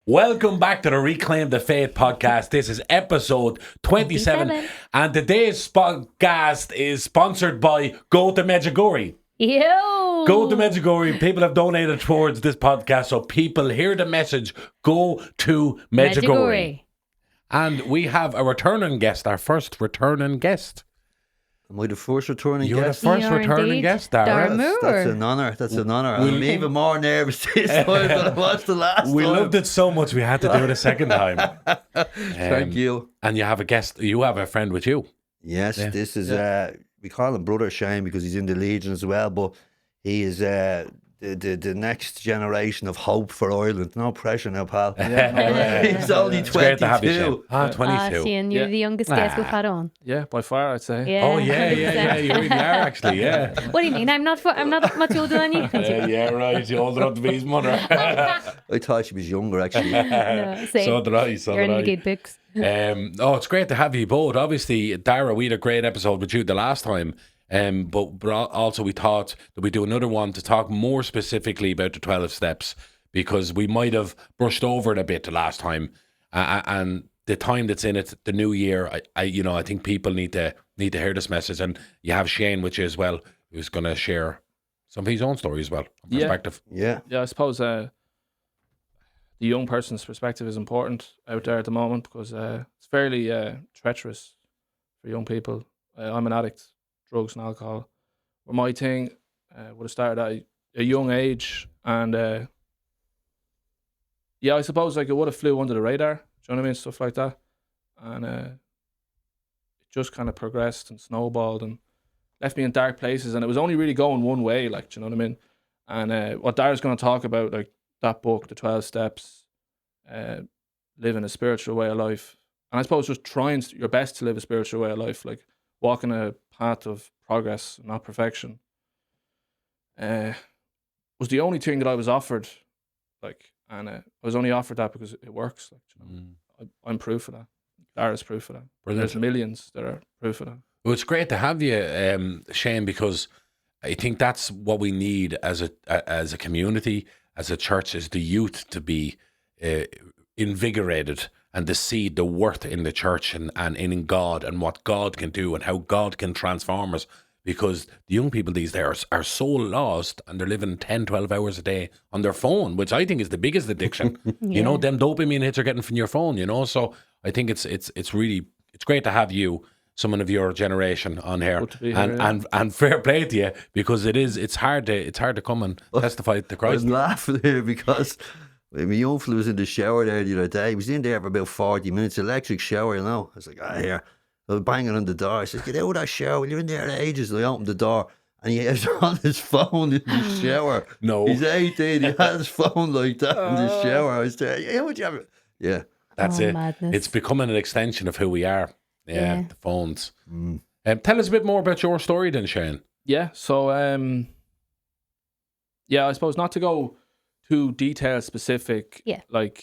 Welcome back to the Reclaim the Faith podcast. This is episode 27. And today's podcast is sponsored by Go to Medjugorje. Ew. Go to Medjugorje. People have donated towards this podcast, so people hear the message. Go to Medjugorje. And we have a returning guest, our first returning guest. Am I the first returning You're guest? the first You're returning indeed. guest, Dara. Dara Moore. That's an honour. That's an honour. I'm even more nervous this time than I was the last We time. loved it so much we had to do it a second time. Thank you. And you have a guest, you have a friend with you. Yes, this is, we call him Brother Shane because he's in the Legion as well, but he is the next generation of hope for Ireland. No pressure now, pal. He's only It's great to have you, Shane. 22. 22. Shane, you're the youngest guest we've had on. Yeah, by far, I'd say. Yeah. Oh, yeah, you really are actually, yeah. What do you mean? I'm not much older than you. Yeah, right. You're old enough to be his mother. I thought she was younger, actually. No, same. So did I. You're in the good books. It's great to have you both. Obviously, Dara, we had a great episode with you the last time. But also we thought that we'd do another one to talk more specifically about the 12 steps, because we might have brushed over it a bit the last time. And the time that's in it, the new year, I think people need to hear this message. And you have Shane with you as well, who's going to share some of his own story as well, perspective. Yeah. Yeah, I suppose the young person's perspective is important out there at the moment because it's fairly treacherous for young people. I'm an addict. Drugs and alcohol were my thing. Would have started at a young age, and I suppose like it would have flew under the radar. Do you know what I mean? Stuff like that, and it just kind of progressed and snowballed and left me in dark places. And it was only really going one way. Like, do you know what I mean? And what Dara's going to talk about, like that book, the 12 Steps, living a spiritual way of life, and I suppose just trying your best to live a spiritual way of life, like walking a path of progress, not perfection, was the only thing that I was offered, and I was only offered that because it works. Like, you know, I'm proof of that. Dara's proof of that. Brilliant. There's millions that are proof of that. Well, it's great to have you, Shane, because I think that's what we need as a community, as a church, is the youth to be invigorated and to see the worth in the church and in God and what God can do and how God can transform us. Because the young people these days are so lost, and they're living 10, 12 hours a day on their phone, which I think is the biggest addiction. You know, them dopamine hits are getting from your phone, you know. So I think it's great to have you, someone of your generation, on here. Good to be here, And fair play to you, because it's hard to come and testify to I Christ. was laughing here because my young fella was in the shower there the other day. He was in there for about 40 minutes, electric shower, you know. I was like, here. I was banging on the door. I said, get out of that shower. You're in there ages. And I opened the door and he was on his phone in the shower. No. He's 18. He had his phone like that in the shower. I was there. Yeah, would you have it? Yeah. That's it. Madness. It's becoming an extension of who we are. Yeah. The phones. Mm. Tell us a bit more about your story then, Shane. Yeah, so I suppose not to go too detail specific. Yeah. Like,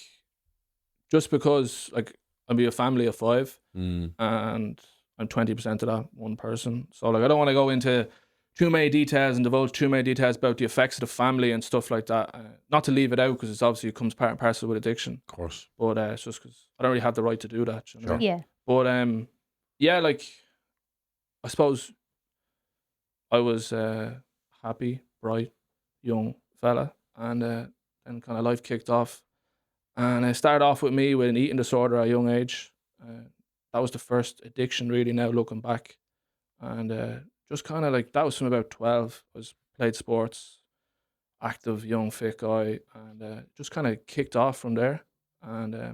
just because like I'm a family of 5 Mm. and I'm 20% of that one person. So like I don't want to go into too many details and divulge too many details about the effects of the family and stuff like that. Not to leave it out because it's obviously it comes part and parcel with addiction. Of course. But it's just because I don't really have the right to do that. You know? Yeah. But like I suppose I was happy, bright, young fella, and then kind of life kicked off, and it started off with me with an eating disorder at a young age. That was the first addiction, really. Now looking back, and just kind of like that was from about 12. I played sports, active, young, fit guy, and just kind of kicked off from there. And I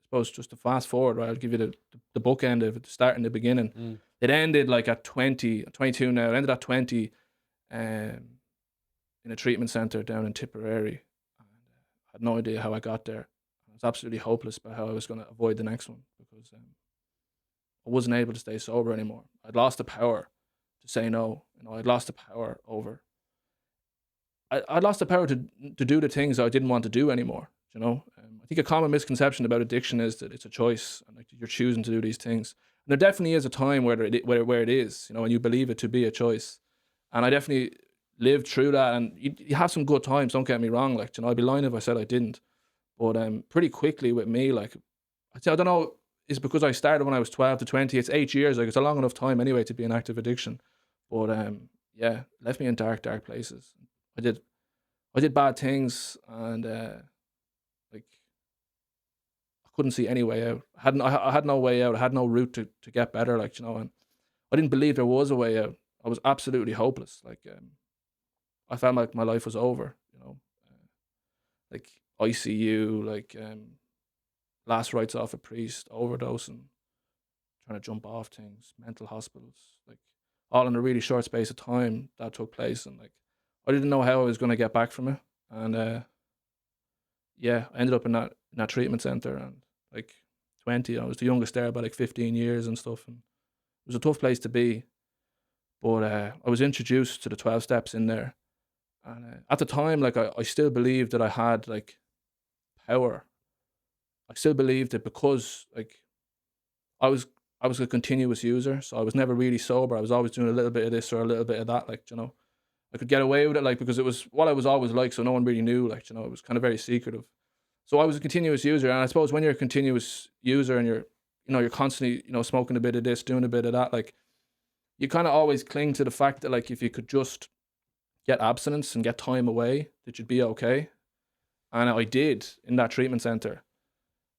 suppose just to fast forward, right, I'll give you the bookend of it, the start and the beginning. Mm. It ended like at 20, 22 now. It ended at 20 in a treatment centre down in Tipperary. And I had no idea how I got there. I was absolutely hopeless about how I was going to avoid the next one because I wasn't able to stay sober anymore. I'd lost the power to say no. You know, I'd lost the power over. I'd lost the power to do the things I didn't want to do anymore. You know, I think a common misconception about addiction is that it's a choice and like you're choosing to do these things. And there definitely is a time where it is, you know, and you believe it to be a choice. And I definitely lived through that, and you have some good times. Don't get me wrong, like, you know, I'd be lying if I said I didn't. But pretty quickly with me, like, I don't know, it's because I started when I was 12 to 20. It's 8 years. Like, it's a long enough time anyway to be in active addiction. But yeah, left me in dark, dark places. I did bad things, and like, I couldn't see any way out. I had no way out. I had no route to get better. Like, and I didn't believe there was a way out. I was absolutely hopeless. Like, I felt like my life was over. Like ICU, like last rites off a priest, overdosing, trying to jump off things, mental hospitals, like all in a really short space of time that took place. And like, I didn't know how I was going to get back from it. And yeah, I ended up in that treatment center, and like 20, I was the youngest there by like 15 years and stuff. And it was a tough place to be. But I was introduced to the 12 steps in there. And at the time, like, I still believed that I had like power. I still believed it because like I was a continuous user, so I was never really sober. I was always doing a little bit of this or a little bit of that, like, I could get away with it, like, because it was what I was always like, so no one really knew, like, it was kind of very secretive. So I was a continuous user, and I suppose when you're a continuous user and you're constantly, smoking a bit of this, doing a bit of that, like, you kind of always cling to the fact that, like, if you could just get abstinence and get time away, that you'd be okay. And I did in that treatment center.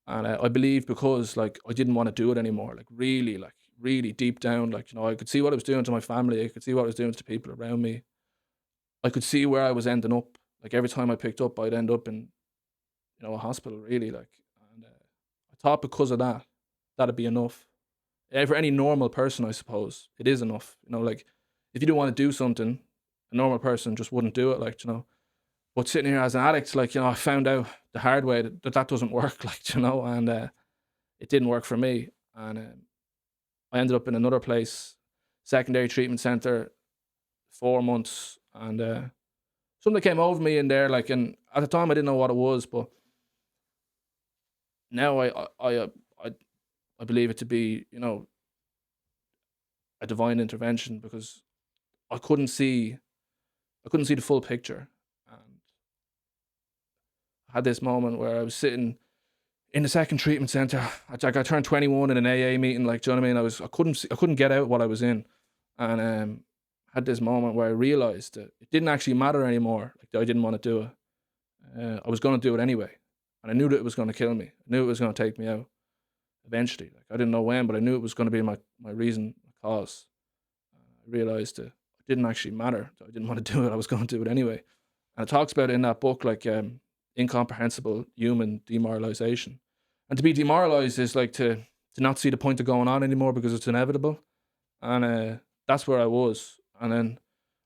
And I believe because, like, I didn't want to do it anymore, like, really deep down, like, I could see what it was doing to my family. I could see what it was doing to the people around me. I could see where I was ending up. Like, every time I picked up, I'd end up in, a hospital, really, like. And I thought because of that, that'd be enough. For any normal person, I suppose, it is enough. Like, if you don't want to do something, a normal person just wouldn't do it, like, But sitting here as an addict, like, I found out the hard way that doesn't work, like, and it didn't work for me. And I ended up in another place, secondary treatment center, 4 months. And something came over me in there, like, and at the time I didn't know what it was, but now I believe it to be, a divine intervention, because I couldn't see the full picture. And I had this moment where I was sitting in the second treatment center. I turned 21 in an AA meeting, like, do you know what I mean? I couldn't get out what I was in. And had this moment where I realized that it didn't actually matter anymore. Like, that I didn't want to do it. I was going to do it anyway. And I knew that it was going to kill me. I knew it was going to take me out eventually. Like, I didn't know when, but I knew it was going to be my reason, my cause. I realized that it didn't actually matter. That I didn't want to do it. I was going to do it anyway. And it talks about it in that book, like, incomprehensible human demoralization. And to be demoralized is like to not see the point of going on anymore because it's inevitable. And that's where I was. And then,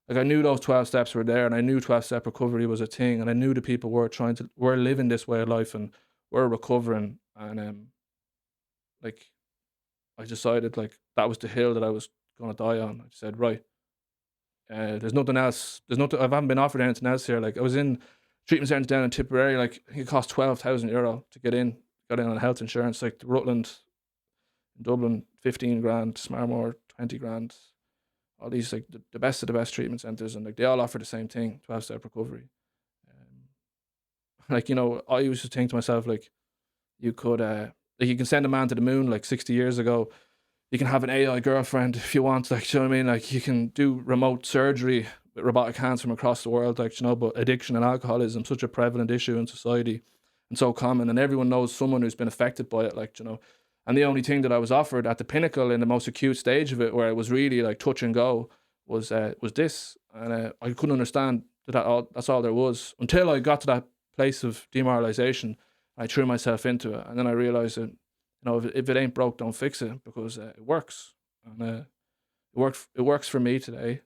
like, I knew those 12 steps were there, and I knew 12-step recovery was a thing, and I knew the people were living this way of life and were recovering. And like, I decided, like, that was the hill that I was going to die on. I said, right, there's nothing else. I haven't been offered anything else here. Like, I was in treatment centre down in Tipperary. Like, I think it cost €12,000 to get in. Got in on health insurance. Like, Rutland, Dublin, 15 grand. Smartmore, 20 grand. All these, like, the best of the best treatment centres, and like, they all offer the same thing: 12-step recovery. Like, I used to think to myself, like, you could, like, you can send a man to the moon, like, 60 years ago. You can have an AI girlfriend if you want, like, do you know what I mean? Like, you can do remote surgery with robotic hands from across the world, like, but addiction and alcoholism, such a prevalent issue in society and so common, and everyone knows someone who's been affected by it, like, and the only thing that I was offered at the pinnacle in the most acute stage of it, where it was really like touch and go, was this. And I couldn't understand that's all there was, until I got to that place of demoralization. I threw myself into it, and then I realized that, if it ain't broke, don't fix it, because it works. And it works for me today.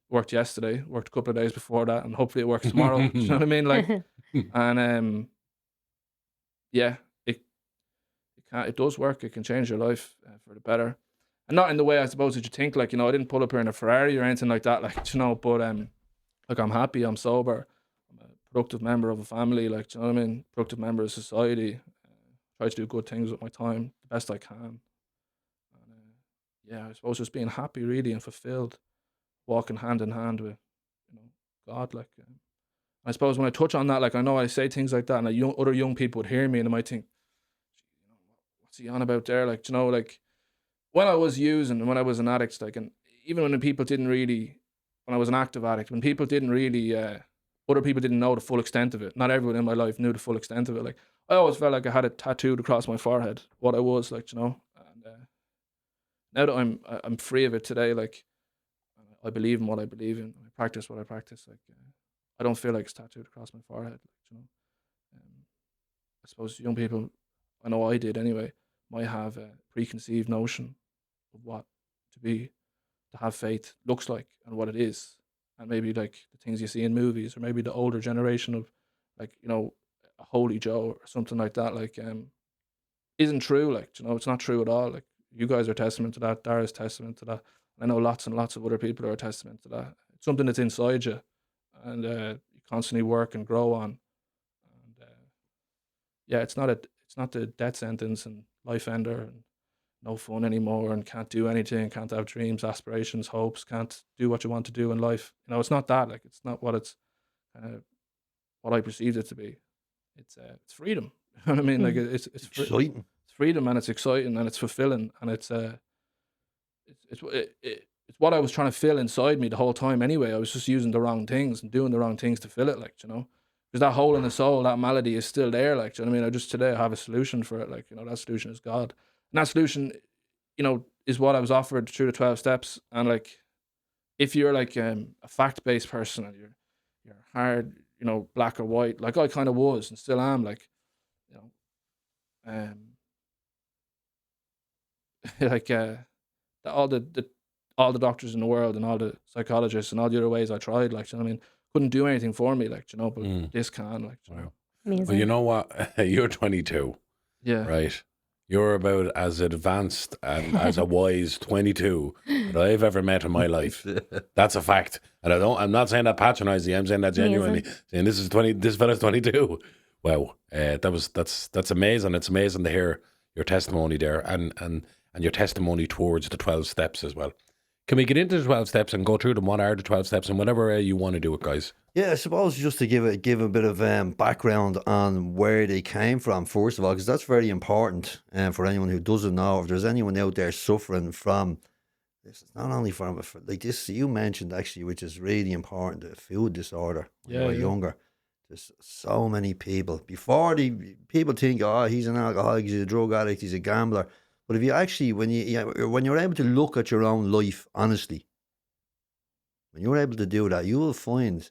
Worked yesterday, worked a couple of days before that, and hopefully it works tomorrow. Do you know what I mean? Like, and yeah, it does work. It can change your life for the better, and not in the way, I suppose, that you think. Like, I didn't pull up here in a Ferrari or anything like that. Like, but like, I'm happy. I'm sober. I'm a productive member of a family. Like, do you know what I mean? Productive member of society. Try to do good things with my time the best I can. And yeah, I suppose just being happy, really, and fulfilled, walking hand in hand with, God. Like, I suppose when I touch on that, like I know I say things like that, and other young people would hear me and they might think, what's he on about there? Like, you know, like when I was using and when I was an addict, like, and even when people didn't really, when I was an active addict, when people didn't really, other people didn't know the full extent of it. Not everyone in my life knew the full extent of it. Like, I always felt like I had it tattooed across my forehead, what I was, like, you know. And now that I'm free of it today, like, I believe in what I believe in. I practice what I practice. Like, I don't feel like it's tattooed across my forehead, like, you know. I suppose young people, I know I did anyway, might have a preconceived notion of what to have faith looks like and what it is, and maybe like the things you see in movies, or maybe the older generation of, like, you know, a Holy Joe or something like that, like, isn't true. Like, you know, it's not true at all. Like, you guys are testament to that. Dara's testament to that. I know lots and lots of other people are a testament to that. It's something that's inside you, and you constantly work and grow on. And yeah, it's not the death sentence and life ender and no fun anymore and can't do anything, can't have dreams, aspirations, hopes, can't do what you want to do in life. You know, it's not that. Like, it's not what it's what I perceived it to be. It's freedom. You know what I mean? Like, it's Exciting. it's freedom, and it's exciting, and it's fulfilling, and it's what I was trying to fill inside me the whole time. Anyway, I was just using the wrong things and doing the wrong things to fill it. Like, you know, because that hole in the soul, that malady is still there. Like, do you know what I mean? Today I have a solution for it. Like, you know, that solution is God. And that solution, you know, is what I was offered through the 12 steps. And like, if you're like a fact-based person and you're hard, you know, black or white, like I kind of was and still am, like, you know, like all the doctors in the world and all the psychologists and all the other ways I tried, like, you know what I mean, couldn't do anything for me, like, you know, but this can, like, you know. Amazing. Well, you know what? You're 22, Yeah. right? You're about as advanced and as a wise 22 that I've ever met in my life. That's a fact. And I'm not saying that patronizing. I'm saying that genuinely. Saying this fella's 22. Wow. That's amazing. It's amazing to hear your testimony there and your testimony towards the 12 steps as well. Can we get into the 12 steps and go through them? What are the 12 steps and whatever way you want to do it, guys? Yeah, I suppose just to give a bit of background on where they came from, first of all, because that's very important for anyone who doesn't know. If there's anyone out there suffering from this, not only from like this, you mentioned actually, which is really important, the food disorder when you were younger. There's so many people people think, oh, he's an alcoholic, he's a drug addict, he's a gambler. But if you actually, when you're able to look at your own life honestly, when you're able to do that, you will find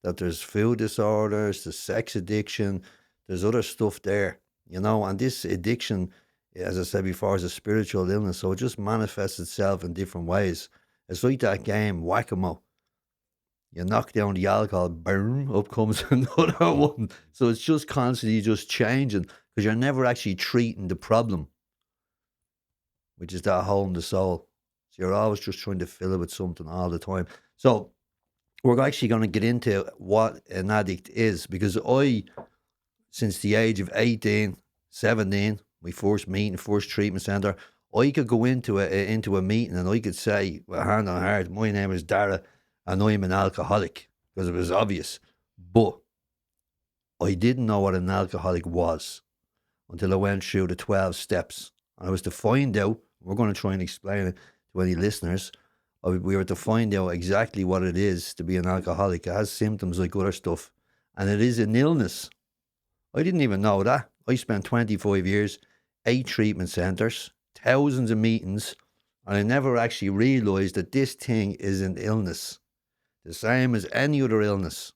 that there's food disorders, there's sex addiction, there's other stuff there, you know, and this addiction, as I said before, is a spiritual illness, so it just manifests itself in different ways. It's like that game, Whack-A-Mole. You knock down the alcohol, boom, up comes another one. So it's just constantly just changing because you're never actually treating the problem, which is that hole in the soul. So you're always just trying to fill it with something all the time. So we're actually going to get into what an addict is, because since the age of 18, 17, my first meeting, first treatment centre, I could go into a meeting and I could say, well, hand on heart, my name is Dara and I'm an alcoholic, because it was obvious. But I didn't know what an alcoholic was until I went through the 12 steps. And I was to find out, we're going to try and explain it to any listeners, we were to find out exactly what it is to be an alcoholic. It has symptoms like other stuff, and it is an illness. I didn't even know that. I spent 25 years, 8 treatment centres, thousands of meetings, and I never actually realised that this thing is an illness, the same as any other illness.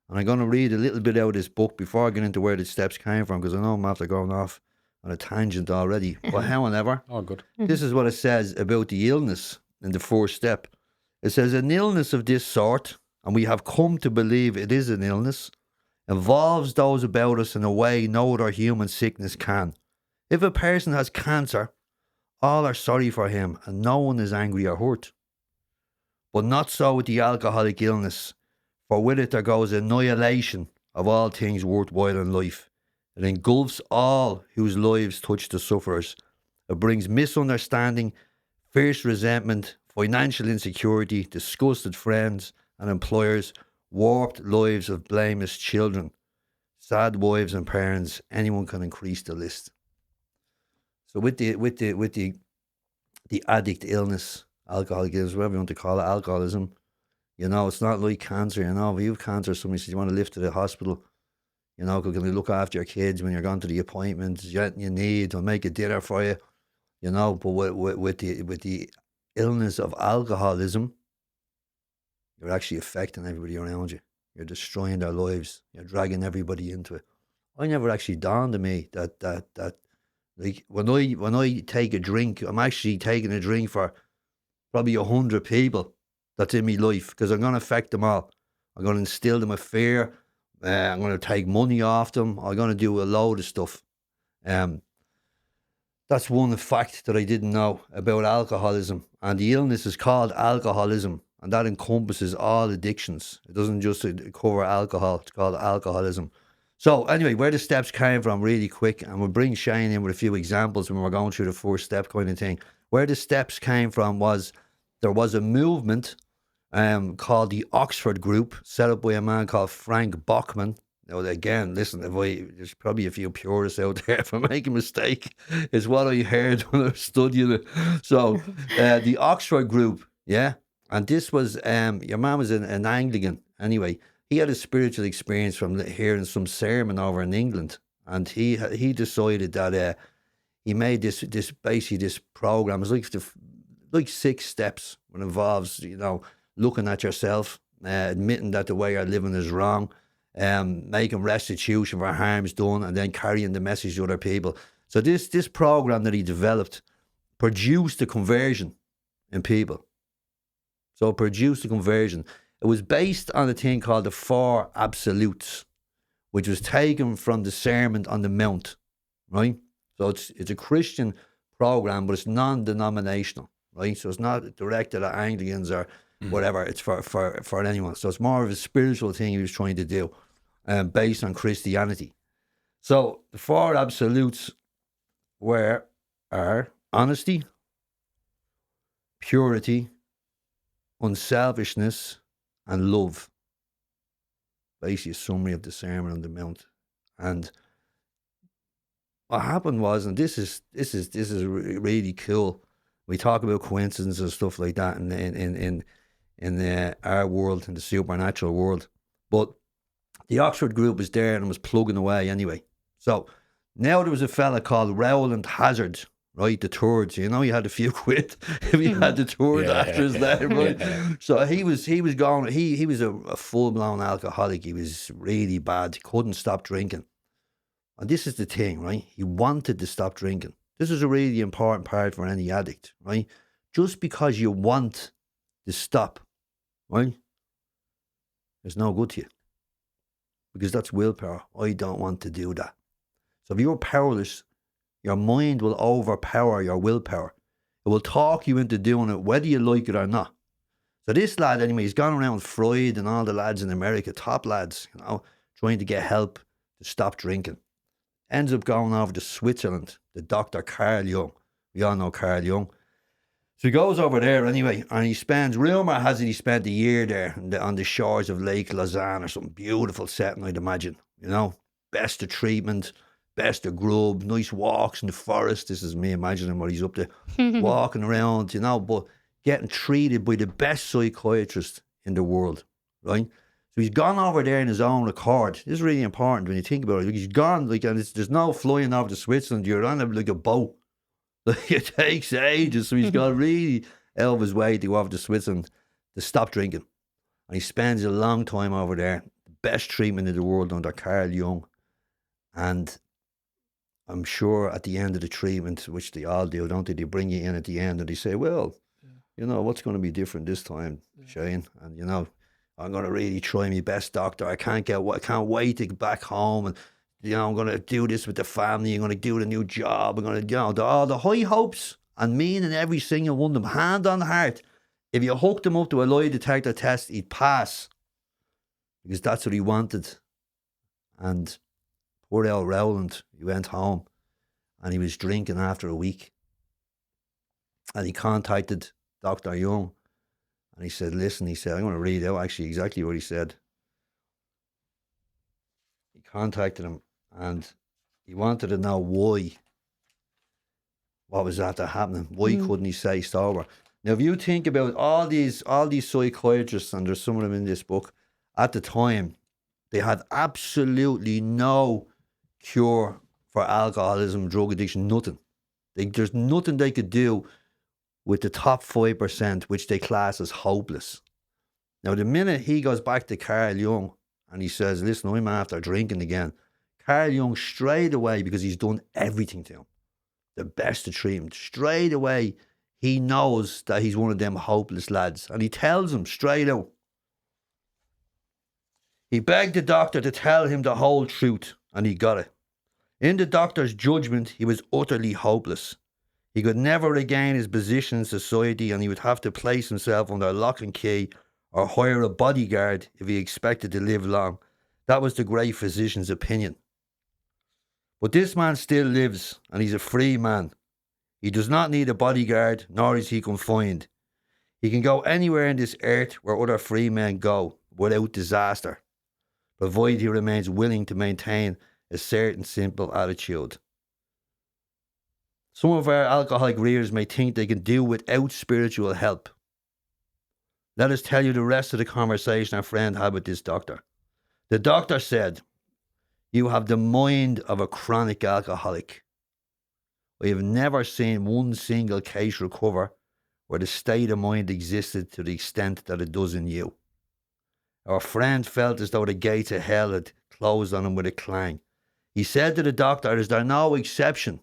And I'm going to read a little bit out of this book before I get into where the steps came from, because I know I'm after going off on a tangent already. But however, Good. This is what it says about the illness in the first step. It says, an illness of this sort, and we have come to believe it is an illness, involves those about us in a way no other human sickness can. If a person has cancer, all are sorry for him and no one is angry or hurt. But not so with the alcoholic illness, for with it there goes annihilation of all things worthwhile in life. It engulfs all whose lives touch the sufferers. It brings misunderstanding, fierce resentment, financial insecurity, disgusted friends and employers, warped lives of blameless children, sad wives and parents. Anyone can increase the list. So with the addict illness, alcoholism, whatever you want to call it, alcoholism, you know, it's not like cancer. You know, if you have cancer, somebody says you want to lift to the hospital. You know, can they look after your kids when you're going to the appointments? You need, they'll make a dinner for you. You know, but with the illness of alcoholism, you're actually affecting everybody around you. You're destroying their lives. You're dragging everybody into it. I never actually dawned on me that like when I take a drink, I'm actually taking a drink for probably 100 people that's in my life, because I'm going to affect them all. I'm going to instill them a fear. I'm going to take money off them. I'm going to do a load of stuff. That's one fact that I didn't know about alcoholism. And the illness is called alcoholism, and that encompasses all addictions. It doesn't just cover alcohol. It's called alcoholism. So anyway, where the steps came from really quick, and we'll bring Shane in with a few examples when we're going through the first step kind of thing. Where the steps came from was there was a movement called the Oxford Group, set up by a man called Frank Bachman. Now, again, listen, there's probably a few purists out there if I make a mistake. It's what I heard when I was studying it. So, the Oxford Group, yeah? And this was, your man was an Anglican. Anyway, he had a spiritual experience from hearing some sermon over in England. And he decided that he made this program. It's like 6 steps, which involves, you know, looking at yourself, admitting that the way you're living is wrong, making restitution for harms done, and then carrying the message to other people. So this program that he developed produced a conversion in people. So it produced a conversion. It was based on a thing called the 4 Absolutes, which was taken from the Sermon on the Mount, right? So it's a Christian program, but it's non-denominational, right? So it's not directed at Anglicans or whatever. It's for anyone. So it's more of a spiritual thing he was trying to do, based on Christianity. So the 4 Absolutes are honesty, purity, unselfishness, and love. Basically a summary of the Sermon on the Mount. And what happened was, and this is really cool. We talk about coincidences and stuff like that in our world, in the supernatural world. But the Oxford Group was there and was plugging away anyway. So now there was a fella called Rowland Hazard, right? The third. So, you know, you had a few quid if you had the third after his there, right? So he was going. He was a full blown alcoholic. He was really bad. He couldn't stop drinking. And this is the thing, right? He wanted to stop drinking. This is a really important part for any addict, right? Just because you want to stop, right? It's no good to you. Because that's willpower. I don't want to do that. So if you're powerless, your mind will overpower your willpower. It will talk you into doing it, whether you like it or not. So this lad, anyway, he's gone around with Freud and all the lads in America, top lads, you know, trying to get help to stop drinking. Ends up going over to Switzerland, the Dr. Carl Jung. We all know Carl Jung. So he goes over there anyway, and he spends, rumour has it he spent a year there on the shores of Lake Lausanne or some beautiful setting, I'd imagine. You know, best of treatment, best of grub, nice walks in the forest. This is me imagining what he's up to, walking around, you know, but getting treated by the best psychiatrist in the world, right? So he's gone over there in his own accord. This is really important when you think about it. He's gone, like, and there's no flying over to Switzerland. You're on like a boat. Like, it takes ages. So he's got really out of his way to go over to Switzerland to stop drinking. And he spends a long time over there. The best treatment in the world under Carl Jung. And I'm sure at the end of the treatment, which they all do, don't they? They bring you in at the end and they say, well, you know, what's going to be different this time, Shane? And, you know, I'm going to really try my best, doctor. I can't wait to get back home, and, you know, I'm going to do this with the family. I'm going to do the new job. I'm going to, you know, all the high hopes, and meaning every single one of them, hand on heart. If you hooked him up to a lie detector test, he'd pass, because that's what he wanted. And poor old Rowland, he went home, and he was drinking after a week, and he contacted Dr. Jung. And he said, listen, he said, I'm going to read out actually exactly what he said. contacted him, and he wanted to know why. What was after happening? Why couldn't he stay sober? Now, if you think about all these psychiatrists, and there's some of them in this book, at the time, they had absolutely no cure for alcoholism, drug addiction, nothing. There's nothing they could do with the top 5%, which they class as hopeless. Now, the minute he goes back to Carl Jung and he says, listen, I'm after drinking again, Carl Jung straight away, because he's done everything to him, the best to treat him, straight away, he knows that he's one of them hopeless lads. And he tells him straight out. He begged the doctor to tell him the whole truth, and he got it. In the doctor's judgment, he was utterly hopeless. He could never regain his position in society, and he would have to place himself under lock and key or hire a bodyguard if he expected to live long. That was the great physician's opinion. But this man still lives, and he's a free man. He does not need a bodyguard, nor is he confined. He can go anywhere on this earth where other free men go, without disaster, provided he remains willing to maintain a certain simple attitude. Some of our alcoholic readers may think they can do without spiritual help. Let us tell you the rest of the conversation our friend had with this doctor. The doctor said, you have the mind of a chronic alcoholic. I have never seen one single case recover where the state of mind existed to the extent that it does in you. Our friend felt as though the gates of hell had closed on him with a clang. He said to the doctor, is there no exception?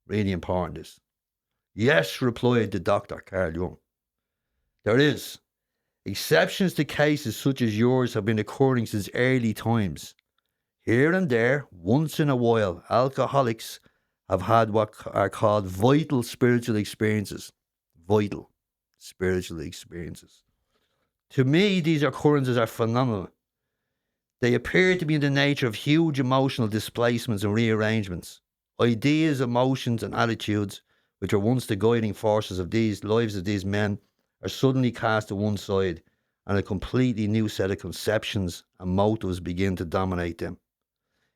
Really important, this. Yes, replied the doctor, Carl Jung. There is. Exceptions to cases such as yours have been occurring since early times. Here and there, once in a while, alcoholics have had what are called vital spiritual experiences. Vital spiritual experiences. To me, these occurrences are phenomenal. They appear to be in the nature of huge emotional displacements and rearrangements. Ideas, emotions, and attitudes, which were once the guiding forces of these lives of these men, are suddenly cast to one side, and a completely new set of conceptions and motives begin to dominate them.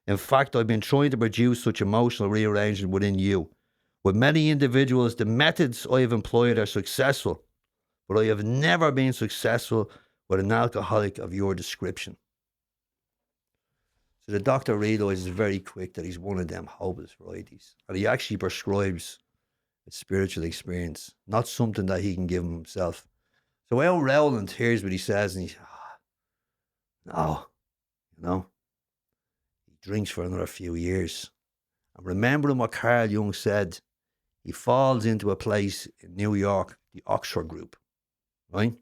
In fact, I've been trying to produce such emotional rearrangement within you. With many individuals, the methods I have employed are successful, but I have never been successful with an alcoholic of your description. So the doctor realises very quick that he's one of them hopeless varieties. And he actually prescribes a spiritual experience, not something that he can give himself. So Al Rowland hears what he says, and he's, no, he drinks for another few years. And remembering what Carl Jung said, he falls into a place in New York, the Oxford Group, right?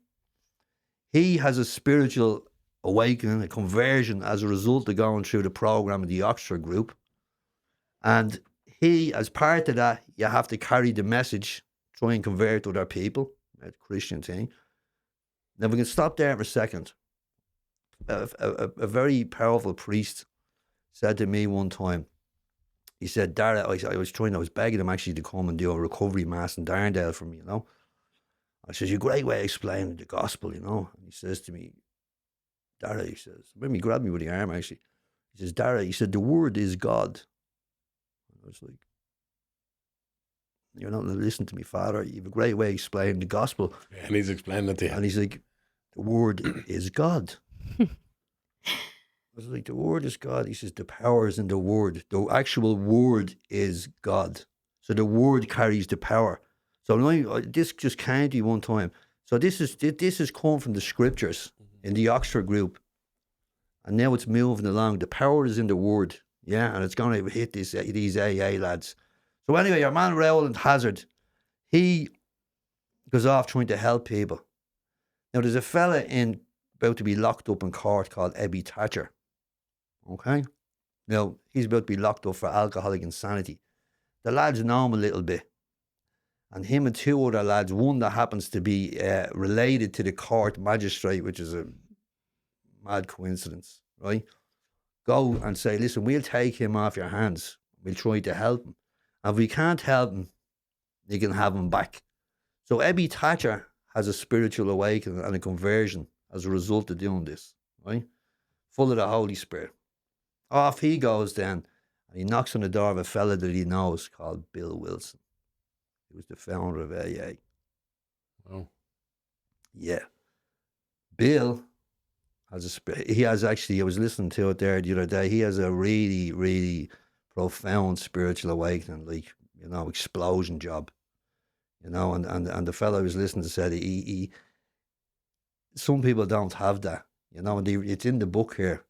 He has a spiritual awakening, a conversion as a result of going through the program of the Oxford Group. And he, as part of that, you have to carry the message, try and convert other people, that Christian thing. Now we can stop there for a second. A very powerful priest said to me one time, he said, Dara, I was begging him actually to come and do a recovery mass in Darndale for me, I says, you're a great way of explaining the gospel, And he says to me, Dara, he says, he grabbed me with the arm actually. He says, Dara, he said, the word is God. I was like, you're not listening to me, Father. You have a great way of explaining the gospel. Yeah, and he's explaining it to you. And he's like, the word is God. I was like, the word is God. He says, the power is in the word. The actual word is God. So the word carries the power. So this just came to you one time. So this has come from the scriptures in the Oxford Group. And now it's moving along. The power is in the word. Yeah, and it's going to hit these AA lads. So anyway, our man Rowland Hazard, he goes off trying to help people. Now there's a fella about to be locked up in court called Ebby Thatcher. Okay? Now, he's about to be locked up for alcoholic insanity. The lads know him a little bit. And him and two other lads, one that happens to be related to the court magistrate, which is a mad coincidence, right? Go and say, listen, we'll take him off your hands. We'll try to help him. And if we can't help him, you can have him back. So Ebby Thatcher has a spiritual awakening and a conversion as a result of doing this, right? Full of the Holy Spirit. Off he goes then, and he knocks on the door of a fella that he knows called Bill Wilson. He was the founder of AA. Oh. Yeah. Bill he has actually, I was listening to it there the other day, he has a really, really profound spiritual awakening, like, explosion job. And the fellow I was listening to said he some people don't have that, and it's in the book here.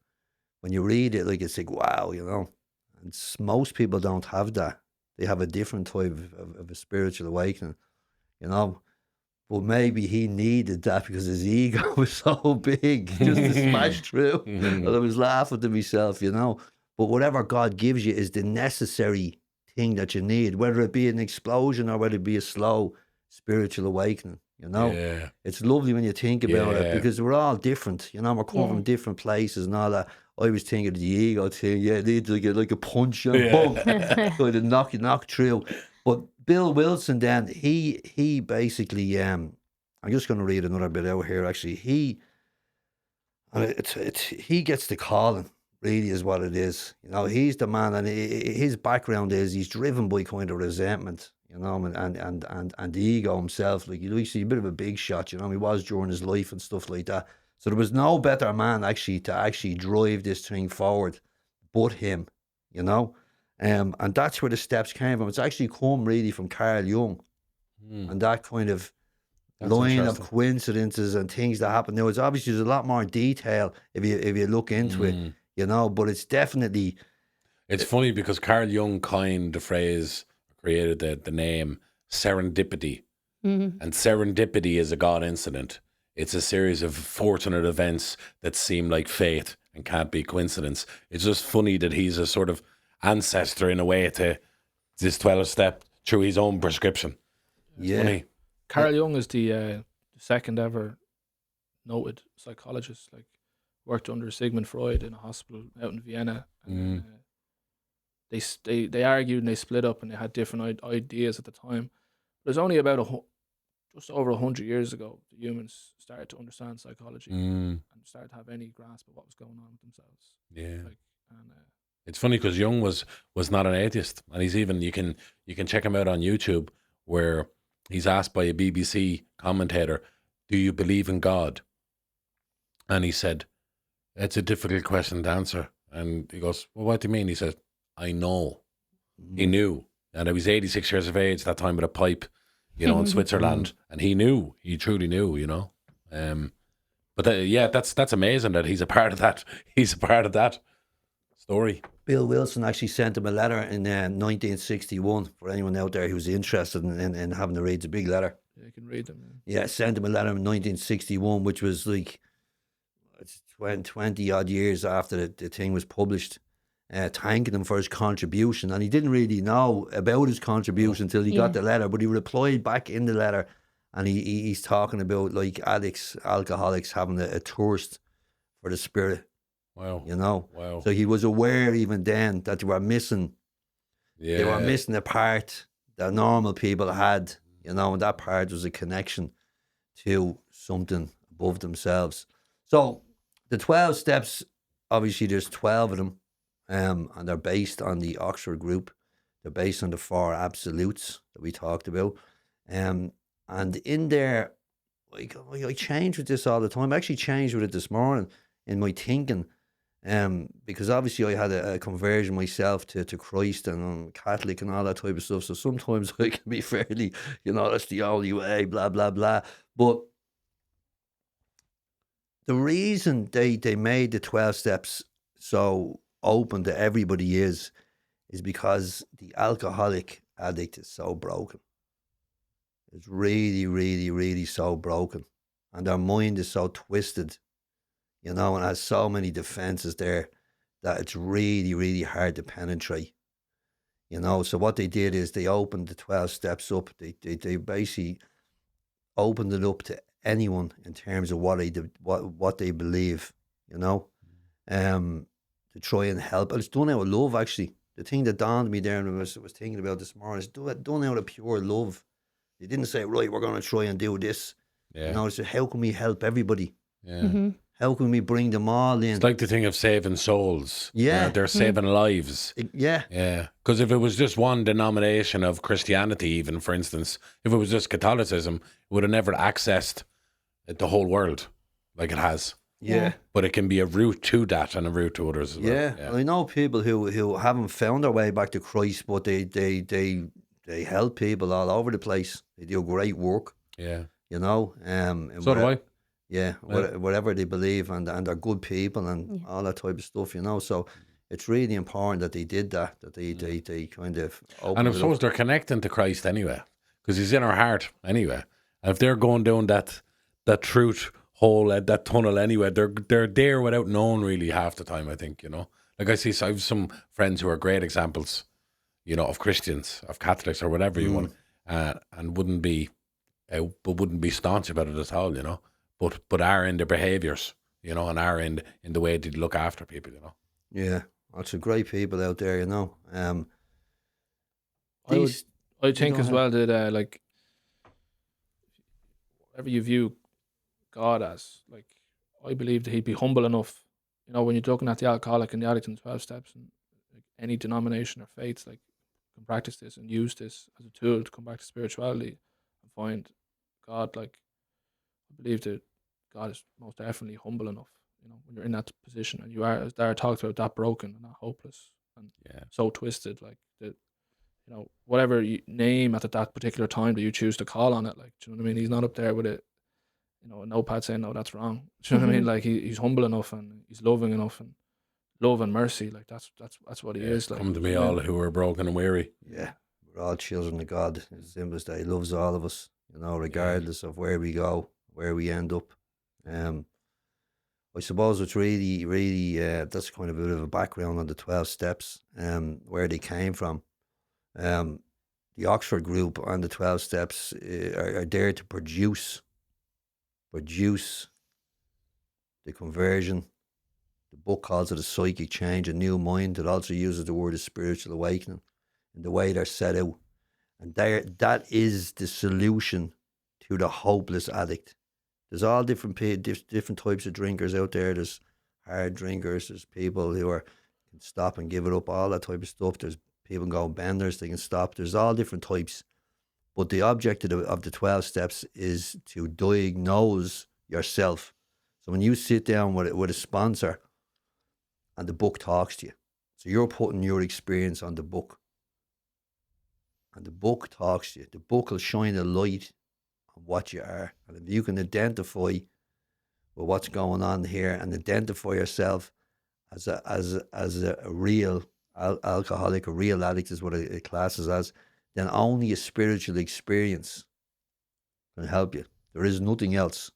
When you read it, like, it's like, wow, and most people don't have that. They have a different type of a spiritual awakening, but maybe he needed that because his ego was so big just to smash through. And I was laughing to myself, but whatever God gives you is the necessary thing that you need, whether it be an explosion or whether it be a slow spiritual awakening. Yeah. It's lovely when you think about it, Yeah. because we're all different. We're coming from different places and all that. I was thinking of the ego thing. Yeah, they need to get like a punch and boom, kind of knock through. But Bill Wilson, then he basically, I'm just going to read another bit out here. Actually, he gets the calling. Really, is what it is. He's the man, and his background is he's driven by kind of resentment. And the ego himself, like, he's a bit of a big shot, he was during his life and stuff like that. So there was no better man to drive this thing forward but him, and that's where the steps came from. It's actually come really from Carl Jung, and that kind of line of coincidences and things that happen. Now, it's obviously there's a lot more detail if you look into it, but it's definitely. It's funny because Carl Jung coined the phrase, created the name serendipity. And serendipity is a God incident. It's a series of fortunate events that seem like fate and can't be coincidence. It's just funny that he's a sort of ancestor in a way to this 12-step through his own prescription. Yeah. Funny. Carl Jung is the second ever noted psychologist. Like, worked under Sigmund Freud in a hospital out in Vienna. And, they argued and they split up and they had different ideas at the time. But it was only about just over 100 years ago that humans started to understand psychology and started to have any grasp of what was going on with themselves. Yeah. And It's funny because Jung was not an atheist, and he's even, you can check him out on YouTube, where he's asked by a BBC commentator, "Do you believe in God?" And he said, "It's a difficult question to answer." And he goes, "Well, what do you mean?" He says, "I know." He knew, and he was 86 years of age that time with a pipe, in Switzerland, and he knew, he truly knew, But that's amazing that he's a part of that. He's a part of that story. Bill Wilson actually sent him a letter in 1961 for anyone out there who's interested in having to read. It's a big letter. yeah, you can read them. Yeah, sent him a letter in 1961, which was like 20 odd years after the thing was published, thanking him for his contribution. And he didn't really know about his contribution until he got the letter, but he replied back in the letter, and he's talking about, like, addicts, alcoholics having a thirst for the spirit. Wow. Wow. So he was aware even then that they were missing. Yeah. They were missing a part that normal people had, and that part was a connection to something above themselves. So the 12 steps, obviously there's 12 of them, and they're based on the Oxford group. They're based on the 4 absolutes that we talked about. And in there, like, I change with this all the time. I actually changed with it this morning in my thinking. Because obviously I had a conversion myself to Christ, and I'm Catholic and all that type of stuff. So sometimes I can be fairly, that's the only way, blah, blah, blah. But the reason they made the 12 steps so open to everybody is because the alcoholic addict is so broken. It's really, really, really so broken. And their mind is so twisted, and has so many defenses there that it's really, really hard to penetrate. So what they did is they opened the 12 steps up. They basically opened it up to anyone in terms of what they believe, to try and help. And it's done out of love, actually. The thing that dawned me there, and I was thinking about this morning, is done out of pure love. They didn't say, right, we're going to try and do this. Yeah. It's how can we help everybody? Yeah. how can we bring them all in? It's like the thing of saving souls. Yeah. They're saving lives. Yeah, Yeah. Because if it was just one denomination of Christianity, even, for instance, if it was just Catholicism, it would have never accessed the whole world like it has. yeah. But it can be a route to that and a route to others as well. Yeah, I know people who haven't found their way back to Christ, but they help people all over the place. They do great work, Yeah. you know. And So do I. Yeah, whatever they believe, and they're good people and all that type of stuff, you know. So it's really important that they did that. That they kind of opened And I it suppose up. they're connecting to Christ anyway, because he's in our heart anyway. And if they're going down that truth hole, that tunnel anyway, they're there without knowing really half the time, I think, you know. Like I have some friends who are great examples, you know, of Christians, of Catholics or whatever you want, and wouldn't be staunch about it at all, you know. But are in their behaviours, you know, and are in the way they look after people, you know. Yeah, lots of great people out there, you know. I think go as ahead. well that like whatever you view God as, like I believe that he'd be humble enough, you know, when you're looking at the alcoholic and the addict in 12 steps, and like, any denomination or faiths like can practice this and use this as a tool to come back to spirituality and find God. Like I believe that God is most definitely humble enough, you know, when you're in that position and you are, as Dara talked about, that broken and that hopeless and so twisted, like that, you know, whatever name at that particular time that you choose to call on it, like, do you know what I mean? He's not up there with it, you know, a notepad saying, no, that's wrong. Do you know what I mean? Like he's humble enough and he's loving enough, and love and mercy, like that's what he is. Like, Come to me, all who are broken and weary. Yeah, we're all children of God. As simple as that. He loves all of us, you know, regardless of where we go, where we end up. I suppose it's really that's kind of a bit of a background on the 12 steps, where they came from. The Oxford group on the 12 steps are there to produce the conversion. The book calls it a psychic change, a new mind. It also uses the word of spiritual awakening in the way they're set out. And that is the solution to the hopeless addict. There's all different types of drinkers out there. There's hard drinkers. There's people who can stop and give it up, all that type of stuff. There's people going benders, they can stop. There's all different types. But the objective of the 12 steps is to diagnose yourself. So when you sit down with a sponsor and the book talks to you, so you're putting your experience on the book. And the book talks to you. The book will shine a light on what you are. And if you can identify with what's going on here and identify yourself as a real alcoholic, a real addict is what it classes as, then only a spiritual experience can help you. There is nothing else.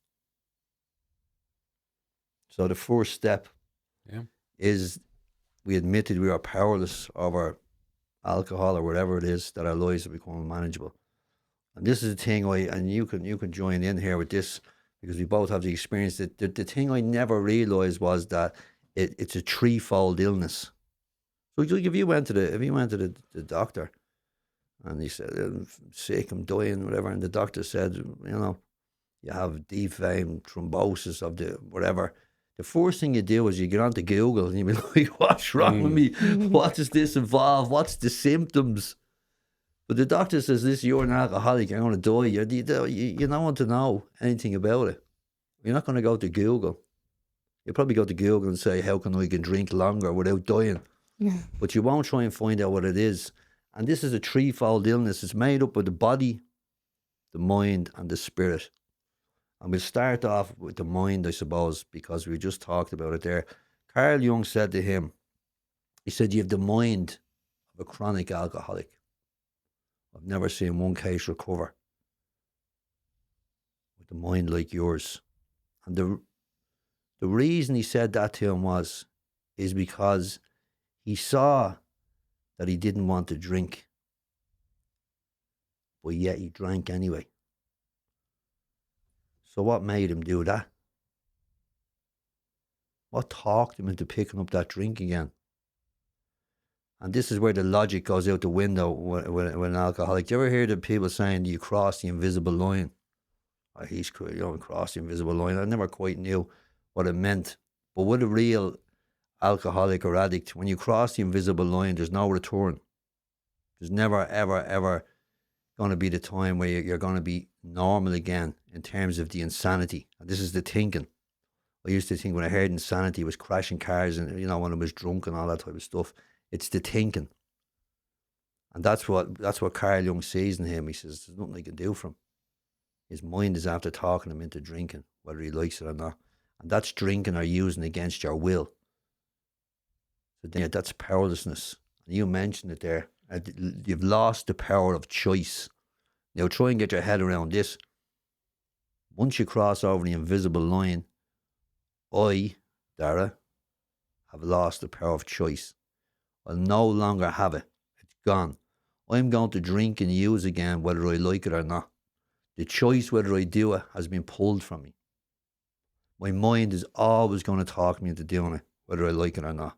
So the first step is we admitted we are powerless over alcohol or whatever it is, that our lives have become unmanageable. And this is the thing and you can join in here with this because we both have the experience. That the thing I never realised was that it's a threefold illness. So if you went to the doctor and he said, I'm sick, I'm dying, whatever, and the doctor said, you know, you have deep vein thrombosis of the whatever, the first thing you do is you get onto Google and you be like, what's wrong with me? What does this involve? What's the symptoms? But the doctor says, listen, you're an alcoholic, you're going to die. You don't want to know anything about it. You're not going to go to Google. You'll probably go to Google and say, how can I drink longer without dying? But you won't try and find out what it is. And this is a threefold illness. It's made up of the body, the mind, and the spirit. And we'll start off with the mind, I suppose, because we just talked about it there. Carl Jung said to him, he said, you have the mind of a chronic alcoholic. I've never seen one case recover with a mind like yours. And the reason he said that to him is because he saw that he didn't want to drink, but yet he drank anyway. So what made him do that? What talked him into picking up that drink again? And this is where the logic goes out the window with an alcoholic. Do you ever hear the people saying, you cross the invisible line? He's crossed the invisible line. I never quite knew what it meant. But with a real alcoholic or addict, when you cross the invisible line, there's no return. There's never, ever, ever going to be the time where you're going to be normal again in terms of the insanity. And this is the thinking. I used to think when I heard insanity was crashing cars and, you know, when I was drunk and all that type of stuff. It's the thinking. And that's what Carl Jung sees in him. He says, there's nothing I can do for him. His mind is after talking him into drinking, whether he likes it or not. And that's drinking or using against your will. So then, that's powerlessness. And you mentioned it there. You've lost the power of choice. Now try and get your head around this. Once you cross over the invisible line, I, Dara, have lost the power of choice. I'll no longer have it. It's gone. I'm going to drink and use again whether I like it or not. The choice whether I do it has been pulled from me. My mind is always going to talk me into doing it, whether I like it or not.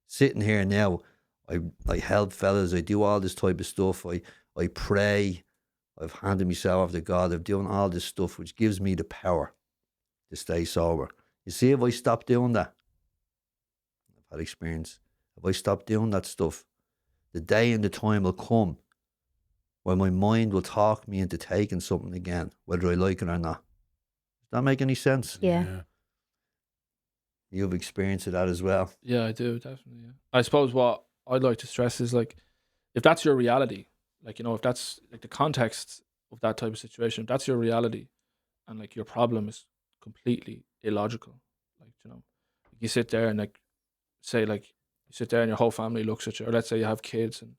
Sitting here now, I help fellas, I do all this type of stuff, I pray, I've handed myself to God, I'm doing all this stuff which gives me the power to stay sober. You see, if I stop doing that, I've had experience, if I stop doing that stuff, the day and the time will come when my mind will talk me into taking something again, whether I like it or not. Does that make any sense? Yeah. You've experienced that as well. Yeah, I do, definitely. Yeah. I suppose what I'd like to stress is, like, if that's your reality, like, you know, if that's like the context of that type of situation, if that's your reality and like your problem is completely illogical, like, you know, you sit there and like say, like, you sit there and your whole family looks at you, or let's say you have kids and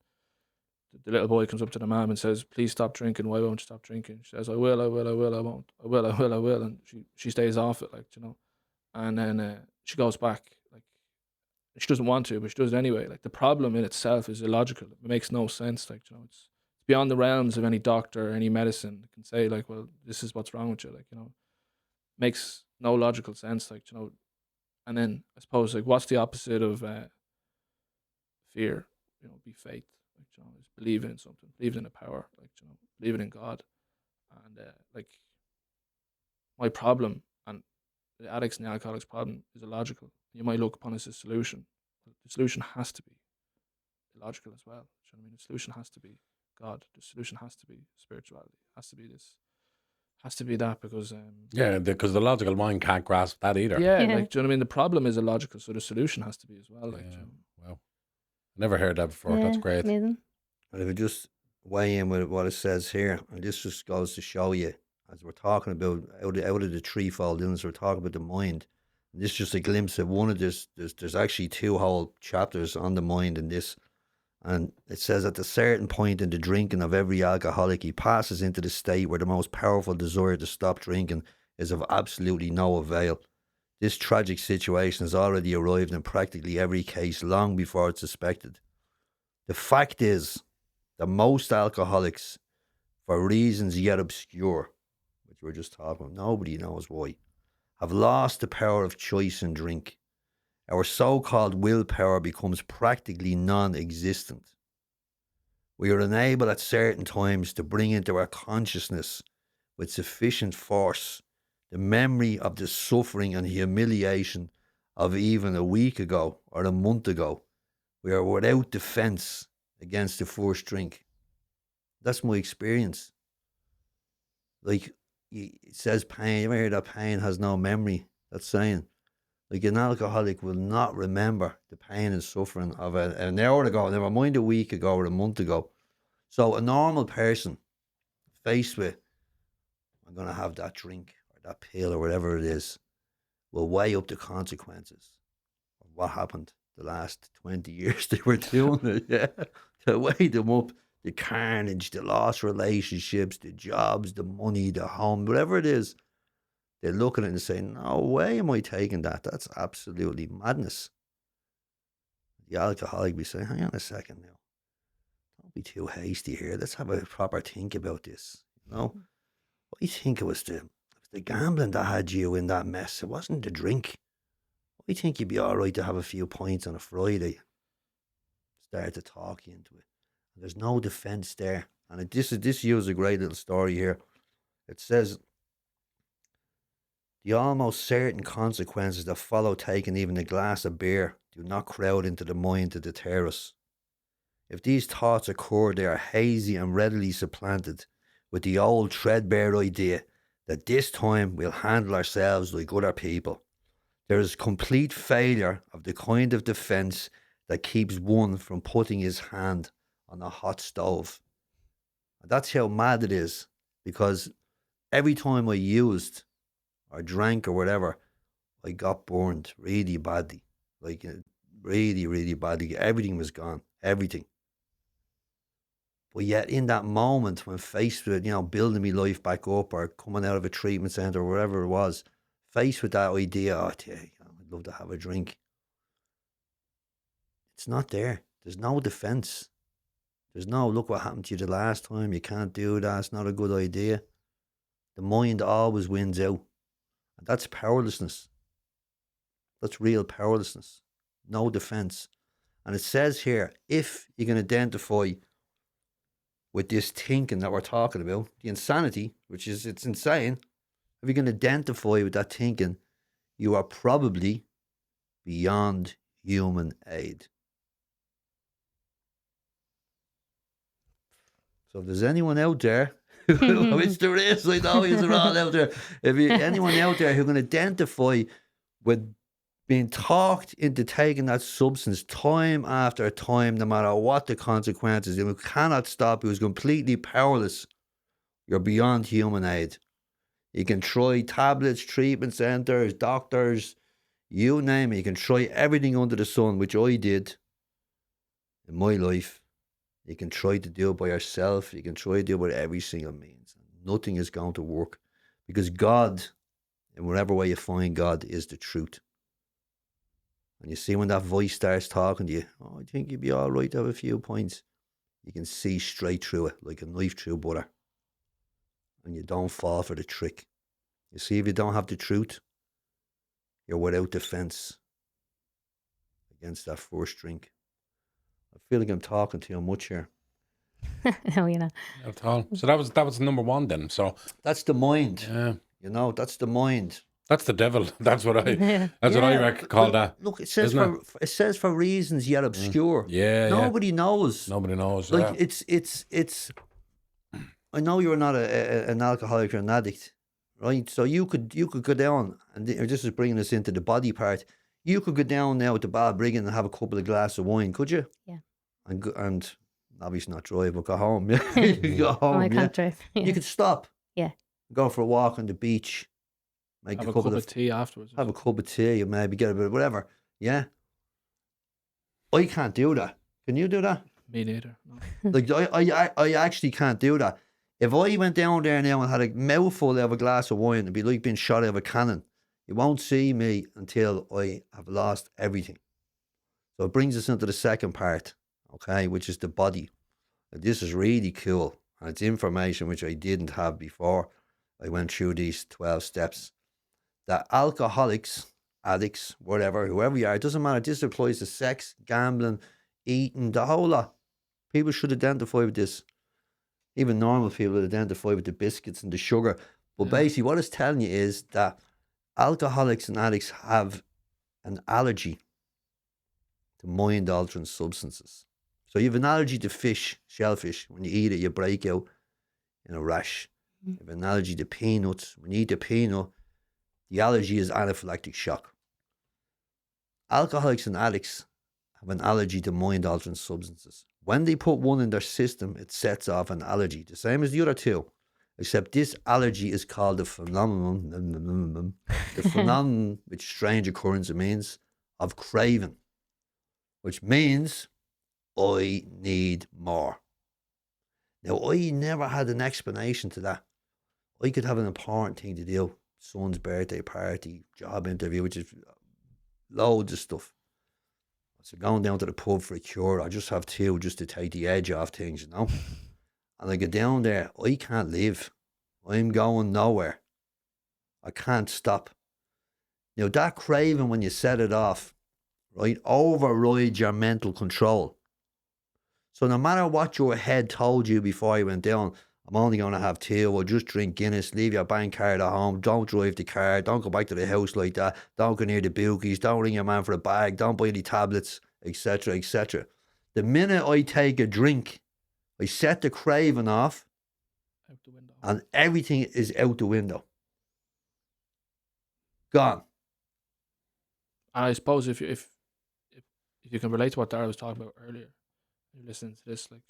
the little boy comes up to the mom and says, please stop drinking, why won't you stop drinking? She says, I will, I will, I will, I won't, I will, I will, I will, and she stays off it, like, you know, and then she goes back, like, she doesn't want to, but she does it anyway. Like, the problem in itself is illogical. It makes no sense. Like, you know, it's beyond the realms of any doctor or any medicine that can say, like, well, this is what's wrong with you. Like, you know, makes no logical sense. Like, you know, and then I suppose, like, what's the opposite of fear? You know, be faith. Like, you know, is believing in something, believing in a power. Like, you know, believing in God. And like, my problem and the addicts and the alcoholics' problem is illogical. You might look upon it as a solution, but the solution has to be illogical as well. Do you know what I mean? The solution has to be God. The solution has to be spirituality. Has to be this. Has to be that, because because the logical mind can't grasp that either. yeah, Yeah. like, do you know what I mean? The problem is illogical, so the solution has to be as well. Like, do you know? Wow. Never heard that before. That's Yeah, great. amazing. And if we just weigh in with what it says here, and this just goes to show you, as we're talking about out of the threefold illness, we're talking about the mind. And this is just a glimpse of one of this. There's actually 2 whole chapters on the mind in this. And it says at a certain point in the drinking of every alcoholic, he passes into the state where the most powerful desire to stop drinking is of absolutely no avail. This tragic situation has already arrived in practically every case long before it's suspected. The fact is that most alcoholics, for reasons yet obscure, which we're just talking about, nobody knows why, have lost the power of choice in drink. Our so-called willpower becomes practically non-existent. We are unable at certain times to bring into our consciousness with sufficient force the memory of the suffering and humiliation of even a week ago or a month ago. We are without defense against the first drink. That's my experience. Like, it says pain. You ever hear that pain has no memory? That's saying, like, an alcoholic will not remember the pain and suffering of an hour ago, never mind a week ago or a month ago. So a normal person faced with, I'm going to have that drink or that pill or whatever it is, will weigh up the consequences of what happened the last 20 years they were doing it. Yeah, to weigh them up, the carnage, the lost relationships, the jobs, the money, the home, whatever it is. They look at it and say, no way am I taking that. That's absolutely madness. The alcoholic be saying, hang on a second now. Don't be too hasty here. Let's have a proper think about this. You know? I think it was the gambling that had you in that mess. It wasn't the drink. I think you'd be all right to have a few pints on a Friday. Start to talk you into it. And there's no defence there. And this uses a great little story here. It says, The almost certain consequences that follow taking even a glass of beer do not crowd into the mind to deter us. If these thoughts occur, they are hazy and readily supplanted with the old threadbare idea that this time we'll handle ourselves like other people. There is complete failure of the kind of defence that keeps one from putting his hand on a hot stove. And that's how mad it is, because every time I used or drank or whatever, I got burned really badly. Like, really, really badly. Everything was gone. Everything. But yet in that moment when faced with, building my life back up or coming out of a treatment centre or wherever it was, faced with that idea, I'd love to have a drink. It's not there. There's no defence. There's no, look what happened to you the last time. You can't do that. It's not a good idea. The mind always wins out. And that's powerlessness. That's real powerlessness. No defence. And it says here, if you can identify with this thinking that we're talking about, the insanity, which is, it's insane, if you can identify with that thinking, you are probably beyond human aid. So if there's anyone out there, which there is, I know you're all out there, anyone out there who can identify with being talked into taking that substance time after time, no matter what the consequences, and who cannot stop, who's completely powerless, you're beyond human aid. You can try tablets, treatment centres, doctors, you name it. You can try everything under the sun, which I did in my life. You can try to do it by yourself. You can try to do it by every single means. Nothing is going to work, because God, in whatever way you find God, is the truth. And you see when that voice starts talking to you, I think you'd be all right to have a few points. You can see straight through it, like a knife through butter. And you don't fall for the trick. You see, if you don't have the truth, you're without defence against that first drink. I feel like I'm talking to you much here. No, you're not. Not at all. So that was number one then. So that's the mind. Yeah. That's the mind. That's the devil. That's what I reckon call that. Look, it says for reasons yet obscure. Nobody knows. Nobody knows. Like it's. I know you're not an alcoholic or an addict, right? So you could go down, and this is bringing us into the body part. You could go down now at the Balbriggan and have a couple of glasses of wine, could you? Yeah. And obviously not drive, but go home. Yeah, you could go home. I can't drive. Yeah. You could stop. Yeah. Go for a walk on the beach. Have a cup of tea afterwards. Have a cup of tea, and maybe get a bit of whatever. Yeah. I can't do that. Can you do that? Me neither. No. Like I actually can't do that. If I went down there now and had a mouthful of a glass of wine, it'd be like being shot out of a cannon. You won't see me until I have lost everything. So it brings us into the second part, okay, which is the body. And this is really cool. And it's information which I didn't have before I went through these 12 steps. That alcoholics, addicts, whatever, whoever you are, it doesn't matter. This applies to sex, gambling, eating, the whole lot. People should identify with this. Even normal people identify with the biscuits and the sugar. But basically what it's telling you is that alcoholics and addicts have an allergy to mind-altering substances. So you have an allergy to fish, shellfish. When you eat it, you break out in a rash. You have an allergy to peanuts. When you eat a peanut, the allergy is anaphylactic shock. Alcoholics and addicts have an allergy to mind-altering substances. When they put one in their system, it sets off an allergy, the same as the other two. Except this allergy is called the phenomenon. The phenomenon, which strange occurrence it means, of craving. Which means, I need more. Now, I never had an explanation to that. I could have an important thing to do. Son's birthday party, job interview, which is loads of stuff. So going down to the pub for a cure, I just have two just to take the edge off things, And I get down there, I can't live. I'm going nowhere. I can't stop. Now that craving, when you set it off, right, overrides your mental control. So no matter what your head told you before you went down, I'm only going to have 2, or just drink Guinness, leave your bank card at home, don't drive the car, don't go back to the house like that, don't go near the bookies, don't ring your man for a bag, don't buy any tablets, etc., etc. The minute I take a drink, I set the craving off, Out the window. and everything is out the window. Gone. And I suppose if you can relate to what Dara was talking about earlier, you're listening to this, like,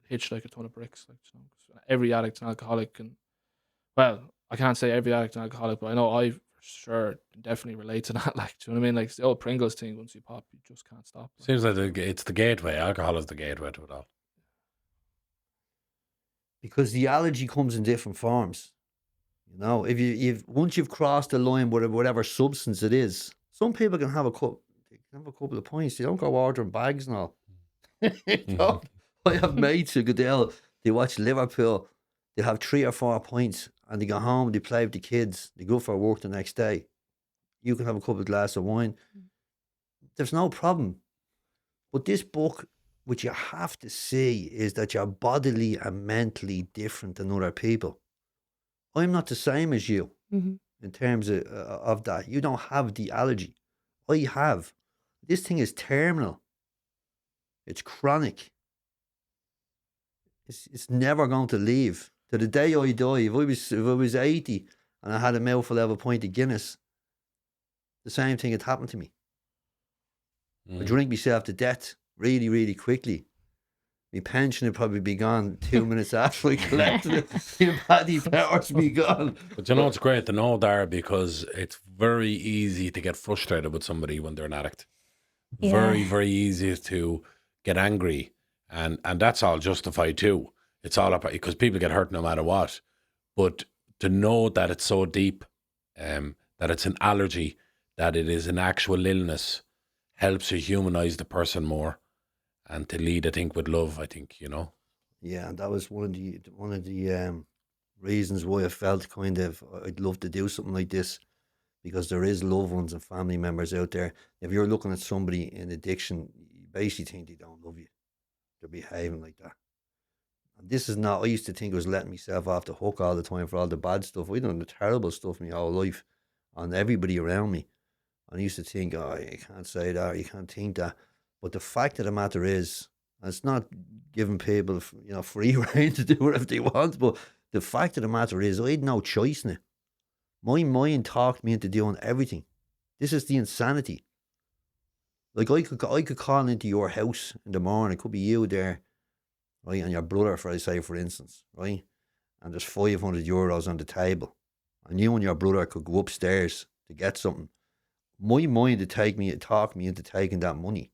hitch like a ton of bricks. Like, you know, 'cause every addict's an alcoholic, and well, I can't say every addict's an alcoholic, but I know I for sure can definitely relate to that. Like, do you know what I mean? Like, it's the old Pringles thing. Once you pop, you just can't stop. Like, Seems like it's the gateway. Alcohol is the gateway to it all. Because the allergy comes in different forms. You know, if once you've crossed the line with whatever substance it is, some people can have a couple of pints. They don't go ordering bags and all. You know? I have mates who go down, they watch Liverpool, they have 3 or 4 pints, and they go home, they play with the kids, they go for work the next day. You can have a couple of glasses of wine. There's no problem. But this book, which you have to see, is that you're bodily and mentally different than other people. I'm not the same as you Mhm. in terms of that. You don't have the allergy. I have. This thing is terminal. It's chronic. It's never going to leave. To the day I die, if I was 80 and I had a mouthful of a pint of Guinness, the same thing had happened to me. I drink myself to death really, really quickly. My pension would probably be gone 2 minutes after I collected it. My body powers be gone. But you know, it's great to know, Dara, because it's very easy to get frustrated with somebody when they're an addict. Very, Yeah. very easy to get angry, and that's all justified too. It's all about, because people get hurt no matter what. But to know that it's so deep, that it's an allergy, that it is an actual illness, helps you humanize the person more, and to lead, I think, with love. I think, you know. Yeah, and that was one of the reasons why I felt kind of I'd love to do something like this, because there is loved ones and family members out there. If you're looking at somebody in addiction, you basically think they don't love you. They're behaving like that. And this is not. I used to think I was letting myself off the hook all the time for all the bad stuff. I done the terrible stuff my whole life, on everybody around me. And I used to think, oh, you can't say that, or you can't think that. But the fact of the matter is, and it's not giving people, free rein to do whatever they want, but the fact of the matter is, I had no choice in it. My mind talked me into doing everything. This is the insanity. Like, I could call into your house in the morning. It could be you there, right, and your brother, for instance, right, and there's €500 on the table, and you and your brother could go upstairs to get something. My mind would talk me into taking that money.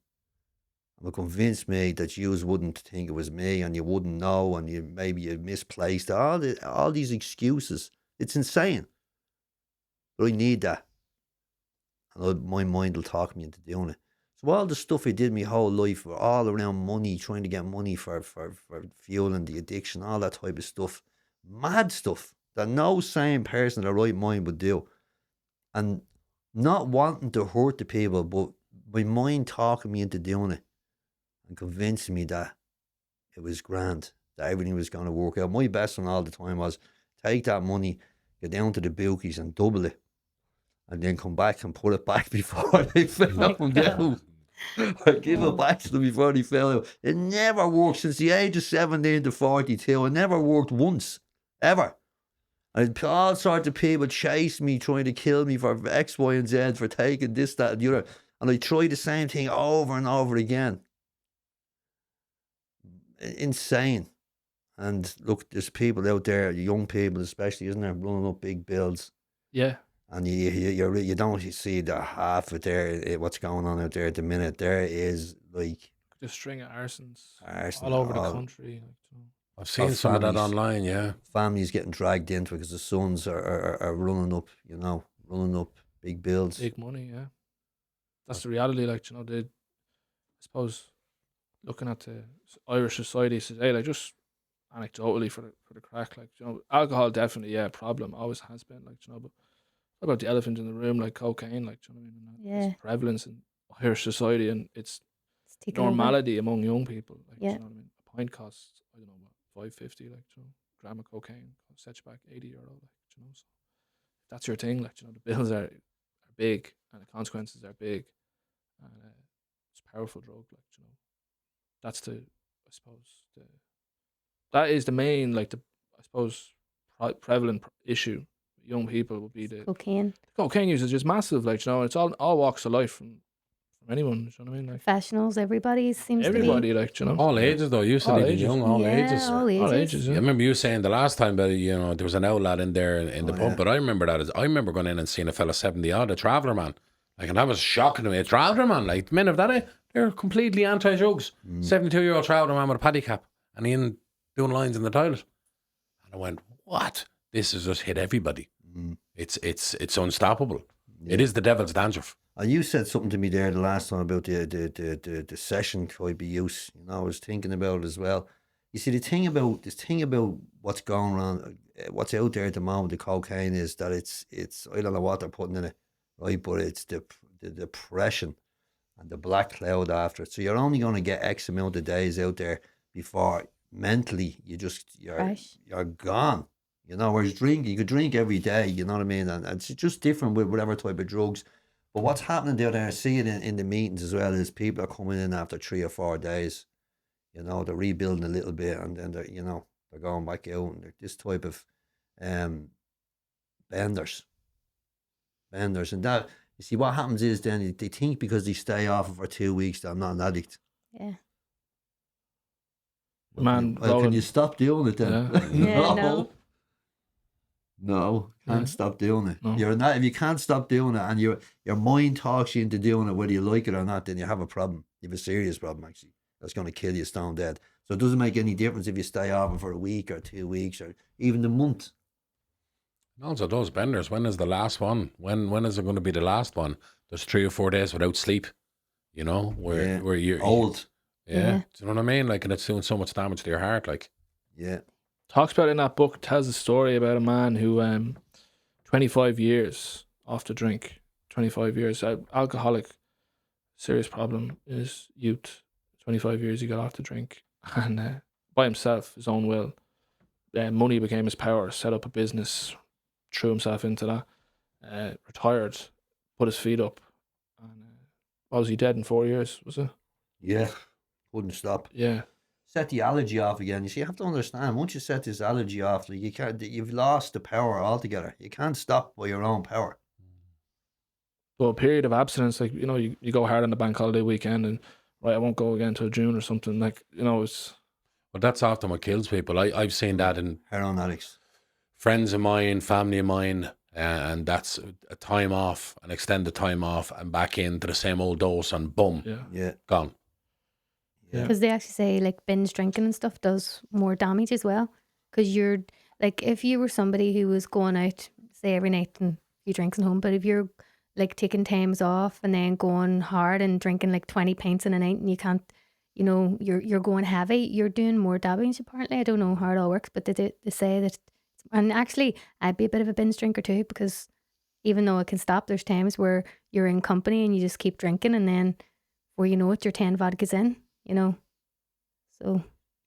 And would convince me that you wouldn't think it was me, and you wouldn't know, and maybe you misplaced all these excuses. It's insane. But I need that. And my mind will talk me into doing it. So all the stuff I did my whole life were all around money, trying to get money for fueling the addiction, all that type of stuff. Mad stuff that no sane person in their right mind would do. And not wanting to hurt the people, but my mind talking me into doing it and convincing me that it was grand, that everything was going to work out. My best one all the time was take that money, get down to the bookies and double it, and then come back and put it back before they fell down. Or give it back to them before they fell out. It never worked since the age of 17 to 42. It never worked once, ever. And all sorts of people chased me, trying to kill me for X, Y, and Z, for taking this, that, and the other. And I tried the same thing over and over again. Insane. And look, there's people out there, young people especially, isn't there, running up big bills. Yeah. And you don't see the half of there, what's going on out there at the minute. There is like Just a string of arsons arson all over the country. Like, you know. I've seen some of that online, yeah. Families getting dragged into it because the sons are running up big bills. Big money, yeah. That's the reality. Like, you know, I suppose looking at the Irish society today, like, just anecdotally for the crack, like, you know, alcohol definitely, yeah, problem, always has been, like, you know, but what about the elephant in the room, like cocaine, like, you know what I mean? And Yeah. its prevalence in Irish society, and it's It's taken over. normality among young people. Like, Yeah. you know what I mean? A pint costs, I don't know, what, $5.50, like, you know, gram of cocaine, set you back €80. Like, so if that's your thing, like, the bills are big and the consequences are big, and it's a powerful drug. Like, that's I suppose that is the main, like, I suppose prevalent issue. Young people would be the Cocaine. cocaine use is just massive. Like, it's all walks of life from anyone. You know what I mean? Like, Professionals, everybody seems everybody, to like, All ages, though. You said All even ages. young, be. all Yeah, ages. all ages. all ages. I Yeah. remember you saying the last time that there was an outlet in there in the Oh, pub, yeah. but I remember I remember going in and seeing a fella 70 odd, a traveller man, like, and that was shocking to me. A traveller man, like, men of that age, they're completely anti-drugs. 72-year-old traveller man with a paddy cap, and he in doing lines in the toilet, and I went, what? This has just hit everybody. It's unstoppable. It is the devil's dandruff. And you said something to me there the last time about the session type of use. I was thinking about it as well. You see, the thing about what's going on, what's out there at the moment, the cocaine, is that it's I don't know what they're putting in it, right? But it's the depression and the black cloud after it. So you're only going to get X amount of days out there before mentally you're gone. Whereas you could drink every day, you know what I mean? And it's just different with whatever type of drugs. But what's happening there, I see it in the meetings as well, is people are coming in after 3 or 4 days. They're rebuilding a little bit, and then they're going back out, and they're this type of benders. And that, you see, what happens is then they think because they stay off it for 2 weeks that I'm not an addict. Yeah. Man, Well, can you stop doing it then? Yeah, no. No, can't stop doing it. No. You're not. If you can't stop doing it, and your mind talks you into doing it, whether you like it or not, then you have a problem. You have a serious problem, actually. That's going to kill you stone dead. So it doesn't make any difference if you stay off it for a week or 2 weeks or even a month. And also, those benders, when is the last one? When is it going to be the last one? There's 3 or 4 days without sleep, where you're old. Yeah. Do you know what I mean? Like, and it's doing so much damage to your heart, like. Yeah. Talks about it in that book, tells a story about a man who 25 years off the drink, 25 years, alcoholic, serious problem in his youth, 25 years he got off the drink, and by himself, his own will, money became his power, set up a business, threw himself into that, retired, put his feet up, and was he dead in 4 years, was it? Yeah. Wouldn't stop. Yeah. Set the allergy off again. You see, you have to understand, once you set this allergy off, like, you've lost the power altogether. You can't stop by your own power. But a period of abstinence, like, you go hard on the bank holiday weekend and, right, I won't go again until June or something. Like, it's... But that's often what kills people. I've seen that in Heroin addicts. friends of mine, family of mine, and that's a time off, an extended time off, and back into the same old dose, and boom, Yeah. gone. Yeah. Because they actually say like binge drinking and stuff does more damage as well. Because you're like, if you were somebody who was going out, say every night and a few drinks at home, but if you're like taking times off and then going hard and drinking like 20 pints in a night and you can't, you're going heavy, you're doing more damage apparently. I don't know how it all works, but they say that, and actually I'd be a bit of a binge drinker too, because even though it can stop, there's times where you're in company and you just keep drinking, and then before you know it, your 10 vodkas in. So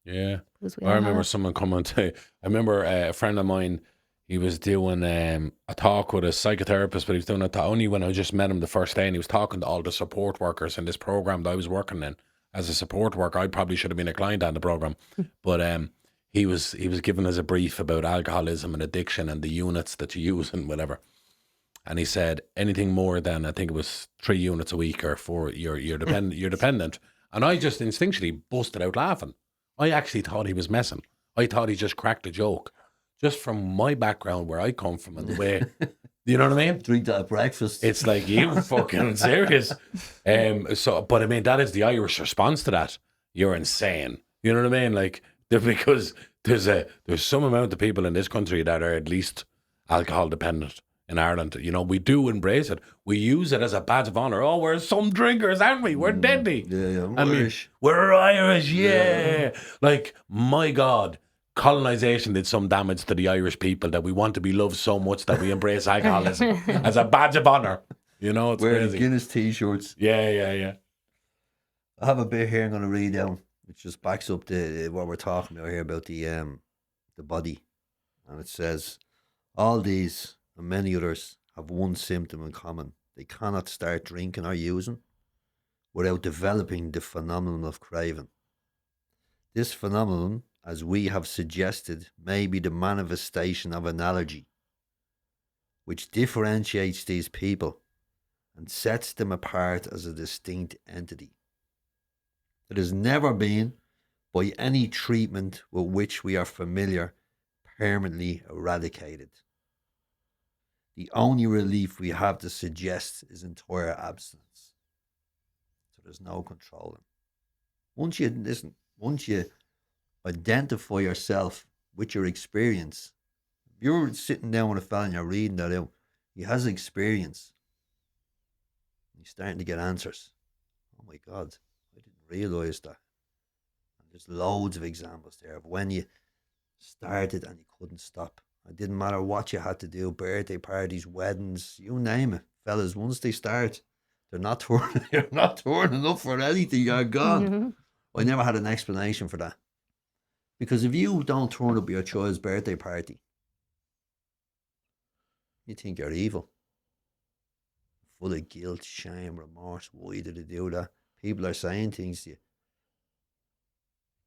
Yeah. goes I remember well. someone coming to, I remember a friend of mine, he was doing a talk with a psychotherapist, but he was doing it only when I just met him the first day, and he was talking to all the support workers in this program that I was working in. As a support worker, I probably should have been a client on the program, but he was giving us a brief about alcoholism and addiction and the units that you use and whatever. And he said anything more than, I think it was 3 units a week or 4, you're dependent. And I just instinctually busted out laughing. I actually thought he was messing. I thought he just cracked a joke, just from my background where I come from and the way, you know what I mean? Drink that at breakfast. It's like, you fucking serious. But I mean, that is the Irish response to that. You're insane. You know what I mean? Like, because there's some amount of people in this country that are at least alcohol dependent. In Ireland, we do embrace it. We use it as a badge of honor. Oh, we're some drinkers, aren't we? We're deadly. Yeah, I mean, Irish. we're Irish, yeah. Like, my God, colonization did some damage to the Irish people, that we want to be loved so much that we embrace alcoholism as a badge of honor. It's Wearing crazy. Guinness t-shirts. Yeah. I have a bit here I'm going to read down, which just backs up what we're talking about here about the body And it says, all these and many others have one symptom in common. They cannot start drinking or using without developing the phenomenon of craving. This phenomenon, as we have suggested, may be the manifestation of an allergy, which differentiates these people and sets them apart as a distinct entity. It has never been, by any treatment with which we are familiar, permanently eradicated. The only relief we have to suggest is entire abstinence. So there's no controlling. Once you identify yourself with your experience, if you're sitting down with a fella and you're reading that out, he has experience. He's starting to get answers. Oh my God, I didn't realise that. And there's loads of examples there of when you started and you couldn't stop. It didn't matter what you had to do, birthday parties, weddings, you name it. Fellas, once they start, they're not turning up for anything. You're gone. Mm-hmm. I never had an explanation for that. Because if you don't turn up at your child's birthday party, you think you're evil. Full of guilt, shame, remorse. Why did they do that? People are saying things to you.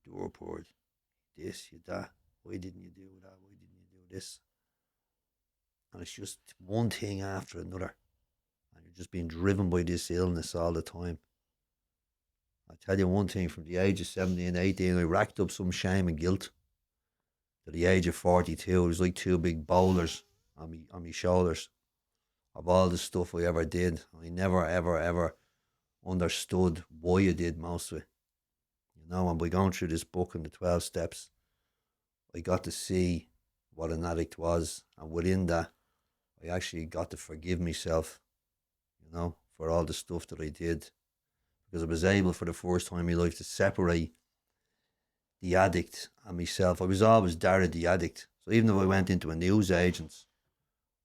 Door report, this, you that. Why didn't you do that? Why didn't you do this? And it's just one thing after another. And you're just being driven by this illness all the time. I tell you one thing, from the age of 17, 18, I racked up some shame and guilt. To the age of 42, it was like two big boulders on me shoulders of all the stuff I ever did. I never, ever, ever understood why I did most of it. You know, and by going through this book and the 12 steps, I got to see what an addict was. And within that, I actually got to forgive myself, you know, for all the stuff that I did. Because I was able for the first time in my life to separate the addict and myself. I was always Dara the addict. So even if I went into a news agent's,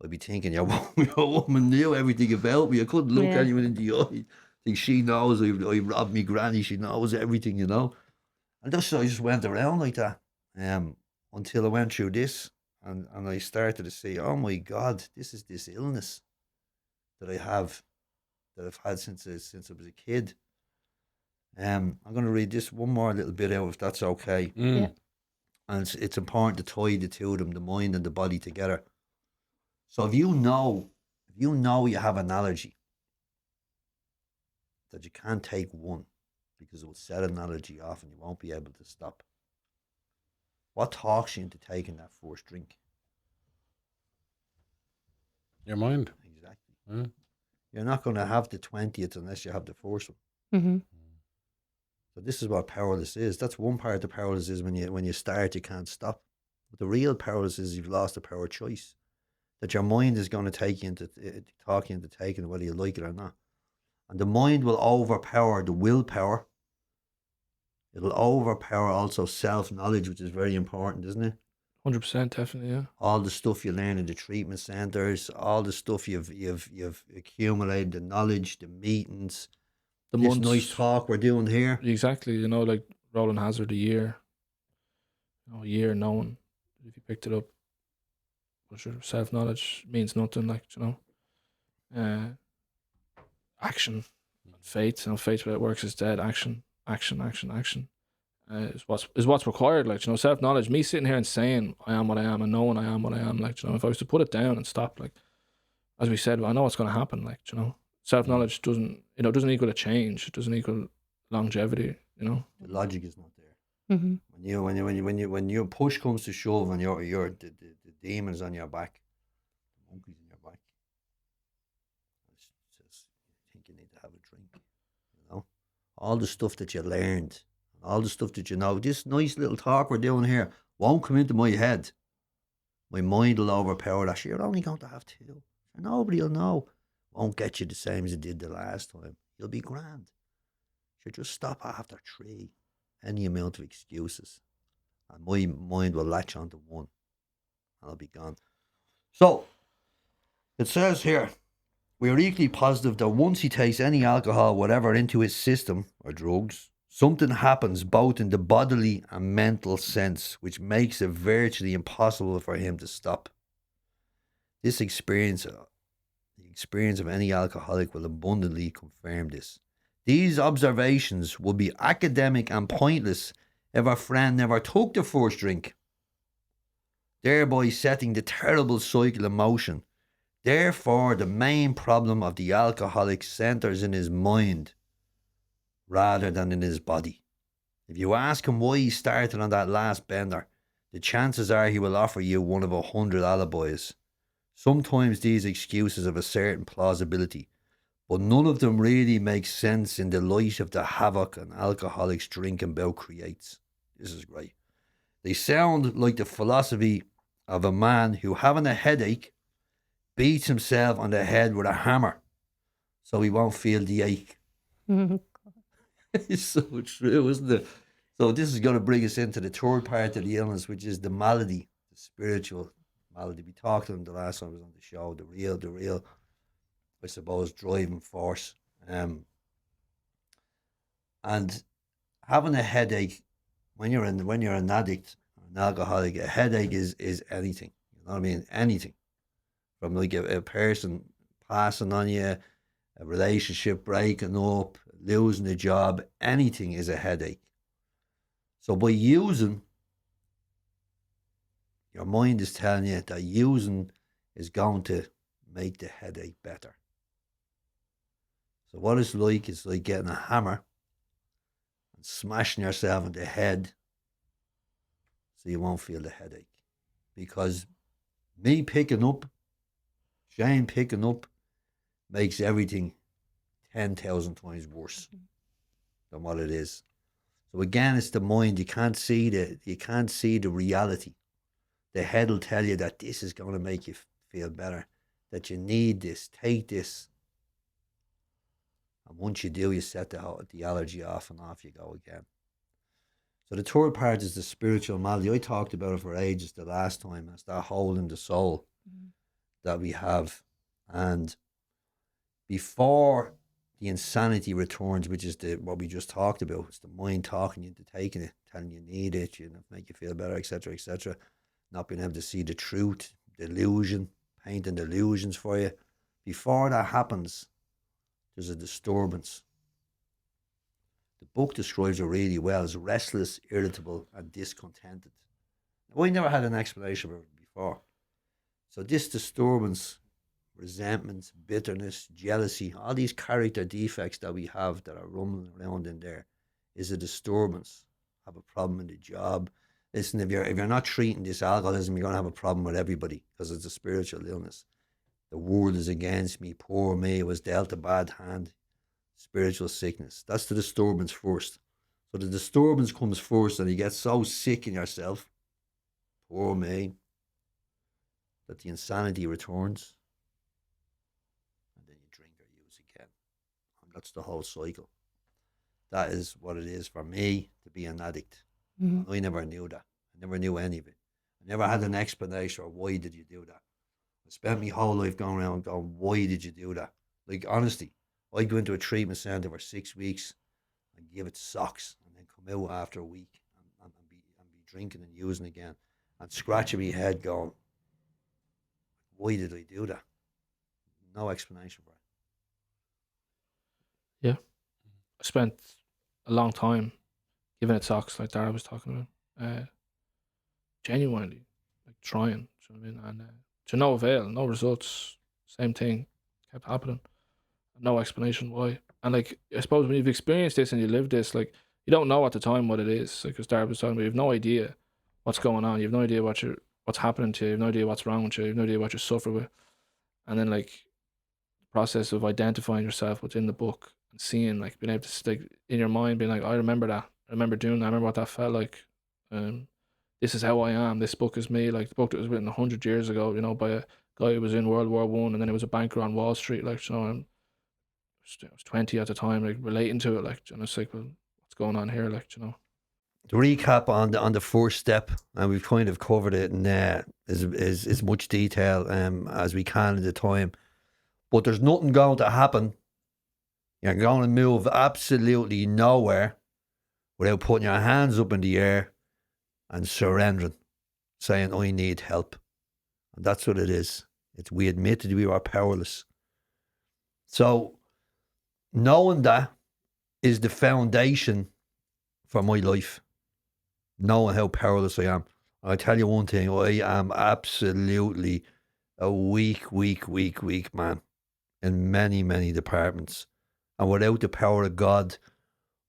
I'd be thinking, your woman knew everything about me. I couldn't look anyone in the eye. I think she knows I robbed me granny. She knows everything, you know. And I just went around like that until I went through this. And I started to say, oh my God, this is this illness that I have, that I've had since I was a kid. I'm going to read this one more little bit out, if that's okay. Yeah. And it's important to tie the two of them, the mind and the body, together. So if you know you have an allergy, that you can't take one because it will set an allergy off and you won't be able to stop. What talks you into taking that first drink? Your mind. Exactly. Mm. You're not going to have the 20th unless you have the first one. Mm-hmm. So this is what powerless is. That's one part of powerless is when you start, you can't stop. But the real powerless is you've lost the power of choice. That your mind is going to take you into talk you into taking it, whether you like it or not. And the mind will overpower the willpower. It'll overpower also self-knowledge, which is very important, isn't it? 100%, definitely, yeah. All the stuff you learn in the treatment centres, all the stuff you've accumulated, the knowledge, the meetings, The this months, nice talk we're doing here. exactly, you know, like Roland Hazard, a year knowing if you picked it up. But sure, self-knowledge means nothing, like, you know. Action, faith, you know, faith without works is dead. Action is what's required, like, you know. Self-knowledge, me sitting here and saying I am what I am and knowing I am what I am, like, you know, if I was to put it down and stop, like, as we said, I know what's going to happen, like, you know. Self-knowledge doesn't equal a change. It doesn't equal longevity, you know. The logic is not there. Mm-hmm. When your push comes to shove and the demons on your back, the monkeys in your back, it's just, you think you need to have a drink, you know. All the stuff that you learned, all the stuff that you know, this nice little talk we're doing here won't come into my head. My mind will overpower that. You're only going to have two. Nobody will know. Won't get you the same as it did the last time. You'll be grand. You just stop after 3. Any amount of excuses. And my mind will latch onto one. And I'll be gone. So, it says here, we are equally positive that once he takes any alcohol, whatever, into his system, or drugs, Something happens both in the bodily and mental sense, which makes it virtually impossible for him to stop. This experience, the experience of any alcoholic, will abundantly confirm this. These observations would be academic and pointless if our friend never took the first drink, thereby setting the terrible cycle in motion. Therefore, the main problem of the alcoholic centers in his mind rather than in his body. If you ask him why he started on that last bender, the chances are he will offer you one of 100 alibis. Sometimes these excuses have a certain plausibility, but none of them really make sense in the light of the havoc an alcoholic's drinking bout creates. This is great. They sound like the philosophy of a man who, having a headache, beats himself on the head with a hammer so he won't feel the ache. It's so true, isn't it? So this is going to bring us into the third part of the illness, which is the malady, the spiritual malady. We talked on the last time I was on the show, the real, I suppose, driving force. And having a headache, when you're an addict, an alcoholic, a headache is anything. You know what I mean? Anything. From like a person passing on you, a relationship breaking up, losing a job, anything is a headache. So by using, your mind is telling you that using is going to make the headache better. So what it's like getting a hammer and smashing yourself in the head so you won't feel the headache. Because me picking up, Shane picking up, makes everything 10,000 times worse than what it is. So again, it's the mind. You can't see the reality. The head will tell you that this is going to make you feel better, that you need this, take this. And once you do, you set the allergy off and off you go again. So the third part is the spiritual malady. I talked about it for ages the last time. It's that hole in the soul that we have. And before the insanity returns, which is what we just talked about, it's the mind talking you into taking it, telling you need it, make you feel better, etc., not being able to see the truth, delusion, painting delusions for you. Before that happens, there's a disturbance. The book describes it really well as restless, irritable, and discontented. Now, I never had an explanation of it before. So this disturbance, resentment, bitterness, jealousy, all these character defects that we have that are rumbling around in there is a disturbance. Have a problem in the job. Listen, if you're not treating this alcoholism, you're going to have a problem with everybody because it's a spiritual illness. The world is against me, poor me, was dealt a bad hand. Spiritual sickness. That's the disturbance first. So the disturbance comes first and you get so sick in yourself, poor me, that the insanity returns. And then you drink or use again. And that's the whole cycle. That is what it is for me to be an addict. Mm-hmm. I never knew that. I never knew any of it. I never had an explanation or why did you do that. I spent my whole life going around going, why did you do that? Like, honestly, I'd go into a treatment centre for 6 weeks and give it socks and then come out after a week and be drinking and using again and scratching my head going, why did I do that? No explanation for it. Yeah. I spent a long time giving it socks like Dara was talking about. Genuinely, like trying, you know what I mean? And to no avail, no results, same thing kept happening. No explanation why. And like, I suppose when you've experienced this and you live this, like, you don't know at the time what it is. Like as Dara was talking about, you have no idea what's going on. You have no idea what's happening to you. You have no idea what's wrong with you. You have no idea what you're suffering with. And then like the process of identifying yourself within the book and seeing, like, being able to like in your mind being like, I remember that. I remember doing that. I remember what that felt like. This is how I am. This book is me. Like the book that was written 100 years ago, by a guy who was in World War I, and then he was a banker on Wall Street. Like, I was 20 at the time, like relating to it, like, and it's like, well, what's going on here, like, To recap on the first step, and we've kind of covered it in as much detail as we can at the time, but there's nothing going to happen. You're going to move absolutely nowhere without putting your hands up in the air and surrendering, saying, I need help. And that's what it is. We admitted we were powerless. So knowing that is the foundation for my life. Knowing how powerless I am. I tell you one thing, I am absolutely a weak man in many, many departments. And without the power of God,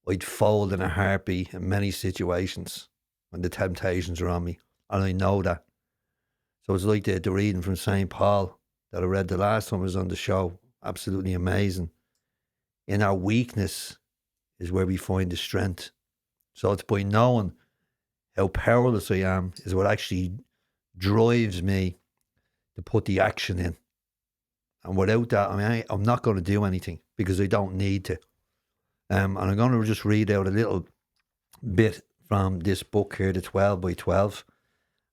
I'd fold in a heartbeat in many situations when the temptations are on me. And I know that. So it's like the reading from St. Paul that I read the last time I was on the show. Absolutely amazing. In our weakness is where we find the strength. So it's by knowing how powerless I am is what actually drives me to put the action in. And without that, I'm not going to do anything because I don't need to. And I'm going to just read out a little bit from this book here, the 12 by 12.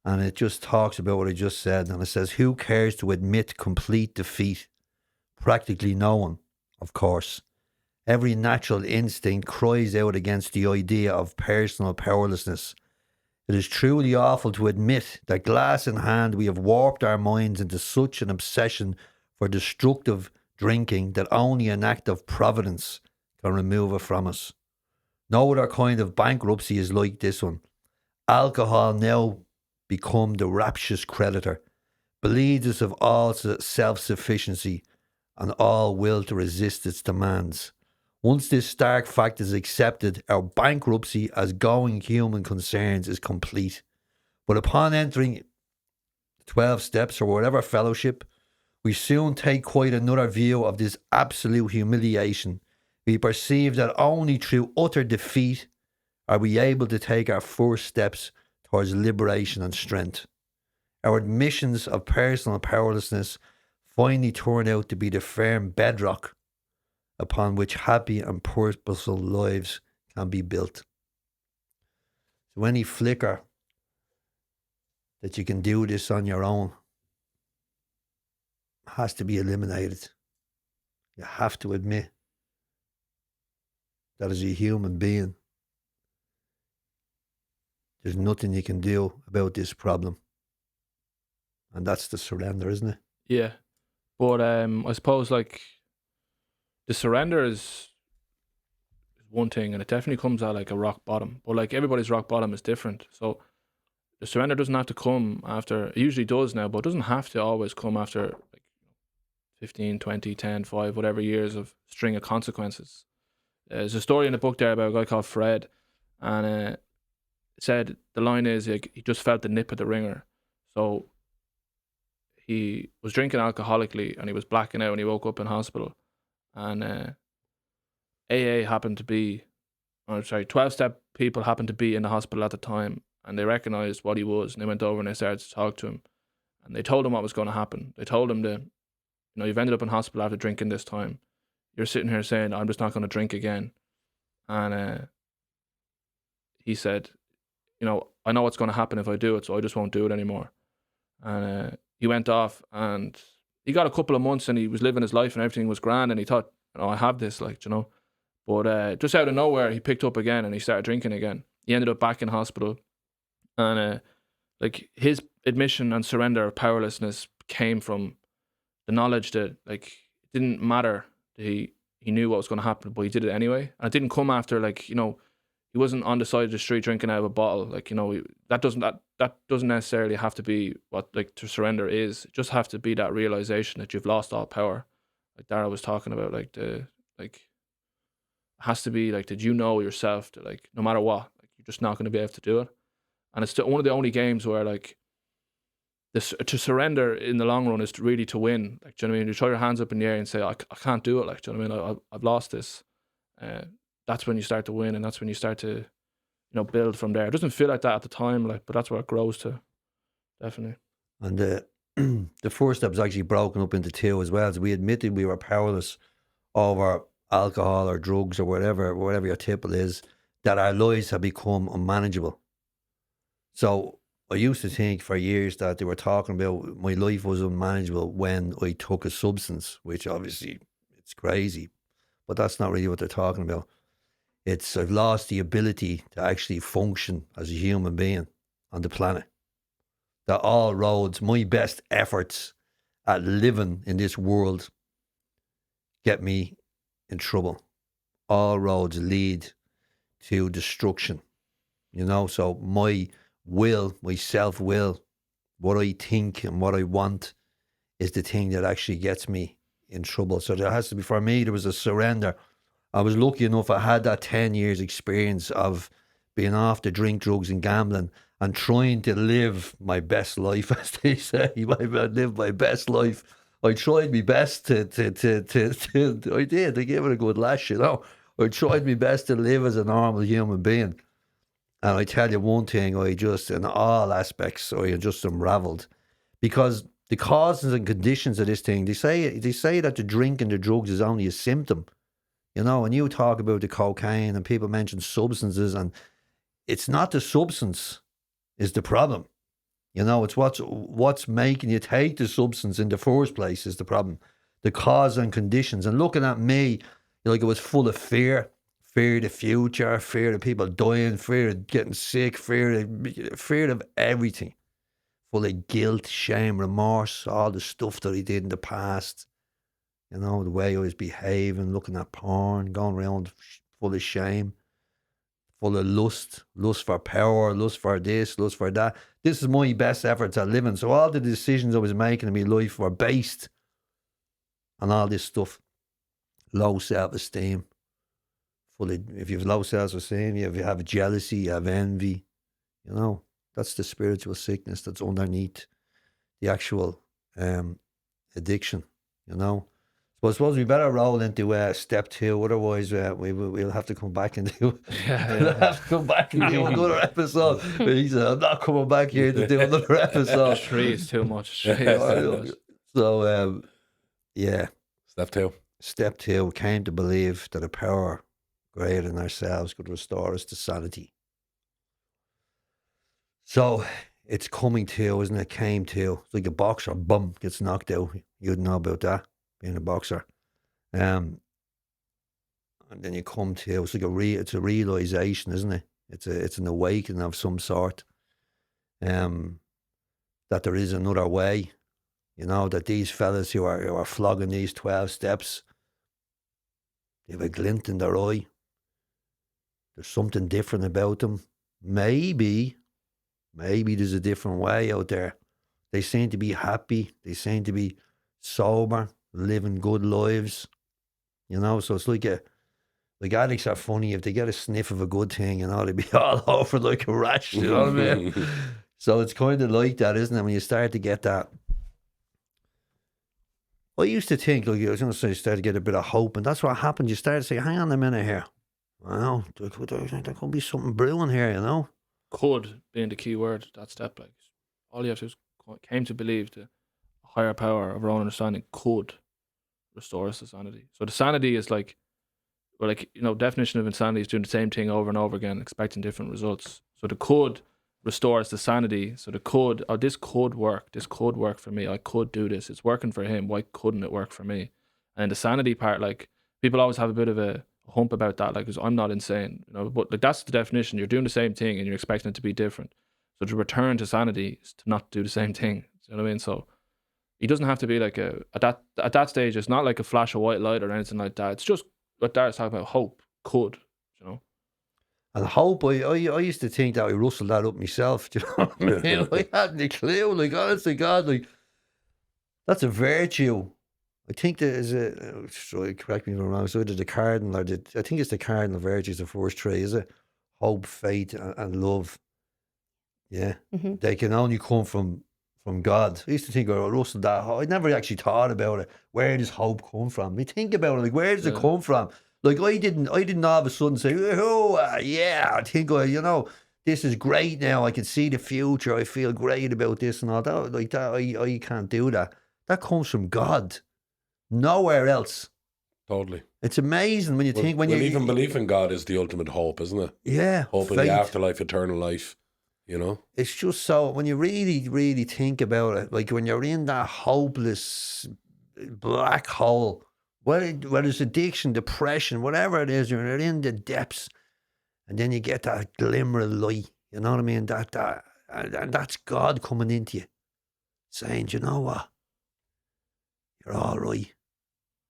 And it just talks about what I just said. And it says, who cares to admit complete defeat? Practically no one, of course. Every natural instinct cries out against the idea of personal powerlessness. It is truly awful to admit that, glass in hand, we have warped our minds into such an obsession for destructive drinking that only an act of providence can remove it from us. No other kind of bankruptcy is like this one. Alcohol now become the rapturous creditor, bleeds us of all self-sufficiency and all will to resist its demands. Once this stark fact is accepted, our bankruptcy as going human concerns is complete. But upon entering 12 steps or whatever fellowship, we soon take quite another view of this absolute humiliation. We perceive that only through utter defeat are we able to take our first steps towards liberation and strength. Our admissions of personal powerlessness finally turn out to be the firm bedrock upon which happy and purposeful lives can be built. So any flicker that you can do this on your own has to be eliminated. You have to admit that as a human being, there's nothing you can do about this problem. And that's the surrender, isn't it? Yeah. But I suppose like the surrender is one thing, and it definitely comes at like a rock bottom. But like everybody's rock bottom is different. So the surrender doesn't have to come after, it usually does now, but it doesn't have to always come after like 15, 20, 10, 5, whatever years of string of consequences. There's a story in the book there about a guy called Fred, and it said the line is like, he just felt the nip of the ringer. So he was drinking alcoholically and he was blacking out and he woke up in hospital. And AA happened to be, 12-step people happened to be in the hospital at the time, and they recognized what he was, and they went over and they started to talk to him, and they told him what was going to happen. They told him that, you've ended up in hospital after drinking this time. You're sitting here saying, I'm just not going to drink again. And he said, I know what's going to happen if I do it, so I just won't do it anymore. And he went off and he got a couple of months and he was living his life and everything was grand, and he thought, I have this, But just out of nowhere, he picked up again and he started drinking again. He ended up back in hospital. And his admission and surrender of powerlessness came from the knowledge that it didn't matter that he knew what was going to happen, but he did it anyway. And it didn't come after he wasn't on the side of the street drinking out of a bottle. That doesn't necessarily have to be what to surrender is. It just have to be that realization that you've lost all power. Like Dara was talking about, it has to be that you know yourself that no matter what, you're just not going to be able to do it. And it's one of the only games where to surrender in the long run is really to win. Do you know what I mean? You throw your hands up in the air and say, I can't do it. Do you know what I mean? I've lost this. That's when you start to win, and that's when you start to, build from there. It doesn't feel like that at the time, but that's where it grows to, definitely. And the first step is actually broken up into two as well. So we admitted we were powerless over alcohol or drugs or whatever your tipple is, that our lives have become unmanageable. So I used to think for years that they were talking about my life was unmanageable when I took a substance, which obviously it's crazy, but that's not really what they're talking about. I've lost the ability to actually function as a human being on the planet. That all roads, my best efforts at living in this world get me in trouble. All roads lead to destruction, so my will, my self-will, what I think and what I want is the thing that actually gets me in trouble. So there has to be, for me, there was a surrender. I was lucky enough, I had that 10 years experience of being off the drink, drugs and gambling and trying to live my best life, as they say. Live my best life. I tried my best to I did. I gave it a good lash, I tried my best to live as a normal human being. And I tell you one thing, in all aspects, I just unraveled. Because the causes and conditions of this thing, they say that the drink and the drugs is only a symptom. And you talk about the cocaine and people mention substances, and it's not the substance is the problem. It's what's making you take the substance in the first place is the problem. The cause and conditions. And looking at me, it was full of fear of the future, fear of people dying, fear of getting sick, fear of everything. Full of guilt, shame, remorse, all the stuff that I did in the past. The way I was behaving, looking at porn, going around full of shame, full of lust for power, lust for this, lust for that. This is my best efforts at living. So all the decisions I was making in my life were based on all this stuff. Low self-esteem. If you have low self-esteem, if you have jealousy, you have envy, that's the spiritual sickness that's underneath the actual addiction, So I suppose we better roll into step 2. Otherwise, we'll have to come back and do. We'll have to come back and do another episode. But he said, "I'm not coming back here to do another episode." 3 is too much. 3 is too much. So, yeah. Step 2 came to believe that a power greater than ourselves could restore us to sanity. So it's coming to, isn't it? Came to. It's like a boxer, gets knocked out. You'd know about that, being a boxer. And then you come to, it's like it's a realization, isn't it? It's an awakening of some sort. That there is another way. That these fellas who are flogging these 12 steps, they have a glint in their eye. There's something different about them. Maybe there's a different way out there. They seem to be happy. They seem to be sober, living good lives. So it's like addicts are funny. If they get a sniff of a good thing, they be all over like a rash. You know what I mean? So it's kind of like that, isn't it? When you start to get that. I used to think, I was going to say, start to get a bit of hope, and that's what happened. You start to say, hang on a minute here. Wow, there could be something brewing here, Could being the key word, that step. Like, all you have to do is came to believe the higher power of our own understanding could restore us to sanity. So the sanity is definition of insanity is doing the same thing over and over again, expecting different results. So the could restore us to sanity. So this could work. This could work for me. I could do this. It's working for him. Why couldn't it work for me? And the sanity part, people always have a bit of a hump about that, because I'm not insane, but that's the definition. You're doing the same thing and you're expecting it to be different. So to return to sanity is to not do the same thing. You know what I mean? So he doesn't have to be like at that stage. It's not like a flash of white light or anything like that. It's just what Dara's talking about. Hope could, And hope, I used to think that I rustled that up myself. Do you know what I mean? I hadn't a clue. Honestly, God, that's a virtue. I think there is correct me if I'm wrong, so either the cardinal I think it's the cardinal virtues, the first 3, is it? Hope, faith, and love. Yeah. Mm-hmm. They can only come from God. I used to think, Russell, that I never actually thought about it. Where does hope come from? I think about it, where does it come from? I didn't all of a sudden say, I think this is great now. I can see the future. I feel great about this and all that. I can't do that. That comes from God. Nowhere else. Totally. It's amazing when you think you even belief in God is the ultimate hope, isn't it? Yeah. Hope in the afterlife, eternal life. It's just so when you really, really think about it, like when you're in that hopeless black hole whether it's addiction, depression, whatever it is, you're in the depths, and then you get that glimmer of light. You know what I mean? And that's God coming into you, saying, "Do you know what? You're all right."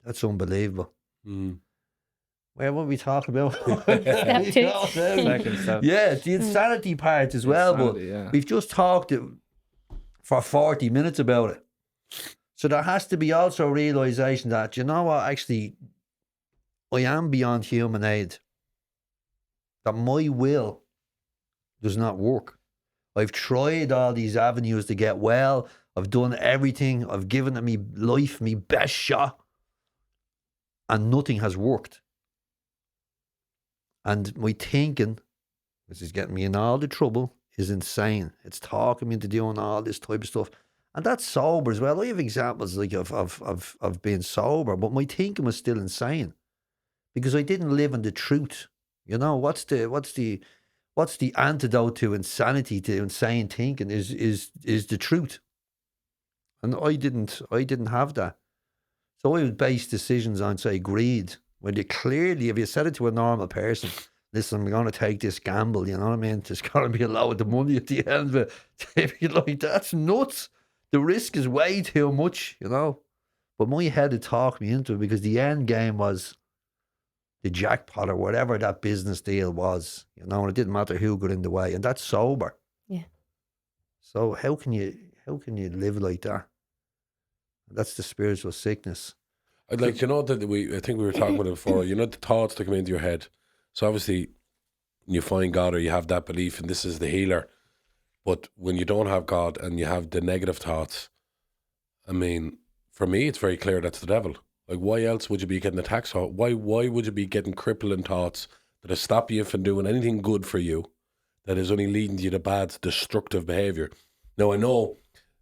That's unbelievable. Well, what are we talking about? Step two. Second step. Yeah, the insanity part as well. Insanity, But yeah. we've just talked for 40 minutes about it. So there has to be also a realisation that, you know what, actually, I am beyond human aid. That my will does not work. I've tried all these avenues to get well. I've done everything. I've given it me life, me best shot. And nothing has worked. And my thinking, which is getting me in all the trouble, is insane. It's talking me into doing all this type of stuff. And that's sober as well. I have examples like of being sober, but my thinking was still insane. Because I didn't live in the truth. You know, what's the antidote to insanity, to insane thinking is the truth. And I didn't have that. So I would base decisions on, say, greed. When you clearly, if you said it to a normal person, listen, I'm going to take this gamble, you know what I mean? There's going to be a load of money at the end of it. They'd be like, that's nuts. The risk is way too much, you know? But my head had talked me into it because the end game was the jackpot or whatever that business deal was, you know, and it didn't matter who got in the way. And that's sober. Yeah. So how can you live like that? That's the spiritual sickness. I'd like, you know, that I think we were talking about it before, you know, the thoughts that come into your head. So obviously you find God or you have that belief and this is the healer. But when you don't have God and you have the negative thoughts, I mean, for me, it's very clear that's the devil. Like, why else would you be getting attacks? Why would you be getting crippling thoughts that are stopping you from doing anything good for you, that is only leading you to bad, destructive behaviour? Now, I know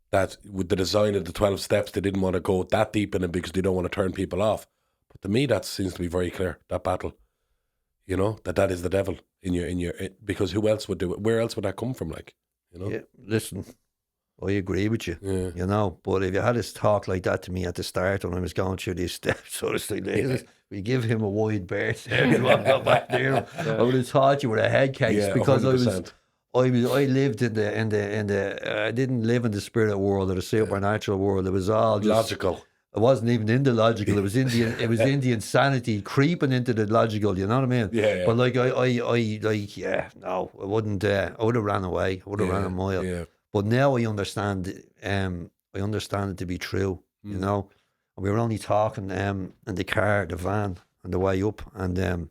that with the design of the 12 steps, they didn't want to go that deep in it because they don't want to turn people off. But to me, that seems to be very clear, that battle. You know, that is the devil in your because who else would do it? Where else would that come from, like, you know? Yeah, listen, I agree with you, Yeah. you know, but if you had this talk like that to me at the start when I was going through these steps, so it's like, we give him a wide berth there, you want to go back there. I would have thought you were a head case Yeah, because 100%. I lived in the I didn't live in the spirit world or the supernatural world. It was all just Logical. It wasn't even in the logical. It was in the insanity creeping into the logical. You know what I mean? Yeah. But like I wouldn't. I would have ran away. I would have ran a mile. Yeah. But now I understand. I understand it to be true. You know, and we were only talking in the car, the van, on the way up, and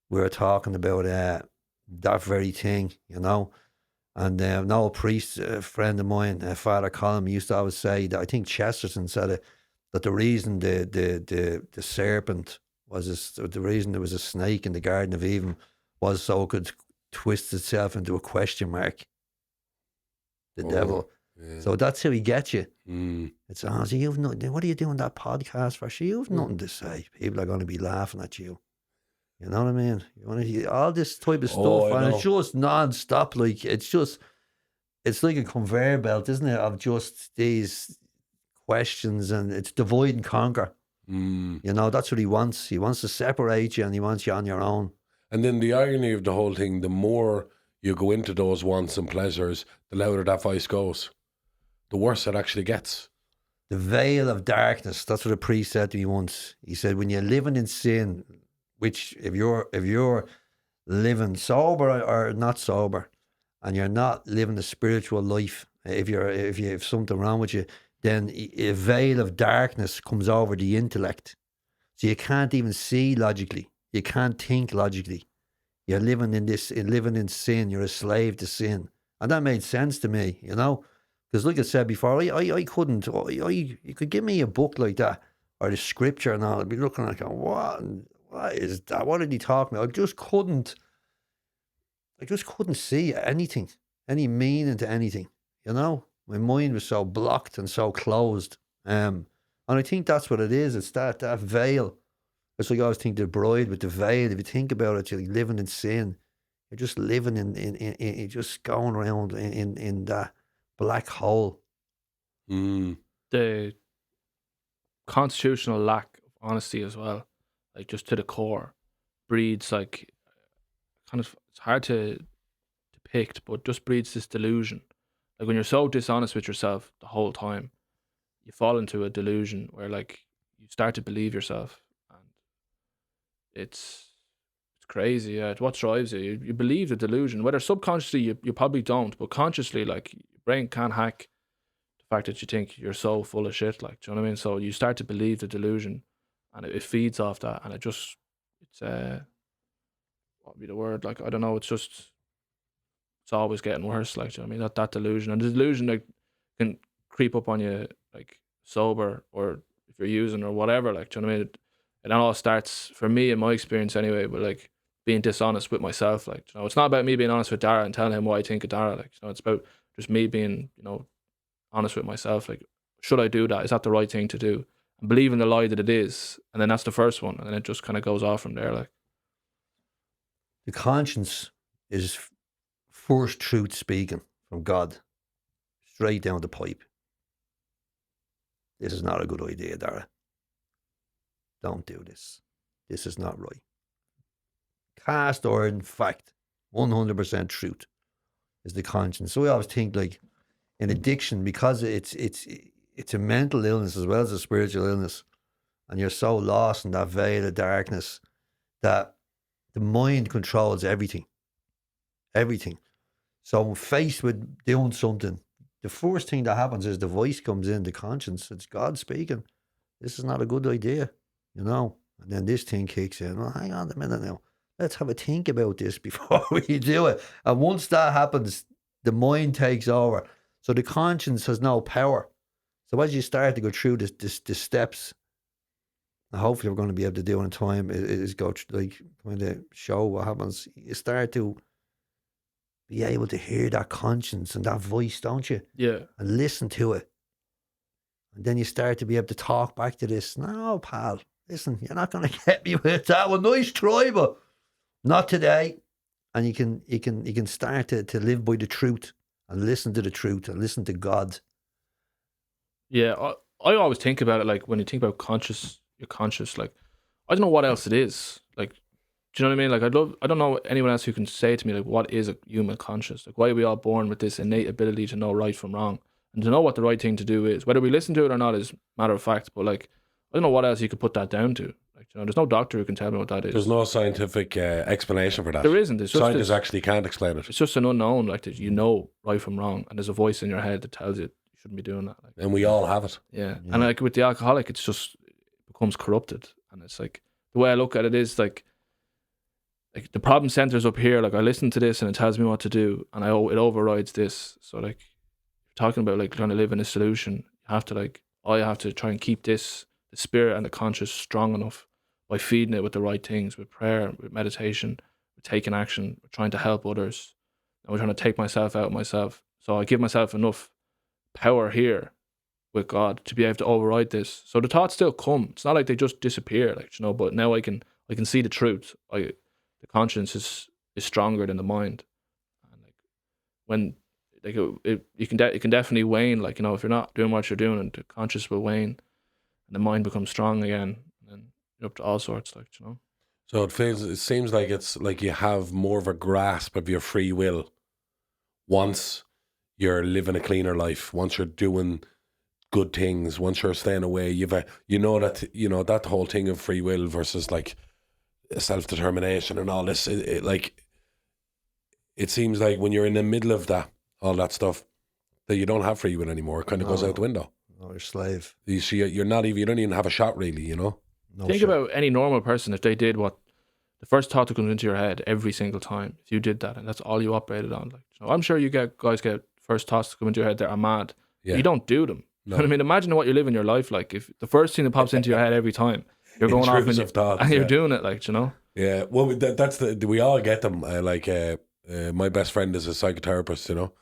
we were talking about that very thing. You know. And now a priest, a friend of mine, Father Colin, used to always say that, I think Chesterton said it, that the reason the serpent the reason there was a snake in the Garden of Eden was so it could twist itself into a question mark. The devil. Yeah. So that's how he gets you. Mm. It's so you've nothing. What are you doing that podcast for? So you've nothing to say. People are going to be laughing at you. You know what I mean? You want to hear all this type of stuff, I and know. it's just non-stop. Like it's like a conveyor belt, isn't it? Of just these questions, and it's divide and conquer. Mm. You know, that's what he wants. He wants to separate you, and he wants you on your own. And then the irony of the whole thing, the more you go into those wants and pleasures, the louder that voice goes. The worse it actually gets. The veil of darkness. That's what a priest said to me once. He said, when you're living in sin, which if you're living sober or not sober, and you're not living the spiritual life, if you have something wrong with you, then a veil of darkness comes over the intellect. So you can't even see logically. You can't think logically. You're living in sin. You're a slave to sin. And that made sense to me, you know? Because like I said before, I couldn't, you could give me a book like that, or the scripture and all, I'd be looking at it going, what is that? What did he talk about? I just couldn't see anything, any meaning to anything, you know? My mind was so blocked and so closed. And I think that's what it is. It's that veil. It's like I always think the bride with the veil. If you think about it, you're living in sin. You're just living in you're just going around in that black hole. Mm. The constitutional lack of honesty as well, like just to the core, breeds like kind of, it's hard to depict, but just breeds this delusion. Like when you're so dishonest with yourself the whole time, you fall into a delusion where like you start to believe yourself, and it's crazy. Yeah, it's what drives you. You believe the delusion, whether subconsciously you probably don't, but consciously, like your brain can't hack the fact that you think you're so full of shit. Like, do you know what I mean? So you start to believe the delusion, and it feeds off that, and it's what would be the word? Like, I don't know. It's always getting worse. Like, do you know what I mean? That delusion, and the delusion like can creep up on you like sober, or if you're using or whatever. Like, do you know what I mean? It all starts, for me in my experience anyway, but like being dishonest with myself. Like, you know, it's not about me being honest with Dara and telling him what I think of Dara. Like, you know, it's about just me being, you know, honest with myself. Like, should I do that? Is that the right thing to do? And believing the lie that it is, and then that's the first one, and then it just kind of goes off from there. Like, The conscience is first truth speaking from God, straight down the pipe. This is not a good idea, Dara. Don't do this. This is not right. Cast iron fact, 100% truth is the conscience. So we always think like in addiction, because it's a mental illness as well as a spiritual illness, and you're so lost in that veil of darkness that the mind controls everything. Everything. So when faced with doing something, the first thing that happens is the voice comes in, the conscience. It's God speaking. This is not a good idea, you know. And then this thing kicks in. Well, hang on a minute now. Let's have a think about this before we do it. And once that happens, the mind takes over. So the conscience has no power. So as you start to go through the steps, and hopefully we're going to be able to do in time, is go like kind of show what happens. You start to be able to hear that conscience and that voice, don't you? yeah, And listen to it. And then you start to be able to talk back to this. No, pal, listen, you're not going to get me with that one. Nice try, but not today. And you can start to live by the truth and listen to the truth and listen to God. yeah. I always think about it like when you think about you're conscious. Like, I don't know what else it is. Like, do you know what I mean? Like, I don't know anyone else who can say to me like, what is a human conscious? Like, why are we all born with this innate ability to know right from wrong and to know what the right thing to do is? Whether we listen to it or not is matter of fact. But like, I don't know what else you could put that down to. Like, you know, there's no doctor who can tell me what that is. There's no scientific explanation for that. There isn't. It's just Scientists actually can't explain it. It's just an unknown. Like, that you know right from wrong, and there's a voice in your head that tells you you shouldn't be doing that. Like, And we all have it. yeah. And like with the alcoholic, it's just it becomes corrupted, and it's like the way I look at it is like the problem centers up here. Like, I listen to this and it tells me what to do, and it overrides this. So like, you're talking about like trying to live in a solution. You have to I have to try and keep the spirit and the conscious strong enough by feeding it with the right things, with prayer, with meditation, with taking action, with trying to help others, and we're trying to take myself out of myself. So I give myself enough power here with God to be able to override this. So the thoughts still come. It's not like they just disappear, like, you know. But now I can see the truth. The conscience is stronger than the mind, and like when like it can definitely wane. Like, you know, if you're not doing what you're doing, and the conscious will wane, and the mind becomes strong again, and then you're up to all sorts, like, you know. So it seems like it's like you have more of a grasp of your free will once you're living a cleaner life, once you're doing good things, once you're staying away. That whole thing of free will versus like self-determination and all this. It seems like when you're in the middle of all that stuff, that you don't have free will anymore. It kind of goes out the window. No, you're a slave. You see, you don't even have a shot really, you know. No Think shot. about any normal person, if they did what the first thought that comes into your head every single time. If you did that, and that's all you operated on, like, you know, I'm sure guys get first thoughts that come into your head that are mad. Yeah. You don't do them. No. You know what I mean? Imagine what you live in your life like. If the first thing that pops into your head every time, you're going off Intrusive thoughts, and you're yeah. doing it, like, you know. Yeah, well, we all get them. My best friend is a psychotherapist, you know,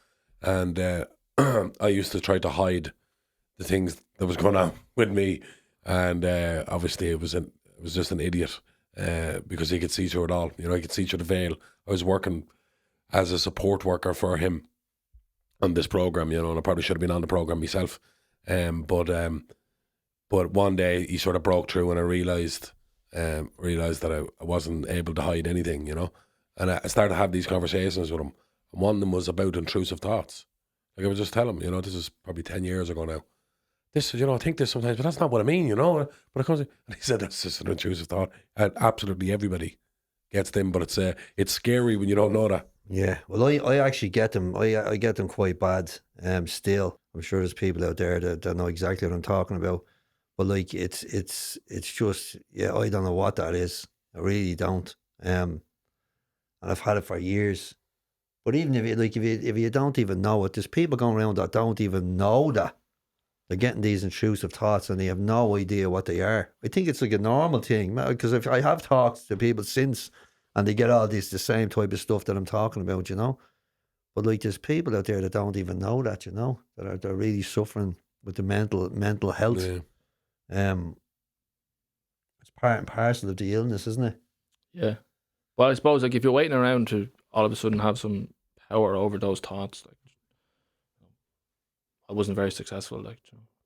and I used to try to hide the things that was going on with me, and obviously it was just an idiot because he could see through it all. You know, he could see through the veil. I was working as a support worker for him on this program, you know, and I probably should have been on the program myself, but But one day he sort of broke through, and I realised that I wasn't able to hide anything, you know. And I started to have these conversations with him. And one of them was about intrusive thoughts. Like I would just tell him, you know, this is probably 10 years ago now. This, you know, I think this sometimes, but that's not what I mean, you know. But it comes, and he said that's just an intrusive thought. And absolutely everybody gets them, but it's scary when you don't know that. Yeah, well, I actually get them. I get them quite bad. Still, I'm sure there's people out there that know exactly what I'm talking about. But like, it's just, yeah, I don't know what that is. I really don't. And I've had it for years. But even if you don't even know it, there's people going around that don't even know that they're getting these intrusive thoughts and they have no idea what they are. I think it's like a normal thing, because if I have talked to people since, and they get all the same type of stuff that I'm talking about, you know. But like, there's people out there that don't even know that, you know, they're really suffering with the mental health. Yeah. It's part and parcel of the illness, isn't it? Yeah. Well, I suppose like if you're waiting around to all of a sudden have some power over those thoughts, like I wasn't very successful. Like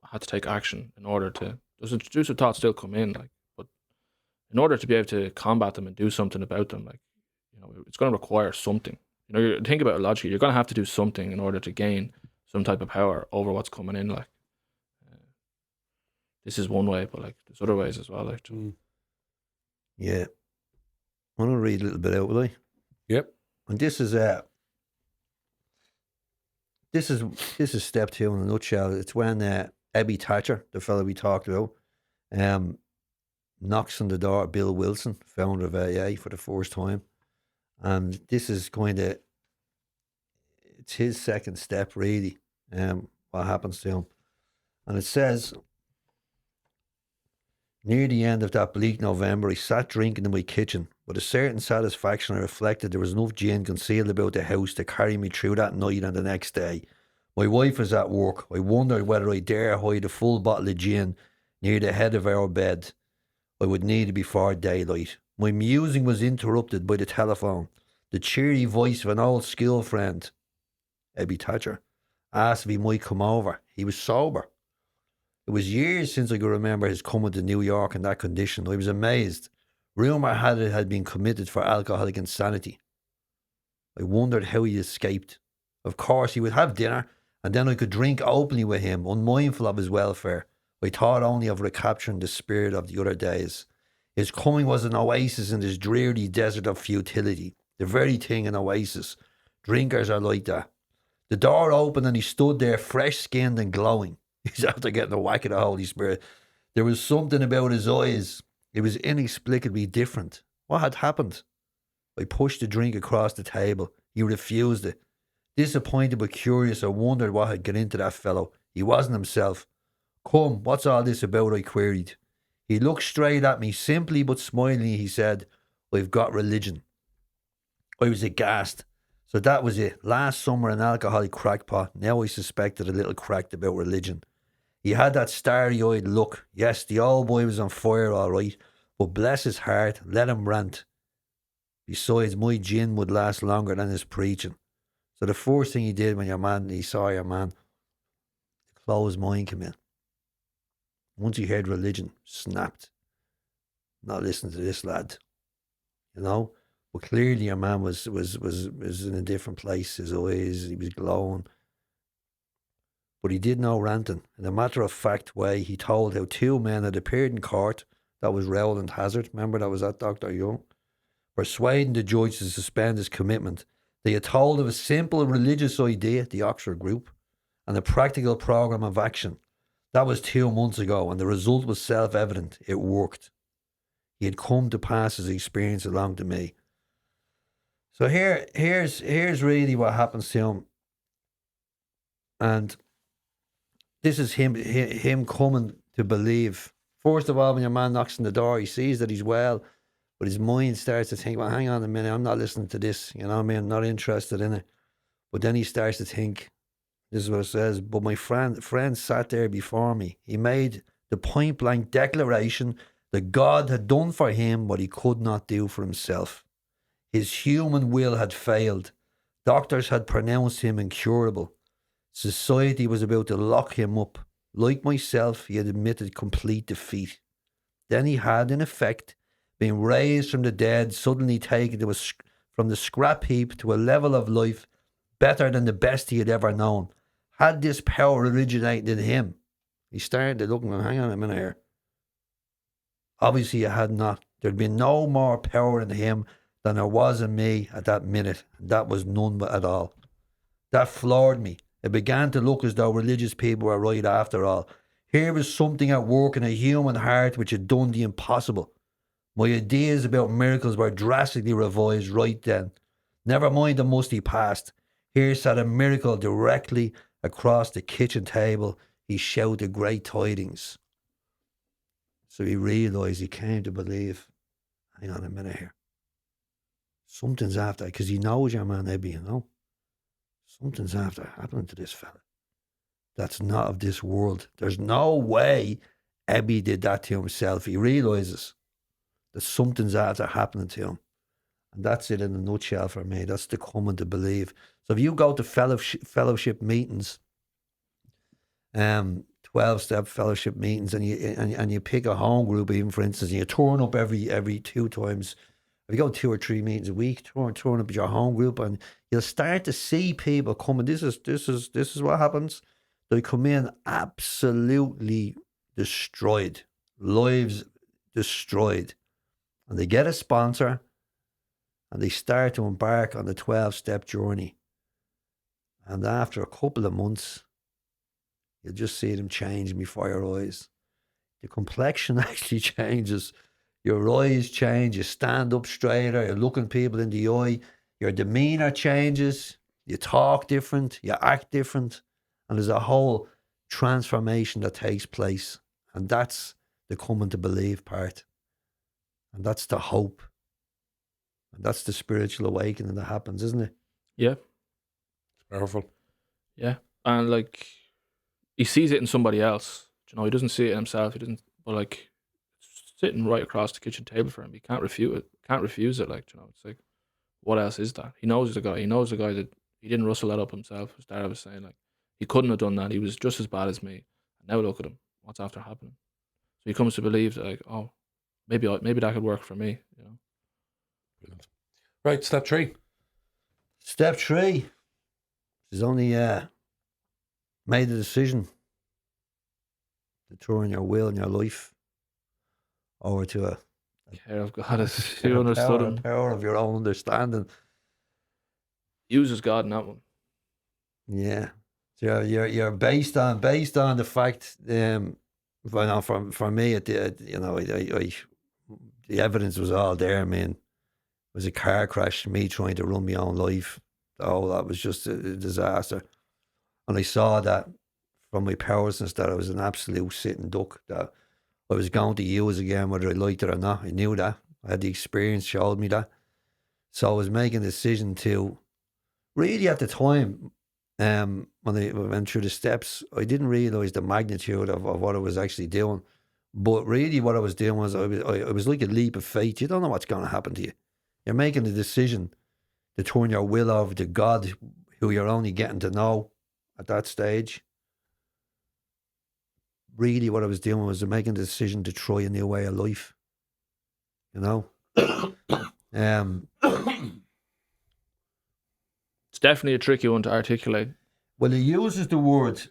I had to take action in order to. Those intrusive thoughts still come in, like, but in order to be able to combat them and do something about them, like, you know, it's going to require something. You know, you think about it logically. You're going to have to do something in order to gain some type of power over what's coming in. Like, this is one way, but like there's other ways as well. Like, Yeah. I want to read a little bit out, will I? Yep. And this is step 2 in a nutshell. It's when Ebby Thatcher, the fellow we talked about, knocks on the door of Bill Wilson, founder of AA, for the first time. And this is it's his second step, really, what happens to him. And it says, near the end of that bleak November, I sat drinking in my kitchen. With a certain satisfaction, I reflected there was enough gin concealed about the house to carry me through that night and the next day. My wife was at work. I wondered whether I dare hide a full bottle of gin near the head of our bed. I would need it before daylight. My musing was interrupted by the telephone. The cheery voice of an old school friend, Ebby Thatcher, asked if he might come over. He was sober. It was years since I could remember his coming to New York in that condition. I was amazed. Rumour had it had been committed for alcoholic insanity. I wondered how he escaped. Of course, he would have dinner, and then I could drink openly with him, unmindful of his welfare. I thought only of recapturing the spirit of the other days. His coming was an oasis in this dreary desert of futility. The very thing an oasis. Drinkers are like that. The door opened and he stood there, fresh-skinned and glowing. He's after getting a whack of the Holy Spirit. There was something about his eyes. It was inexplicably different. What had happened? I pushed the drink across the table. He refused it. Disappointed but curious, I wondered what had got into that fellow. He wasn't himself. Come, what's all this about? I queried. He looked straight at me, simply but smilingly. He said, I've got religion. I was aghast. So that was it. Last summer, an alcoholic crackpot. Now I suspected a little cracked about religion. He had that starry-eyed look. Yes, the old boy was on fire, all right. But bless his heart, let him rant. Besides, my gin would last longer than his preaching. So the first thing he did when he saw your man, the closed mind came in. Once he heard religion, snapped. Not listening to this lad. You know? But clearly your man was in a different place. His eyes, he was glowing. But he did no ranting. In a matter-of-fact way, he told how 2 men had appeared in court. That was Rowland Hazard. Remember, that was that Dr. Young? Persuading the judge to suspend his commitment. They had told of a simple religious idea, the Oxford Group, and a practical programme of action. That was 2 months ago, and the result was self-evident. It worked. He had come to pass his experience along to me. So here's really what happens to him. And this is him coming to believe. First of all, when your man knocks on the door, he sees that he's well, but his mind starts to think, well, hang on a minute, I'm not listening to this, you know what I mean? I'm not interested in it. But then he starts to think, this is what it says, but my friend sat there before me. He made the point-blank declaration that God had done for him what he could not do for himself. His human will had failed. Doctors had pronounced him incurable. Society was about to lock him up Like myself, he had admitted complete defeat. Then he had, in effect, been raised from the dead, suddenly taken from the scrap heap to a level of life better than the best he had ever known. Had this power originated in him? He started to look and hang on a minute here. Obviously, it had not. There'd been no more power in him than there was in me at that minute. That was none at all. That floored me. It began to look as though religious people were right after all. Here was something at work in a human heart which had done the impossible. My ideas about miracles were drastically revised right then. Never mind the musty past. Here sat a miracle directly across the kitchen table. He shouted great tidings. So he realised, he came to believe, hang on a minute here. Something's after, because he knows your man Ebby, you know. Something's after happening to this fella. That's not of this world. There's no way Ebby did that to himself. He realises that something's after happening to him. And that's it in a nutshell for me. That's the coming to believe. So if you go to fellowship meetings, 12-step fellowship meetings, and you pick a home group, even for instance, and you turn up every 2 times. If you go 2 or 3 meetings a week, turn up at your home group, and you'll start to see people coming. This is what happens. They come in absolutely destroyed, lives destroyed, and they get a sponsor, and they start to embark on the 12-step journey. And after a couple of months, you'll just see them changing before your eyes. The complexion actually changes. Your eyes change. You stand up straighter. You're looking people in the eye. Your demeanour changes. You talk different. You act different. And there's a whole transformation that takes place. And that's the coming to believe part. And that's the hope. And that's the spiritual awakening that happens, isn't it? Yeah. It's powerful. Yeah. And like, he sees it in somebody else. You know, he doesn't see it in himself. He doesn't, but like, it's sitting right across the kitchen table for him. He can't refute it. Can't refuse it. Like, you know, it's like, what else is that? He knows the guy. He knows the guy that he didn't rustle that up himself. As Dara was saying, like, he couldn't have done that. He was just as bad as me. And now look at him. What's after happening? So he comes to believe that, like, oh, maybe that could work for me. You know. Brilliant. Right, step 3. Step 3 is only made the decision to turn your will and your life over to a Care of God as you understood him. power of your own understanding. Uses God in that one. Yeah, so you're based on the fact. Well, for me, the evidence was all there. I mean, it was a car crash. Me trying to run my own life. Oh, that was just a disaster. And I saw that from my powerlessness that I was an absolute sitting duck. That I was going to use again, whether I liked it or not. I knew that. I had the experience, showed me that. So I was making a decision to, really at the time, when I went through the steps, I didn't realise the magnitude of what I was actually doing. But really what I was doing was, I was like a leap of faith. You don't know what's going to happen to you. You're making a decision to turn your will over to God, who you're only getting to know at that stage. Really what I was doing was making the decision to try a new way of life. You know? It's definitely a tricky one to articulate. Well, he uses the word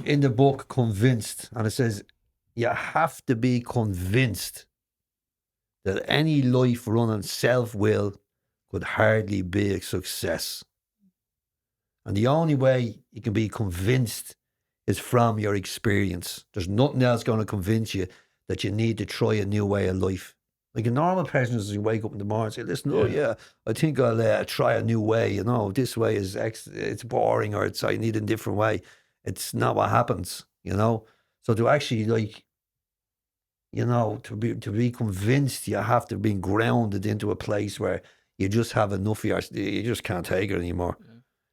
in the book, convinced, and it says, you have to be convinced that any life run on self-will could hardly be a success. And the only way you can be convinced is from your experience. There's nothing else going to convince you that you need to try a new way of life. Like a normal person, as you wake up in the morning and say, listen, I think I'll try a new way. You know, this way is it's boring, or I need a different way. It's not what happens, you know. So to actually, like, you know, to be convinced, you have to be grounded into a place where you just have enough of you just can't take it anymore. Yeah.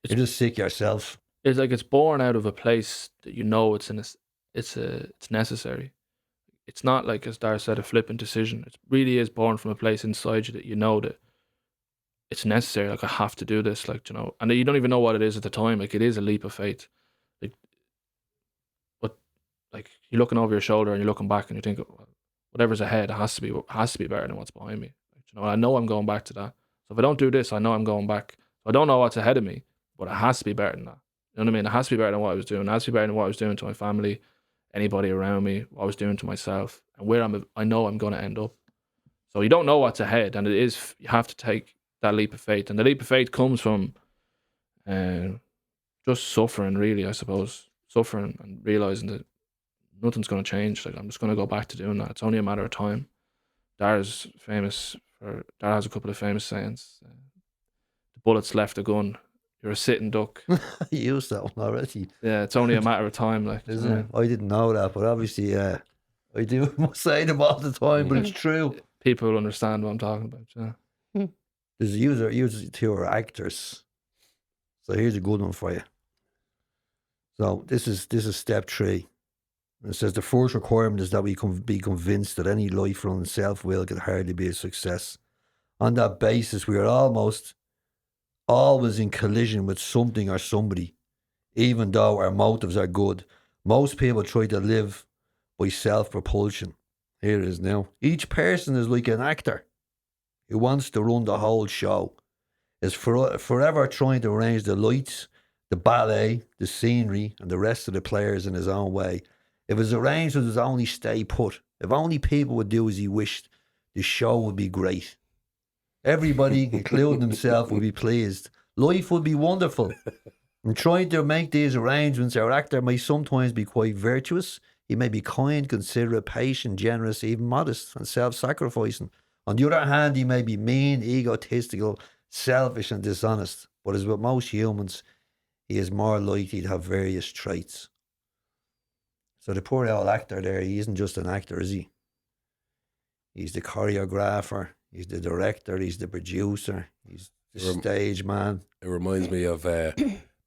You're just sick yourself. It's like it's born out of a place that you know it's necessary. It's not like, as Dara said, a flippant decision. It really is born from a place inside you that you know that it's necessary. Like, I have to do this, like, you know, and you don't even know what it is at the time. Like, it is a leap of faith. Like, like you're looking over your shoulder and you're looking back and you think, well, whatever's ahead has to be better than what's behind me. You know, I know I'm going back to that. So if I don't do this, I know I'm going back. So I don't know what's ahead of me, but it has to be better than that. You know what I mean? It has to be better than what I was doing. It has to be better than what I was doing to my family, anybody around me, what I was doing to myself, and where I know I'm going to end up. So you don't know what's ahead, and you have to take that leap of faith. And the leap of faith comes from just suffering, really, I suppose. Suffering and realizing that nothing's going to change. Like, I'm just going to go back to doing that. It's only a matter of time. Dara has a couple of famous sayings. The bullet's left the gun. You're a sitting duck. You used that one already. Yeah, it's only a matter of time. Like, Isn't it? I didn't know that, but obviously, I do say them all the time, but it's true. People will understand what I'm talking about. Yeah. There's a user two are actors. So here's a good one for you. So this is step 3. It says the first requirement is that we be convinced that any life-run self-will can hardly be a success. On that basis, we are almost always in collision with something or somebody, even though our motives are good. Most people try to live by self-propulsion. Here it is now. Each person is like an actor who wants to run the whole show, is forever trying to arrange the lights, the ballet, the scenery, and the rest of the players in his own way. If his arrangement was only stay put, if only people would do as he wished, the show would be great. Everybody, including himself, would be pleased. Life would be wonderful. In trying to make these arrangements, our actor may sometimes be quite virtuous. He may be kind, considerate, patient, generous, even modest, and self-sacrificing. On the other hand, he may be mean, egotistical, selfish, and dishonest. But as with most humans, he is more likely to have various traits. So the poor old actor there, he isn't just an actor, is he? He's the choreographer, he's the director, he's the producer, he's the stage man. It reminds me of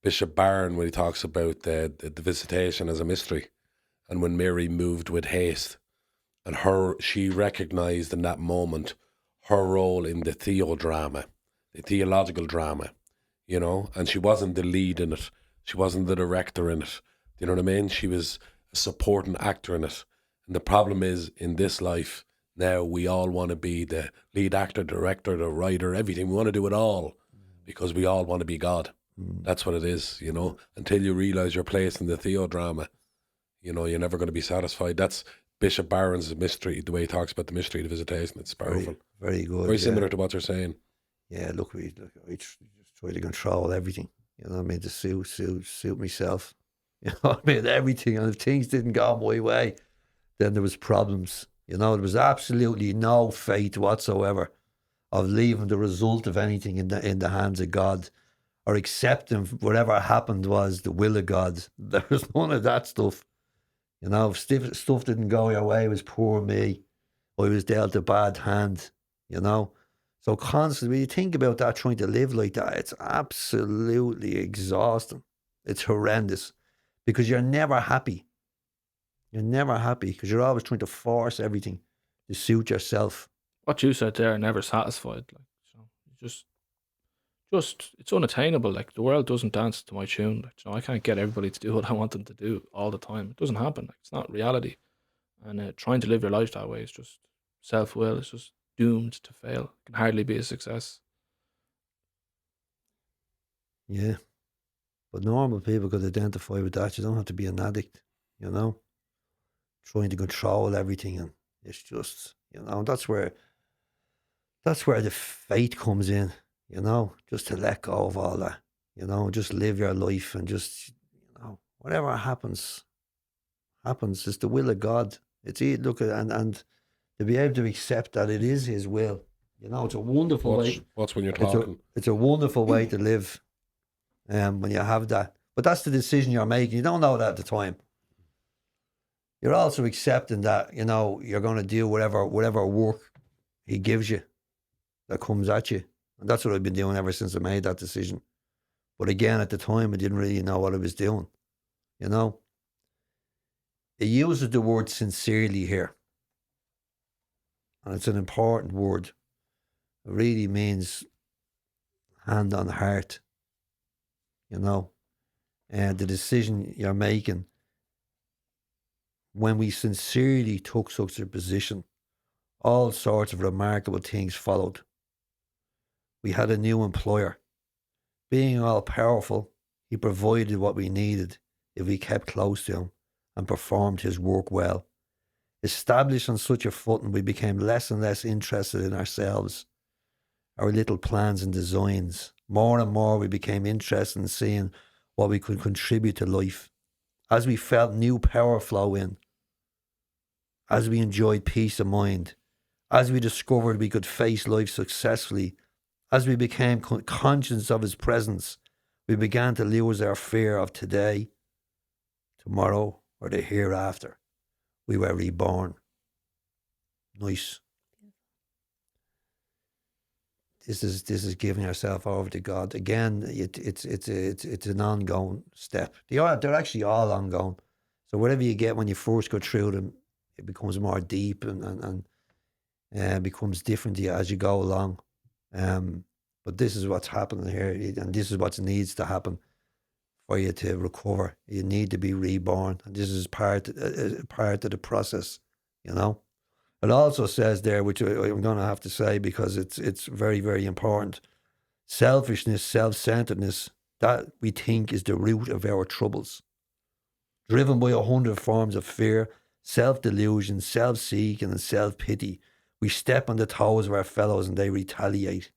Bishop Barron when he talks about the visitation as a mystery, and when Mary moved with haste, and she recognised in that moment her role in the theodrama, the theological drama, you know, and she wasn't the lead in it, she wasn't the director in it, you know what I mean? She was a supporting actor in it. And the problem is, in this life now, we all want to be the lead actor, director, the writer, everything. We want to do it all because we all want to be God. That's what it is, you know. Until you realise your place in the theodrama, you know, you're never going to be satisfied. That's Bishop Barron's mystery, the way he talks about the mystery of the visitation. It's powerful. Very good. Very similar to what you're saying. Yeah, look, I just try to control everything. You know what I mean? To suit myself. You know what I mean? Everything. And if things didn't go my way, then there was problems. You know, there was absolutely no faith whatsoever of leaving the result of anything in the hands of God, or accepting whatever happened was the will of God. There was none of that stuff. You know, if stuff didn't go your way, it was poor me. I was dealt a bad hand, you know. So constantly, when you think about that, trying to live like that, it's absolutely exhausting. It's horrendous because you're never happy. You're never happy because you're always trying to force everything to suit yourself. What you said there, never satisfied. Like, so just it's unattainable. Like, the world doesn't dance to my tune. Like, you know, I can't get everybody to do what I want them to do all the time. It doesn't happen. Like, it's not reality. And trying to live your life that way is just self-will. It's just doomed to fail. It can hardly be a success. Yeah. But normal people could identify with that. You don't have to be an addict, you know. Trying to control everything, and it's just, you know, that's where the faith comes in, you know, just to let go of all that, you know, just live your life and just, you know, whatever happens. It's the will of God. It's look at and to be able to accept that it is His will, you know, it's a wonderful way. What's when you're talking? It's a wonderful way to live, when you have that. But that's the decision you're making. You don't know that at the time. You're also accepting that, you know, you're going to do whatever work He gives you that comes at you. And that's what I've been doing ever since I made that decision. But again, at the time, I didn't really know what I was doing, you know. It uses the word sincerely here. And it's an important word. It really means hand on heart, you know. And the decision you're making when we sincerely took such a position, all sorts of remarkable things followed. We had a new employer. Being all powerful, he provided what we needed if we kept close to him and performed his work well. Established on such a footing, we became less and less interested in ourselves, our little plans and designs. More and more, we became interested in seeing what we could contribute to life. As we felt new power flow in, as we enjoyed peace of mind, as we discovered we could face life successfully, as we became conscious of his presence, we began to lose our fear of today, tomorrow, or the hereafter. We were reborn. Nice. This is giving yourself over to God. Again, it's an ongoing step. They're actually all ongoing. So whatever you get when you first go through them, it becomes more deep and becomes different to you as you go along. But this is what's happening here, and this is what needs to happen for you to recover. You need to be reborn, and this is part of the process. You know. It also says there, which I'm going to have to say because it's very, very important. Selfishness, self-centeredness, that we think is the root of our troubles. Driven by 100 forms of fear, self-delusion, self-seeking, and self-pity, we step on the toes of our fellows and they retaliate.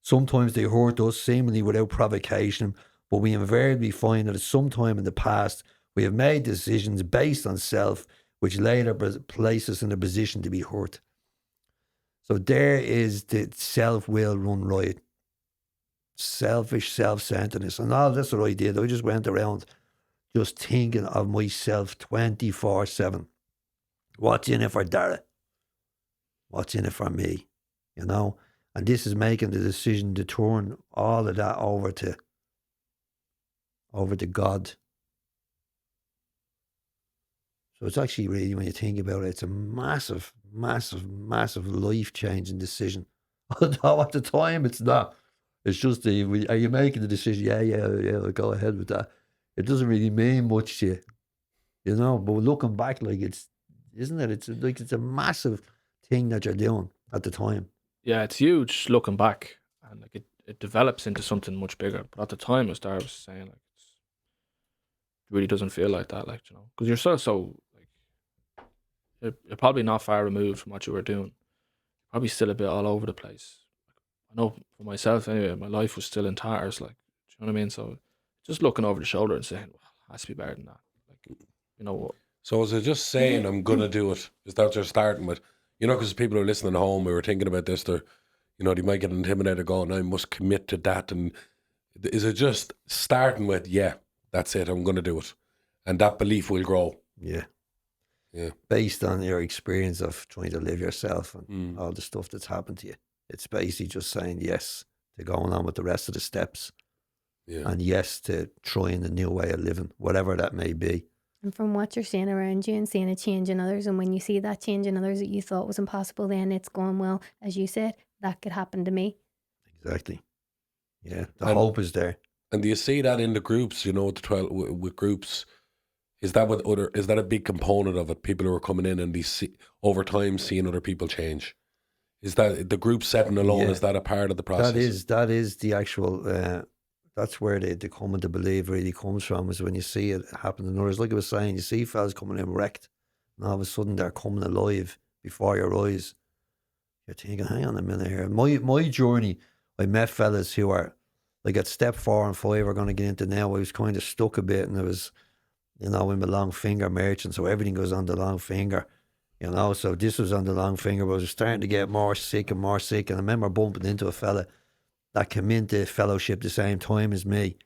Sometimes they hurt us seemingly without provocation, but we invariably find that at some time in the past we have made decisions based on self, which later place us in a position to be hurt. So there is the self-will run riot. Selfish self-centeredness. And all that's what I did. I just went around just thinking of myself 24/7. What's in it for Dara? What's in it for me? You know? And this is making the decision to turn all of that over to God. So it's actually really, when you think about it, it's a massive, massive, massive life-changing decision. Although at the time it's not. It's just, are you making the decision? Yeah, go ahead with that. It doesn't really mean much to you, you know. But looking back, like isn't it? It's like it's a massive thing that you're doing at the time. Yeah, it's huge looking back, and like it develops into something much bigger. But at the time, as Dara was saying, like it really doesn't feel like that, like, you know, because you're so like you're probably not far removed from what you were doing. Probably still a bit all over the place. I know for myself anyway, my life was still in tatters. Like, do you know what I mean? So just looking over the shoulder and saying, "Well, it has to be better than that." Like, you know what? So is it just saying I'm gonna do it? Is that what you're starting with? You know, because people who are listening at home who are thinking about this, they're, you know, they might get intimidated going, I must commit to that. And is it just starting with, yeah, that's it, I'm gonna do it, and that belief will grow? Yeah. Yeah. Based on your experience of trying to live yourself and all the stuff that's happened to you. It's basically just saying yes to going on with the rest of the steps. Yeah. And yes to trying a new way of living, whatever that may be. And from what you're seeing around you and seeing a change in others, and when you see that change in others that you thought was impossible, then it's going, well, as you said, that could happen to me. Exactly. Yeah. The hope is there. And do you see that in the groups, you know, the 12 with groups? Is that is that a big component of it? People who are coming in and they see over time seeing other people change. Is that the group setting alone? Yeah. Is that a part of the process? That is the actual. That's where the coming to believe really comes from. Is when you see it happen in others. Like I was saying, you see fellas coming in wrecked, and all of a sudden they're coming alive before your eyes. You're thinking, hang on a minute here. My journey, I met fellas who are like at step 4 and 5. We're going to get into now. I was kind of stuck a bit, and I was, you know, I'm a long finger merchant, so everything goes on the long finger, you know. So this was on the long finger, but I was starting to get more sick. And I remember bumping into a fella that came into fellowship the same time as me.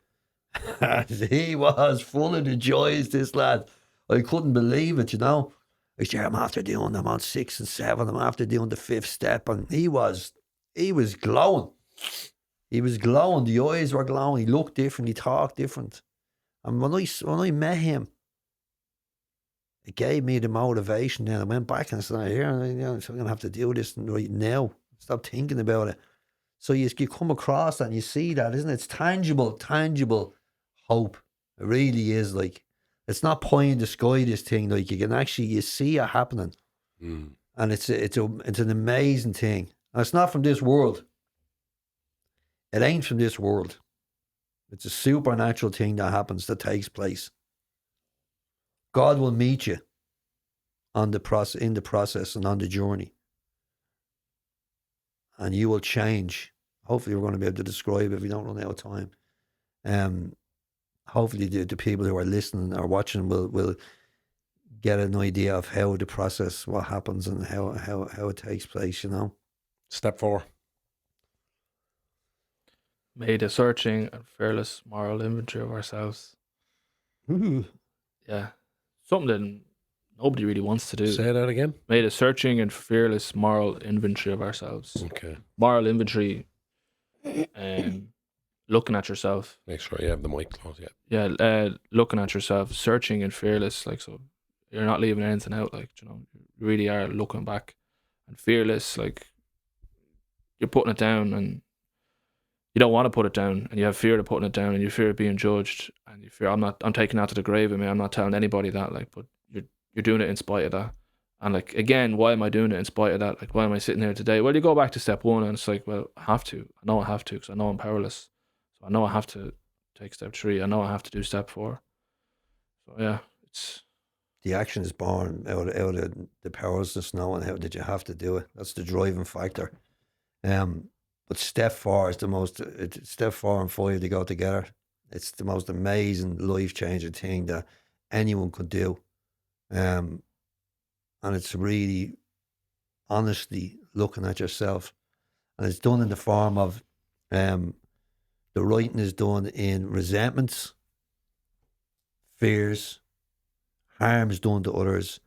He was full of the joys, this lad. I couldn't believe it, you know. I said, I'm after doing them on 6 and 7. I'm after doing the 5th step. And he was glowing. He was glowing. The eyes were glowing. He looked different. He talked different. And when I met him, it gave me the motivation. Then I went back and I said, here, you know, I'm going to have to do this right now. Stop thinking about it. So you come across that and you see that, isn't it? It's tangible hope. It really is. Like, It's not pie in the sky, this thing. Like, you see it happening. Mm. And it's an amazing thing. And it's not from this world. It ain't from this world. It's a supernatural thing that happens, that takes place. God will meet you in the process and on the journey. And you will change. Hopefully we're going to be able to describe it if we don't run out of time. Hopefully the people who are listening or watching will get an idea of how the process, what happens and how it takes place, you know. Step 4. Made a searching and fearless moral inventory of ourselves. Yeah. Something that nobody really wants to do. Say that again. Made a searching and fearless moral inventory of ourselves. Okay. Moral inventory, looking at yourself. Make sure you have the mic close. Yeah. Yeah, looking at yourself, searching and fearless, like, so you're not leaving anything out, like, you know, you really are looking back. And fearless, like, you're putting it down and you don't want to put it down, and you have fear of putting it down, and you fear of being judged, and you fear I'm taking that to the grave of me. I'm not telling anybody that, like, but you're doing it in spite of that. And, like, again, why am I doing it in spite of that? Like, why am I sitting here today? Well, you go back to step 1 and it's like, well, I have to. I know I have to, because I know I'm powerless. So I know I have to take step 3. I know I have to do step 4. So yeah, it's The action is born out of the powerlessness, knowing how that you have to do it. That's the driving factor. But step 4 is step 4 and 5, they go together. It's the most amazing, life-changing thing that anyone could do. And it's really honestly looking at yourself. And it's done in the form of, the writing is done in resentments, fears, harms done to others,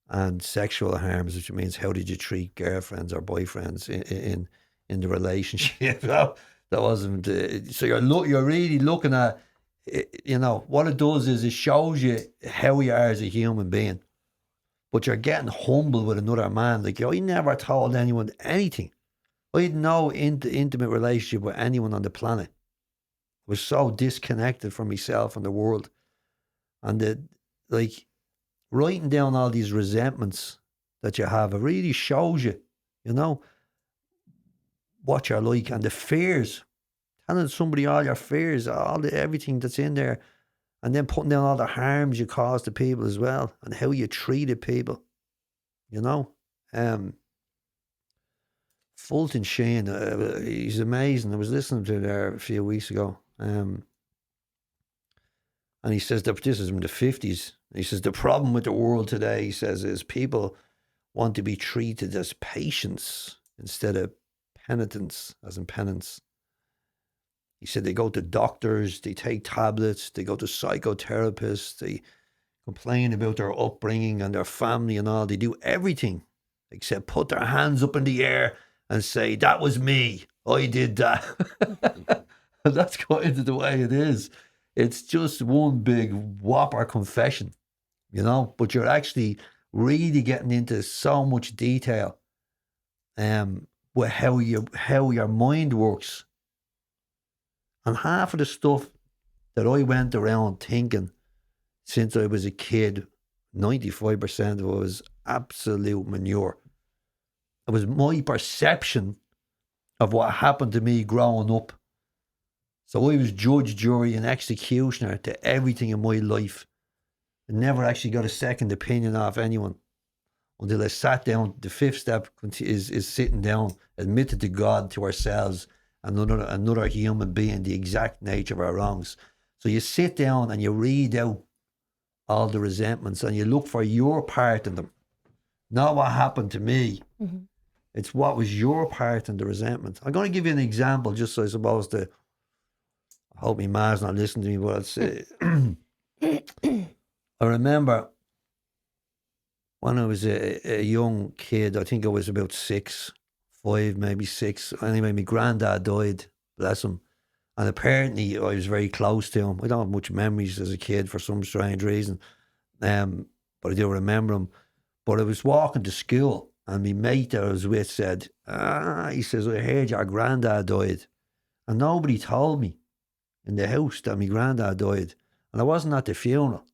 and sexual harms, which means how did you treat girlfriends or boyfriends in the relationship. That wasn't. So you're really looking at, you know, what it does is it shows you how you are as a human being, but you're getting humble with another man. Like, I never told anyone anything. I had no intimate relationship with anyone on the planet. I was so disconnected from myself and the world, and like, writing down all these resentments that you have, it really shows you, you know, what you're like, and the fears, telling somebody all your fears, everything that's in there, and then putting down all the harms you caused to people as well, and how you treated people, you know. Fulton Shane, he's amazing. I was listening to him there a few weeks ago, and he says that this is in the 50s. He says the problem with the world today, he says, is people want to be treated as patients instead of penitence, as in penance. He said they go to doctors, they take tablets, they go to psychotherapists, they complain about their upbringing and their family and all. They do everything except put their hands up in the air and say, that was me, I did that. And that's kind of the way it is. It's just one big whopper confession, you know, but you're actually really getting into so much detail with how your mind works. And half of the stuff that I went around thinking since I was a kid, 95% of it was absolute manure. It was my perception of what happened to me growing up. So I was judge, jury and executioner to everything in my life. I never actually got a second opinion off anyone until I sat down. The 5th step is sitting down, admitted to God, to ourselves, another human being, the exact nature of our wrongs. So you sit down and you read out all the resentments and you look for your part in them. Not what happened to me. Mm-hmm. It's what was your part in the resentment. I'm going to give you an example, just so I suppose to... I hope my ma's not listening to me, but I'd say... I remember when I was a young kid, I think I was about 5, maybe 6. Anyway, my granddad died, bless him. And apparently I was very close to him. I don't have much memories as a kid for some strange reason. But I do remember him. But I was walking to school and my mate that I was with said, he says, I heard your granddad died. And nobody told me in the house that my granddad died. And I wasn't at the funeral.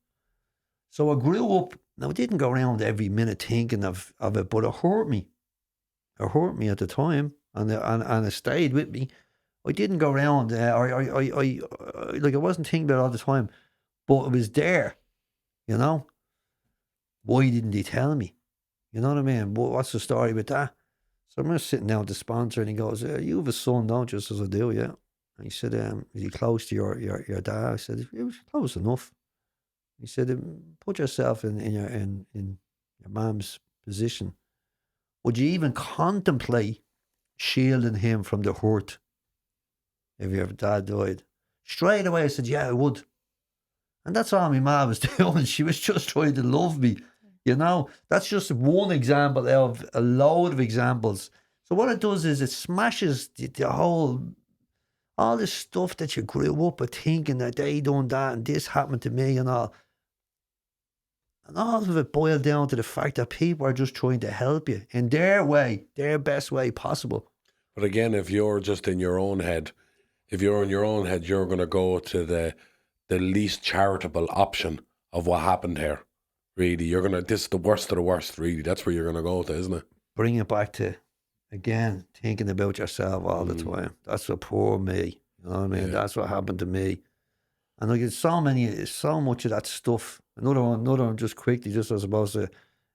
So I grew up. Now, I didn't go around every minute thinking of it, but it hurt me. It hurt me at the time, and it stayed with me. I didn't go around. Like, I wasn't thinking about it all the time, but it was there. You know, why didn't he tell me? You know what I mean? What's the story with that? So I'm just sitting down with the sponsor, and he goes, "You have a son, don't you?" I says, "I do, yeah." And he said, "Is he close to your dad?" I said, "It was close enough." He said, "Put yourself in your mom's position. Would you even contemplate shielding him from the hurt if your dad died?" Straight away, I said, "Yeah, I would." And that's all my mom was doing. She was just trying to love me. You know, that's just one example of a load of examples. So what it does is it smashes the whole, all this stuff that you grew up with thinking that they done that and this happened to me and all. And all of it boiled down to the fact that people are just trying to help you in their way, their best way possible. But again, if you're just in your own head, you're going to go to the least charitable option of what happened here. Really, this is the worst of the worst, really. That's where you're going to go to, isn't it? Bring it back to, again, thinking about yourself all the time. That's what poor me. You know what I mean? Yeah. That's what happened to me. And like, it's so much of that stuff. Another one just quickly, just as opposed to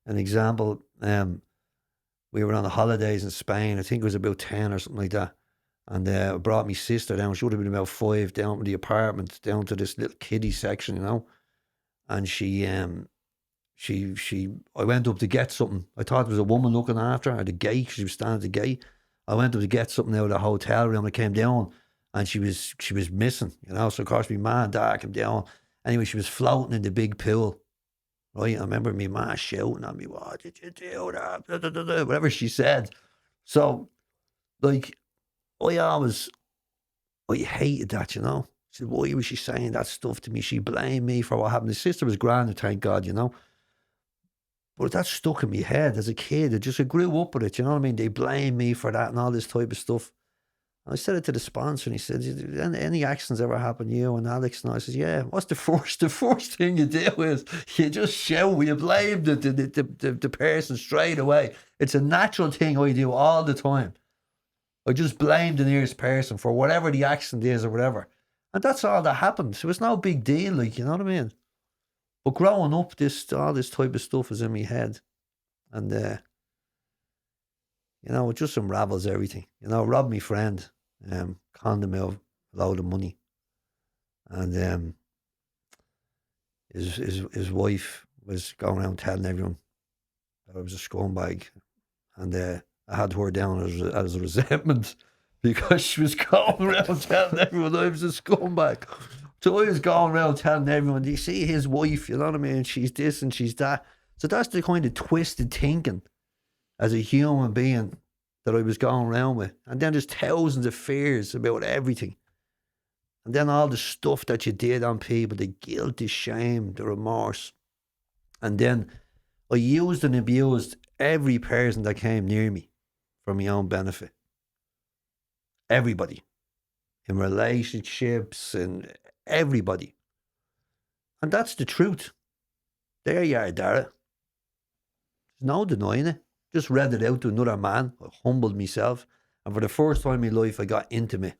an example. We were on the holidays in Spain. I think it was about 10 or something like that. And I brought my sister down. She would have been about 5, down to the apartment, down to this little kiddie section, you know. And I went up to get something. I thought there was a woman looking after her at the gate. She was standing at the gate. I went up to get something out of the hotel room. I came down and she was missing, you know. So of course my ma and dad came down. Anyway, she was floating in the big pool. Right? I remember my ma shouting at me, "What did you do that?" Blah, blah, blah, blah, whatever she said. So, like, I hated that, you know. She said, "Why was she saying that stuff to me?" She blamed me for what happened. The sister was grand, thank God, you know. But that stuck in my head as a kid. I grew up with it, you know what I mean? They blame me for that and all this type of stuff. And I said it to the sponsor, and he said, "Any accidents ever happen to you and Alex?" And I said, "Yeah." What's the first thing you do is you just shout, you blame the person straight away. It's a natural thing I do all the time. I just blame the nearest person for whatever the accident is or whatever. And that's all that happened. It was no big deal, like, you know what I mean? But growing up, all this type of stuff is in my head. And, you know, it just unravels everything. You know, robbed my friend, conned him out a load of money. And his wife was going around telling everyone that I was a scumbag. And I had her down as a resentment because she was going around telling everyone I was a scumbag. So I was going around telling everyone, "Do you see his wife? You know what I mean? She's this and she's that." So that's the kind of twisted thinking as a human being that I was going around with. And then there's thousands of fears about everything. And then all the stuff that you did on people, the guilt, the shame, the remorse. And then I used and abused every person that came near me for my own benefit. Everybody. In relationships and everybody. And that's the truth. There you are, Dara. There's no denying it. Just read it out to another man. I humbled myself. And for the first time in my life, I got intimate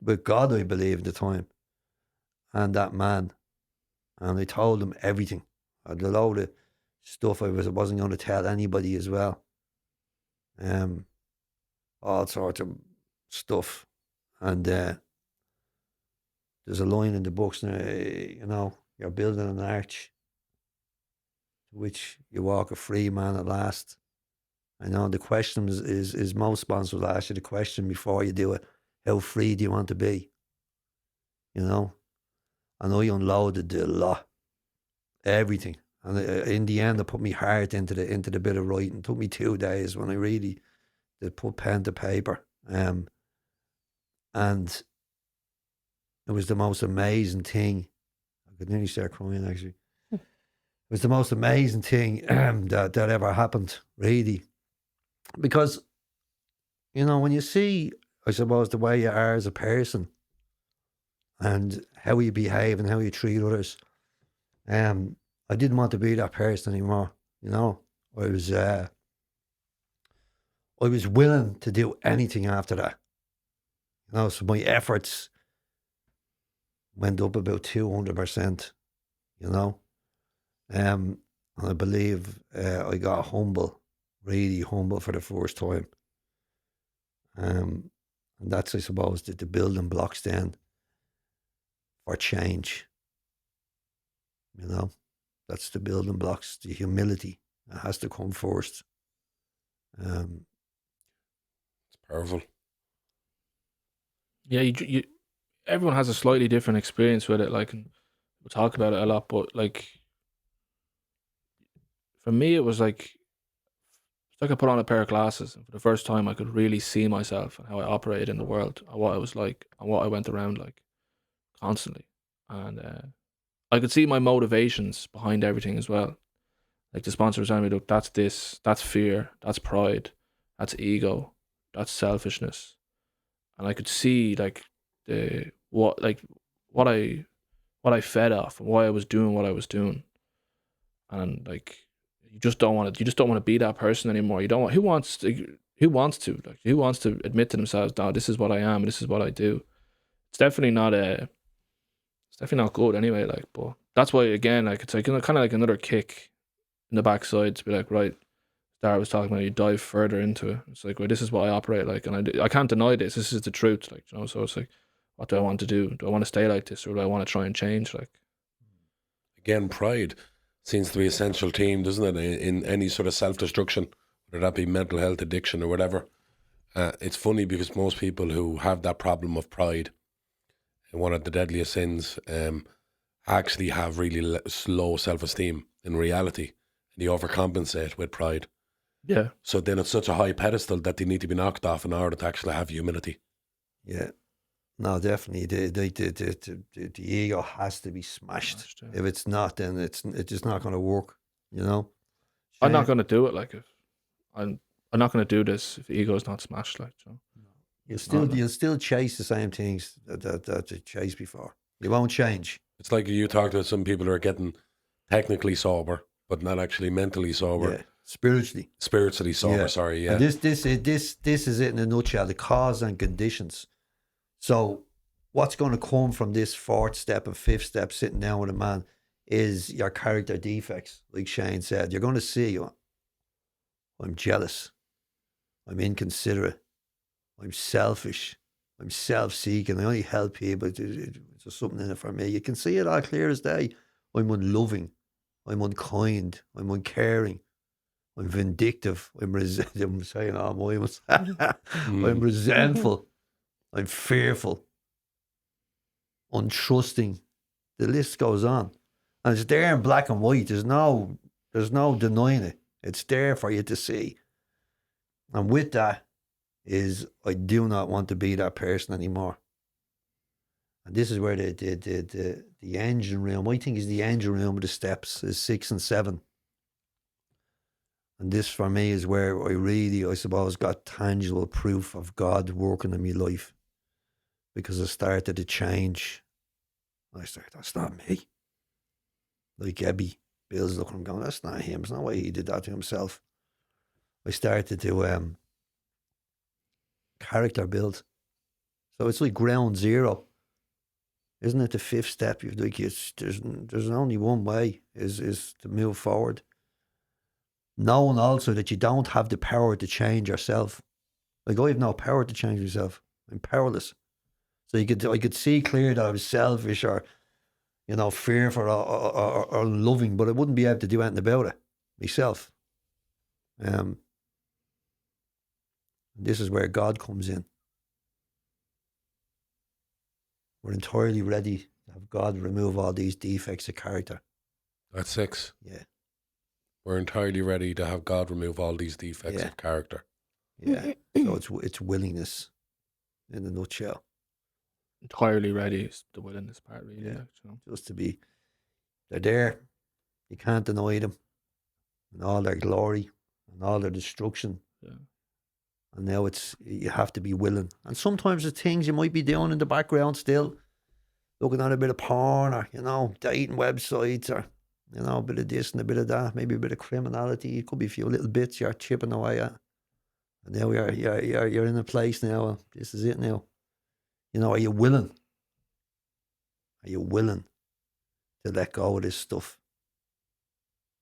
with God, I believe, at the time. And that man. And I told him everything. I had a load of stuff I wasn't going to tell anybody as well. All sorts of stuff. And there's a line in the books, you know, "You're building an arch to which you walk a free man at last." I know the question is most sponsors will ask you the question before you do it: how free do you want to be? You know? And I unloaded a lot. Everything. And in the end, I put my heart into the bit of writing. It took me 2 days when I really did put pen to paper. And it was the most amazing thing. I could nearly start crying, actually. It was the most amazing thing that ever happened, really. Because, you know, when you see, I suppose, the way you are as a person and how you behave and how you treat others, I didn't want to be that person anymore. You know, I was willing to do anything after that. You know, so my efforts went up about 200%. You know, and I believe I got humble, really humble for the first time. And that's, I suppose, the building blocks then for change. You know, that's the building blocks, the humility. It has to come first. It's powerful. Yeah, everyone has a slightly different experience with it. Like, and we talk about it a lot, but like for me, it was like it's like I put on a pair of glasses, and for the first time, I could really see myself and how I operated in the world, and what I was like, and what I went around like constantly, and I could see my motivations behind everything as well. Like the sponsor was telling me, look, that's fear, that's pride, that's ego, that's selfishness, and I could see like what I fed off and why I was doing what I was doing, and like you just don't want to be that person anymore. You don't want who wants to admit to themselves, no, this is what I am, this is what I do. It's definitely not good anyway. Like, but that's why again, like it's like kind of like another kick in the backside to be like, right, Dara was talking about, you dive further into it. It's like, well, this is what I operate like, and I can't deny this. This is the truth, like, you know. So it's like, what do I want to do? Do I want to stay like this, or do I want to try and change? Like, Again, pride seems to be a central theme, doesn't it, in any sort of self-destruction, whether that be mental health, addiction, or whatever. It's funny because most people who have that problem of pride, and one of the deadliest sins, actually have really low self-esteem in reality, and they overcompensate with pride. yeah, So then it's such a high pedestal that they need to be knocked off in order to actually have humility. Yeah. No, definitely. The ego has to be smashed. yeah. If it's not, then it's just not going to work. You know. I'm not gonna do it. Like, if I'm not gonna do this if the ego is not smashed. Like, you know? You'll still chase the same things that you chased before. You won't change. It's like you talked about some people who are getting technically sober, but not actually mentally sober. Yeah. Spiritually. Spiritually sober, Yeah. sorry, yeah. And this is it in a nutshell. The cause and conditions. So what's going to come from this fourth step and fifth step, sitting down with a man, is your character defects. Like Shane said, you're going to see, I'm jealous, I'm inconsiderate, I'm selfish, I'm self-seeking, I only help people, there's something in it for me. You can see it all clear as day. I'm unloving, I'm unkind, I'm uncaring, I'm vindictive, I'm saying all my ones. I'm resentful, I'm fearful, untrusting. The list goes on. And it's there in black and white. There's no denying it. It's there for you to see. And with that is, I do not want to be that person anymore. And this is where the engine room, I think, is the engine room of the steps, is 6 and 7. And this for me is where I really, I suppose, got tangible proof of God working in my life. Because I started to change. I started, that's not me. Like Ebby, Bill's looking, going, that's not him. There's no way he did that to himself. I started to character build. So it's like ground zero. Isn't it the fifth step? You're like, there's only one way, is to move forward. Knowing also that you don't have the power to change yourself. Like, I have no power to change myself. I'm powerless. So I could see clear that I was selfish or, fearful or unloving, but I wouldn't be able to do anything about it myself. This is where God comes in. We're entirely ready to have God remove all these defects of character. That's 6. Yeah. We're entirely ready to have God remove all these defects Yeah. of character. Yeah. So it's willingness in a nutshell. Entirely ready is the willingness part, really. Yeah. Like, you know? Just to be, they're there. You can't deny them. And all their glory and all their destruction. Yeah. And now you have to be willing. And sometimes the things you might be doing in the background still, looking at a bit of porn or, dating websites or You know, a bit of this and a bit of that, maybe a bit of criminality. It could be a few little bits you're chipping away at. And now you're in a place now. This is it now. You know, are you willing? Are you willing to let go of this stuff?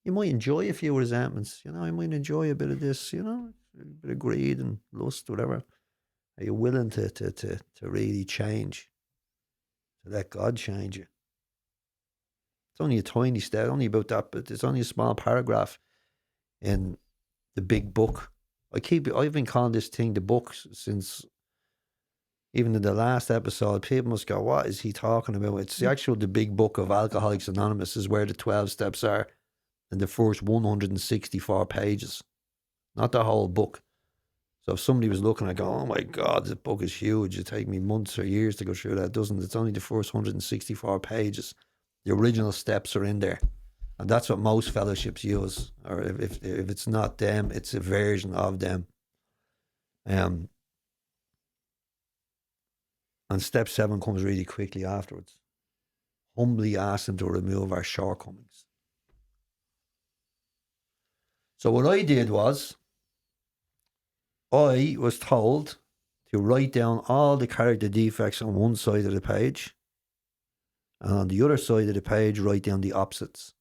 You might enjoy a few resentments. You know, you might enjoy a bit of this. You know, a bit of greed and lust, whatever. Are you willing to really change? To let God change you? It's only a tiny step, only about that, but it's only a small paragraph in the big book. I've been calling this thing the book since even in the last episode. People must go, what is he talking about? It's the big book of Alcoholics Anonymous is where the 12 steps are in the first 164 pages, not the whole book. So if somebody was looking, I go, oh my God, the book is huge. It'd take me months or years to go through that. It doesn't. It's only the first 164 pages. The original steps are in there. And that's what most fellowships use. Or if it's not them, it's a version of them. And step 7 comes really quickly afterwards. Humbly ask them to remove our shortcomings. So what I did was, I was told to write down all the character defects on one side of the page, and on the other side of the page, write down the opposites.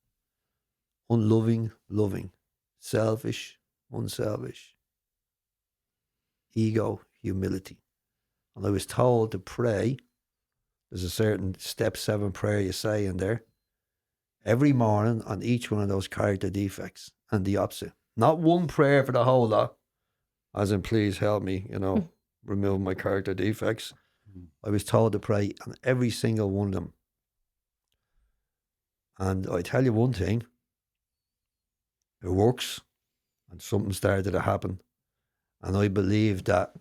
Unloving, loving. Selfish, unselfish. Ego, humility. And I was told to pray. There's a certain step 7 prayer you say in there every morning on each one of those character defects and the opposite. Not one prayer for the whole lot, as in please help me, you know, remove my character defects. I was told to pray on every single one of them. And I tell you one thing, it works, and something started to happen. And I believe that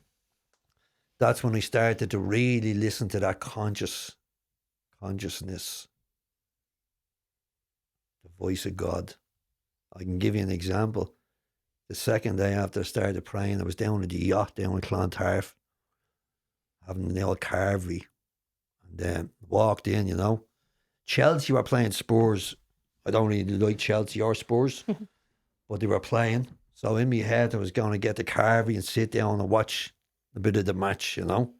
that's when I started to really listen to that consciousness, the voice of God. I can give you an example. The second day after I started praying, I was down at the yacht down in Clontarf, having an old carvery, and then walked in, you know. Chelsea were playing Spurs. I don't really like Chelsea or Spurs, but they were playing. So in my head, I was going to get the carvery and sit down and watch a bit of the match, you know.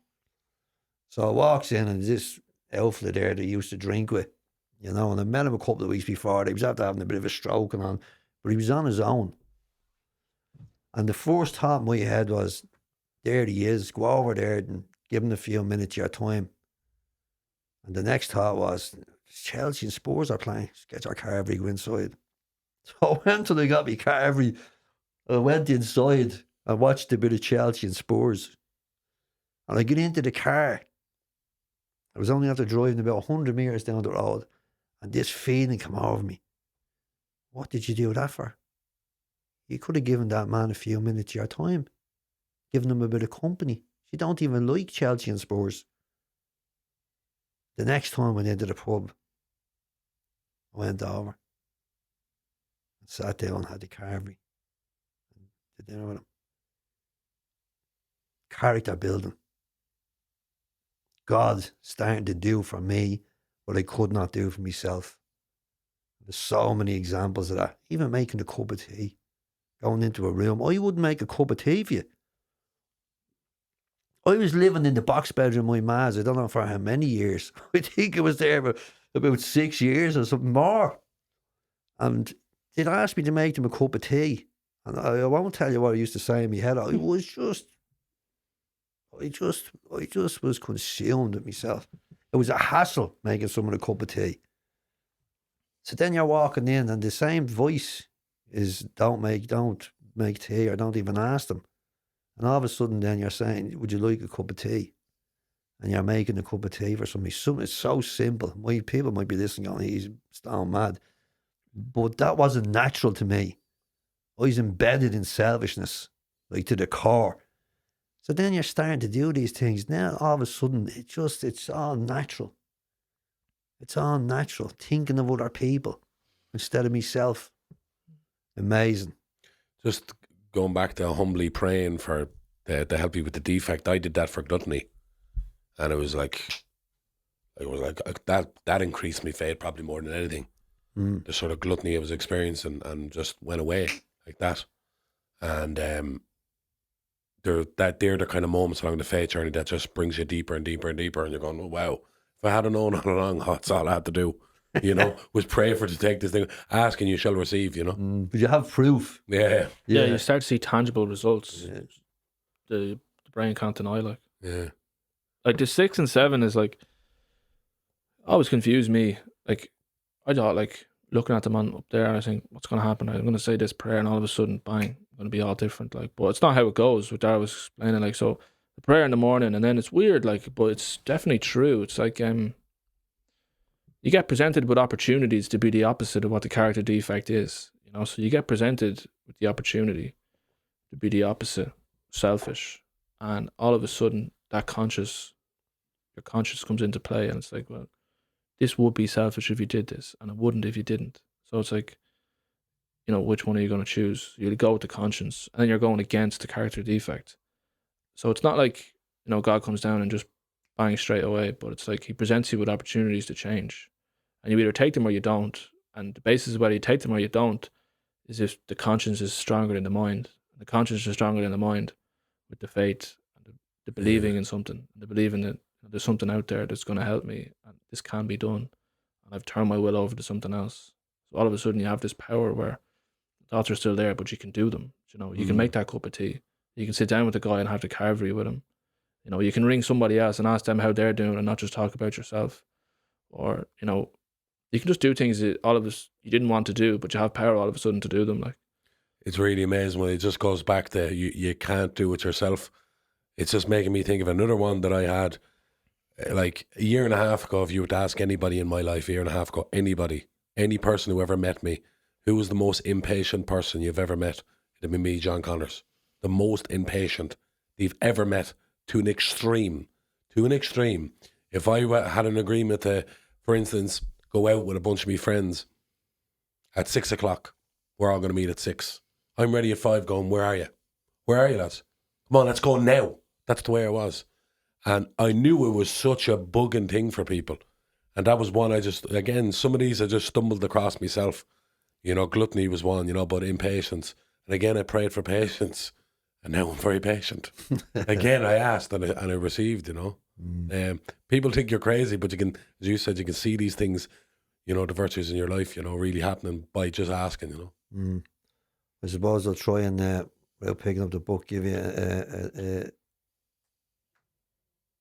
So I walks in, and this outfit there that I used to drink with, you know, and I met him a couple of weeks before. He was after having a bit of a stroke and on, but he was on his own. And the first thought in my head was, there he is, go over there and give him a few minutes of your time. And the next thought was, Chelsea and Spurs are playing. Just get your carvery, go inside. So I went till I got my carvery. I went inside and watched a bit of Chelsea and Spurs. And I get into the car. I was only after driving about 100 metres down the road. And this feeling came over me. What did you do that for? You could have given that man a few minutes of your time. Given him a bit of company. You don't even like Chelsea and Spurs. The next time I went into the pub, I went over and sat down and had the carvery and did dinner with him. Character building. God starting to do for me what I could not do for myself. There's so many examples of that. Even making a cup of tea. Going into a room. I wouldn't make a cup of tea for you. I was living in the box bedroom of my ma's, I don't know for how many years. I think it was there for about 6 years or something more. And they'd ask me to make them a cup of tea. And I won't tell you what I used to say in my head. I just was consumed with myself. It was a hassle making someone a cup of tea. So then you're walking in and the same voice is don't make tea or don't even ask them. And all of a sudden then you're saying, would you like a cup of tea? And you're making a cup of tea for somebody. It's so simple. People might be listening going, he's stone mad. But that wasn't natural to me. I was embedded in selfishness, like to the core. So then you're starting to do these things. Now all of a sudden it's all natural. It's all natural. Thinking of other people instead of myself. Amazing. Just going back to humbly praying for to help you with the defect. I did that for gluttony, and it was like that increased my faith probably more than anything. the sort of gluttony I was experiencing, and just went away like that. And they're the kind of moments along the faith journey that just brings you deeper and deeper and deeper, and you're going, oh, wow, if I had known all along, that's all I had to do, was pray for to take this thing, ask and you shall receive, But you have proof. Yeah. Yeah, you start to see tangible results. Yeah. The brain can't deny, like. Yeah. Like the 6 and 7 is like, always confused me. Like, I thought, like, looking at the man up there, and I think, what's going to happen? I'm going to say this prayer, and all of a sudden, bang, I'm going to be all different. Like, but it's not how it goes. What Dara was explaining, like, so the prayer in the morning, and then it's weird, like, but it's definitely true. It's like, you get presented with opportunities to be the opposite of what the character defect is. So you get presented with the opportunity to be the opposite, selfish, and all of a sudden, your conscience comes into play, and it's like, well, this would be selfish if you did this, and it wouldn't if you didn't. So it's like, which one are you going to choose? You go with the conscience, and then you're going against the character defect. So it's not like, God comes down and just bang straight away, but it's like he presents you with opportunities to change, and you either take them or you don't. And the basis of whether you take them or you don't is if the conscience is stronger than the mind. The conscience is stronger than the mind with the faith and the believing in something, the believing that there's something out there that's going to help me, and this can be done, and I've turned my will over to something else. So all of a sudden you have this power where thoughts are still there, but you can do them. You can make that cup of tea. You can sit down with the guy and have the carvery with him. You can ring somebody else and ask them how they're doing, and not just talk about yourself. Or you can just do things that all of us you didn't want to do, but you have power all of a sudden to do them. Like, it's really amazing when it just goes back to you can't do it yourself. It's just making me think of another one that I had like a year and a half ago. If you were to ask anybody in my life a year and a half ago, any person who ever met me, who was the most impatient person you've ever met, it'd be me, John Connors. The most impatient you've ever met, to an extreme. If I had an agreement to, for instance, go out with a bunch of my friends at 6 o'clock, we're all going to meet at 6. I'm ready at 5 going, where are you? Where are you, lads? Come on, let's go now. That's the way I was. And I knew it was such a bugging thing for people. And that was one some of these I just stumbled across myself. Gluttony was one, but impatience. And again, I prayed for patience. And now I'm very patient. Again, I asked and I received, people think you're crazy, but you can, as you said, you can see these things, the virtues in your life, really happening by just asking, I suppose I'll try and, without picking up the book, give you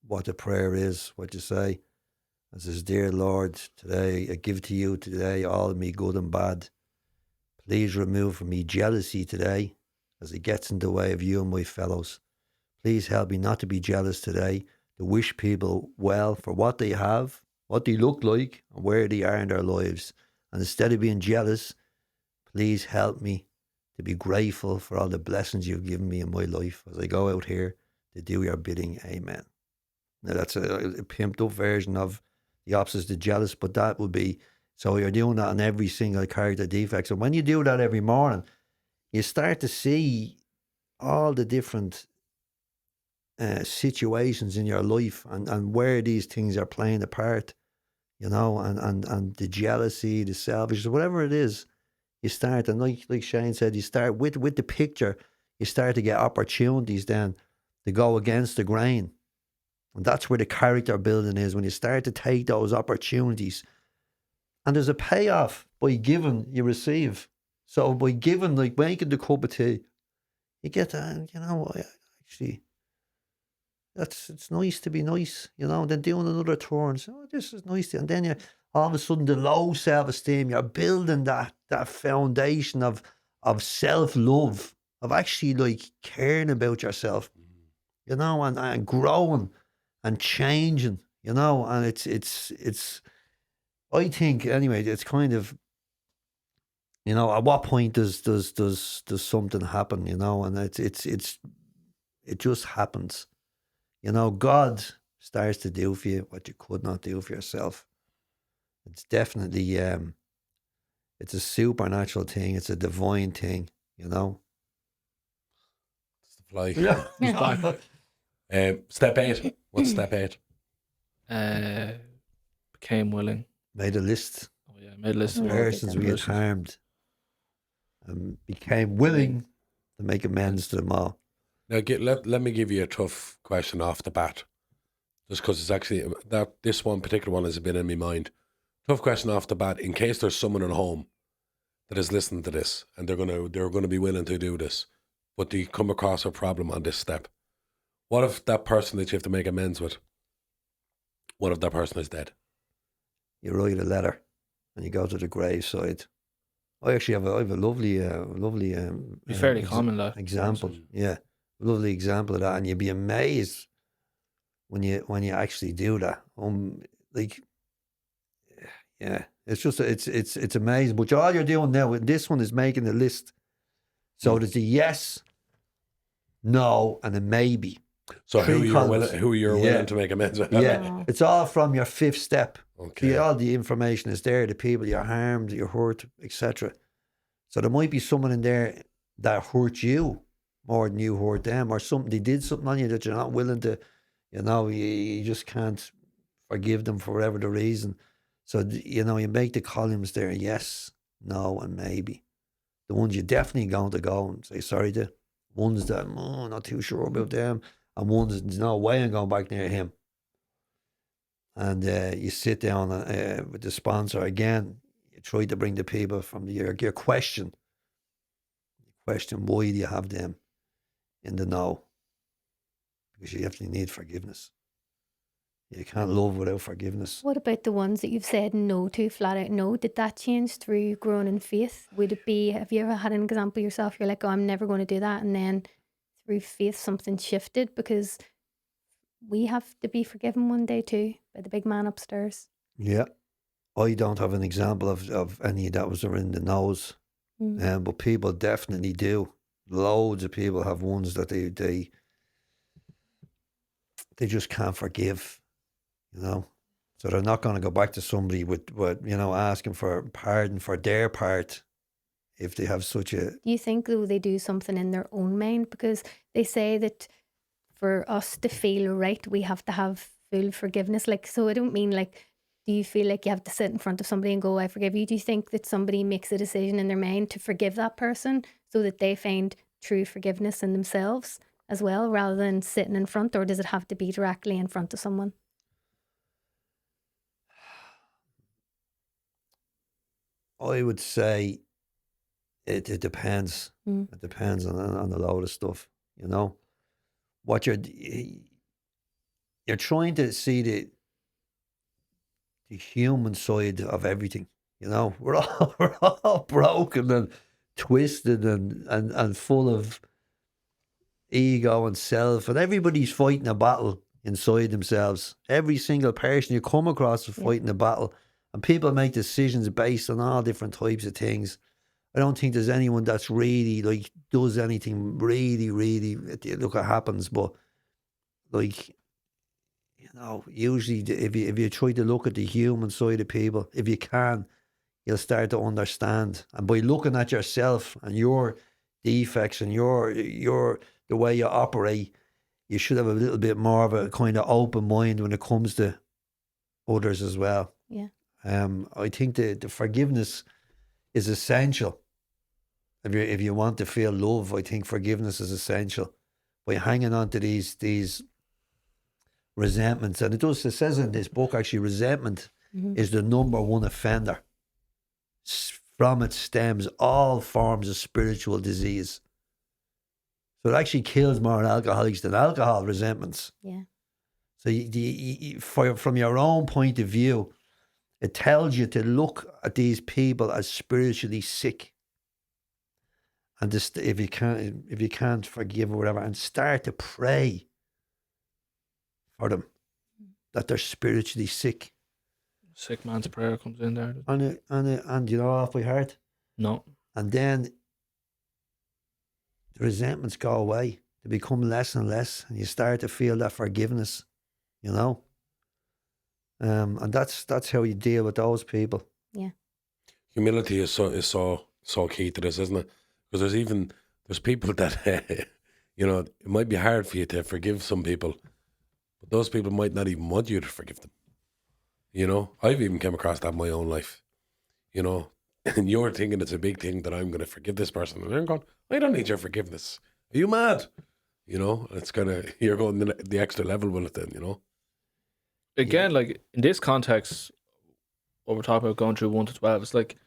what the prayer is, what you say. It says, Dear Lord, today I give to you today all of me good and bad. Please remove from me jealousy today, as it gets in the way of you and my fellows. Please help me not to be jealous today, to wish people well for what they have, what they look like, and where they are in their lives. And instead of being jealous, please help me to be grateful for all the blessings you've given me in my life as I go out here to do your bidding. Amen. Now that's a pimped up version of the opposite to jealous, but that would be, so you're doing that on every single character defect. So when you do that every morning, you start to see all the different situations in your life and where these things are playing a part, and the jealousy, the selfishness, whatever it is, you start, and like Shane said, you start with the picture, you start to get opportunities then to go against the grain. And that's where the character building is, when you start to take those opportunities. And there's a payoff by giving, you receive. So by giving, like making the cup of tea, you get that, actually, it's nice to be nice, and then doing another turn. So this is nice. And then all of a sudden the low self-esteem, you're building that foundation of self-love, of actually like caring about yourself, and growing and changing, and it's I think anyway, it's kind of, at what point does something happen, and it just happens. God starts to do for you what you could not do for yourself. It's definitely it's a supernatural thing, it's a divine thing, It's the fly. Yeah. He's back. Step 8. What's step 8? Became willing. Made a list. Oh yeah. made a list of Yeah. persons we had persons. harmed, and became willing to make amends to them all. Now, let me give you a tough question off the bat, just because it's actually that this one particular one has been in my mind. Tough question off the bat, in case there's someone at home that is listening to this and they're gonna be willing to do this, but they come across a problem on this step. What if that person that you have to make amends with? What if that person is dead? You write a letter, and you go to the graveside. I actually have a lovely Be fairly common, like. example. Yeah, lovely example of that, and you'd be amazed when you actually do that. Like, yeah, it's just it's amazing. But all you're doing now with this one is making a list. So there's a yes, no, and a maybe. So Three columns. who you're Yeah. willing to make amends with? Yeah, Wow. it's all from your fifth step. Okay. See, all the information is there, the people you harmed, you hurt, etc. So there might be someone in there that hurt you more than you hurt them, or something they did something on you that you're not willing to, you just can't forgive them for whatever the reason. So you make the columns there, yes, no, and maybe. The ones you're definitely going to go and say sorry to, ones that not too sure about them, and ones that there's no way I'm going back near him. And you sit down with the sponsor again. You try to bring the people from your question. You question why do you have them in the no? Because you definitely need forgiveness. You can't love without forgiveness. What about the ones that you've said no to, flat out no? Did that change through growing in faith? Would it be, have you ever had an example yourself? You're like, oh, I'm never going to do that. And then through faith, something shifted, because we have to be forgiven one day too by the big man upstairs. Yeah. I don't have an example of any that was in the nose, but people definitely do. Loads of people have ones that they just can't forgive, So they're not going to go back to somebody with asking for pardon for their part if they have such a... Do you think, though, they do something in their own mind? Because they say that for us to feel right, we have to have full forgiveness. Like, so I don't mean like, do you feel like you have to sit in front of somebody and go, I forgive you? Do you think that somebody makes a decision in their mind to forgive that person so that they find true forgiveness in themselves as well, rather than sitting in front? Or does it have to be directly in front of someone? I would say it depends. It depends on a load of stuff, What you're trying to see the human side of everything, We're all broken and twisted and full of ego and self, and everybody's fighting a battle inside themselves. Every single person you come across is fighting a battle, and people make decisions based on all different types of things. I don't think there's anyone that's really does anything really, really. Look, it happens, but usually if you try to look at the human side of people, if you can, you'll start to understand. And by looking at yourself and your defects and your the way you operate, you should have a little bit more of a kind of open mind when it comes to others as well. Yeah. I think the forgiveness is essential. If you want to feel love, I think forgiveness is essential. By hanging on to these resentments, and it says in this book actually, resentment is the number one offender. From it stems all forms of spiritual disease. So it actually kills more alcoholics than alcohol, resentments. Yeah. So from your own point of view, it tells you to look at these people as spiritually sick, and just if you can't forgive or whatever, and start to pray for them that they're spiritually sick. Sick man's prayer comes in there. And off by heart. No. And then the resentments go away. They become less and less, and you start to feel that forgiveness, and that's how you deal with those people. Yeah. Humility is so key to this, isn't it? Because there's people that it might be hard for you to forgive some people, but those people might not even want you to forgive them. I've even come across that in my own life. you know, and you're thinking it's a big thing that I'm going to forgive this person. And they're going, I don't need your forgiveness. Are you mad? You know, it's kind of, you're going the extra level with it then, you know. Again, like in this context, what we're talking about going through 1 to 12, it's like,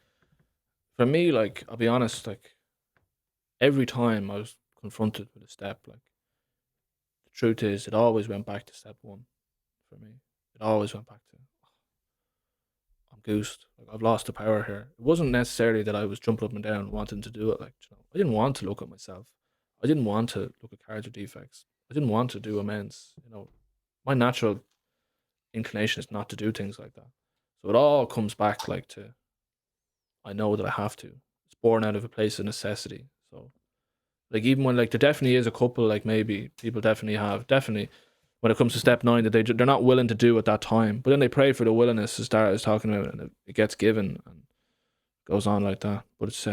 for me, like, I'll be honest, like, every time I was confronted with a step, like, the truth is, it always went back to step 1 for me. It always went back to, I'm goosed. Like, I've lost the power here. It wasn't necessarily that I was jumping up and down wanting to do it. Like, you know, I didn't want to look at myself. I didn't want to look at character defects. I didn't want to do amends. You know, my natural inclination is not to do things like that. So it all comes back like to, I know that I have to. It's born out of a place of necessity. So, like, even when, like, there definitely is a couple, like, maybe people definitely when it comes to step 9, that they're not willing to do at that time, but then they pray for the willingness, as Dara is talking about, and it gets given and goes on like that. But it's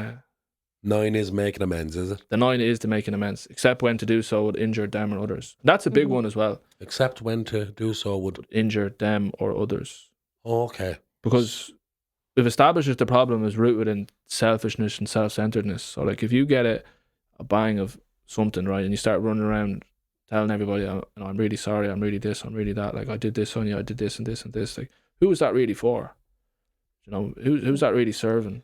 9 is making amends, is it? the 9 is to making amends, except when to do so would injure them or others. That's a big one as well. Except when to do so would Injure them or others. Oh, okay. Because we've established that the problem is rooted in selfishness and self-centeredness. So, like, if you get a bang of something, right, and you start running around telling everybody, oh, you know, I'm really sorry, I'm really this, I'm really that, like, I did this on you, I did this and this and this, like, who is that really for? You know, who's that really serving?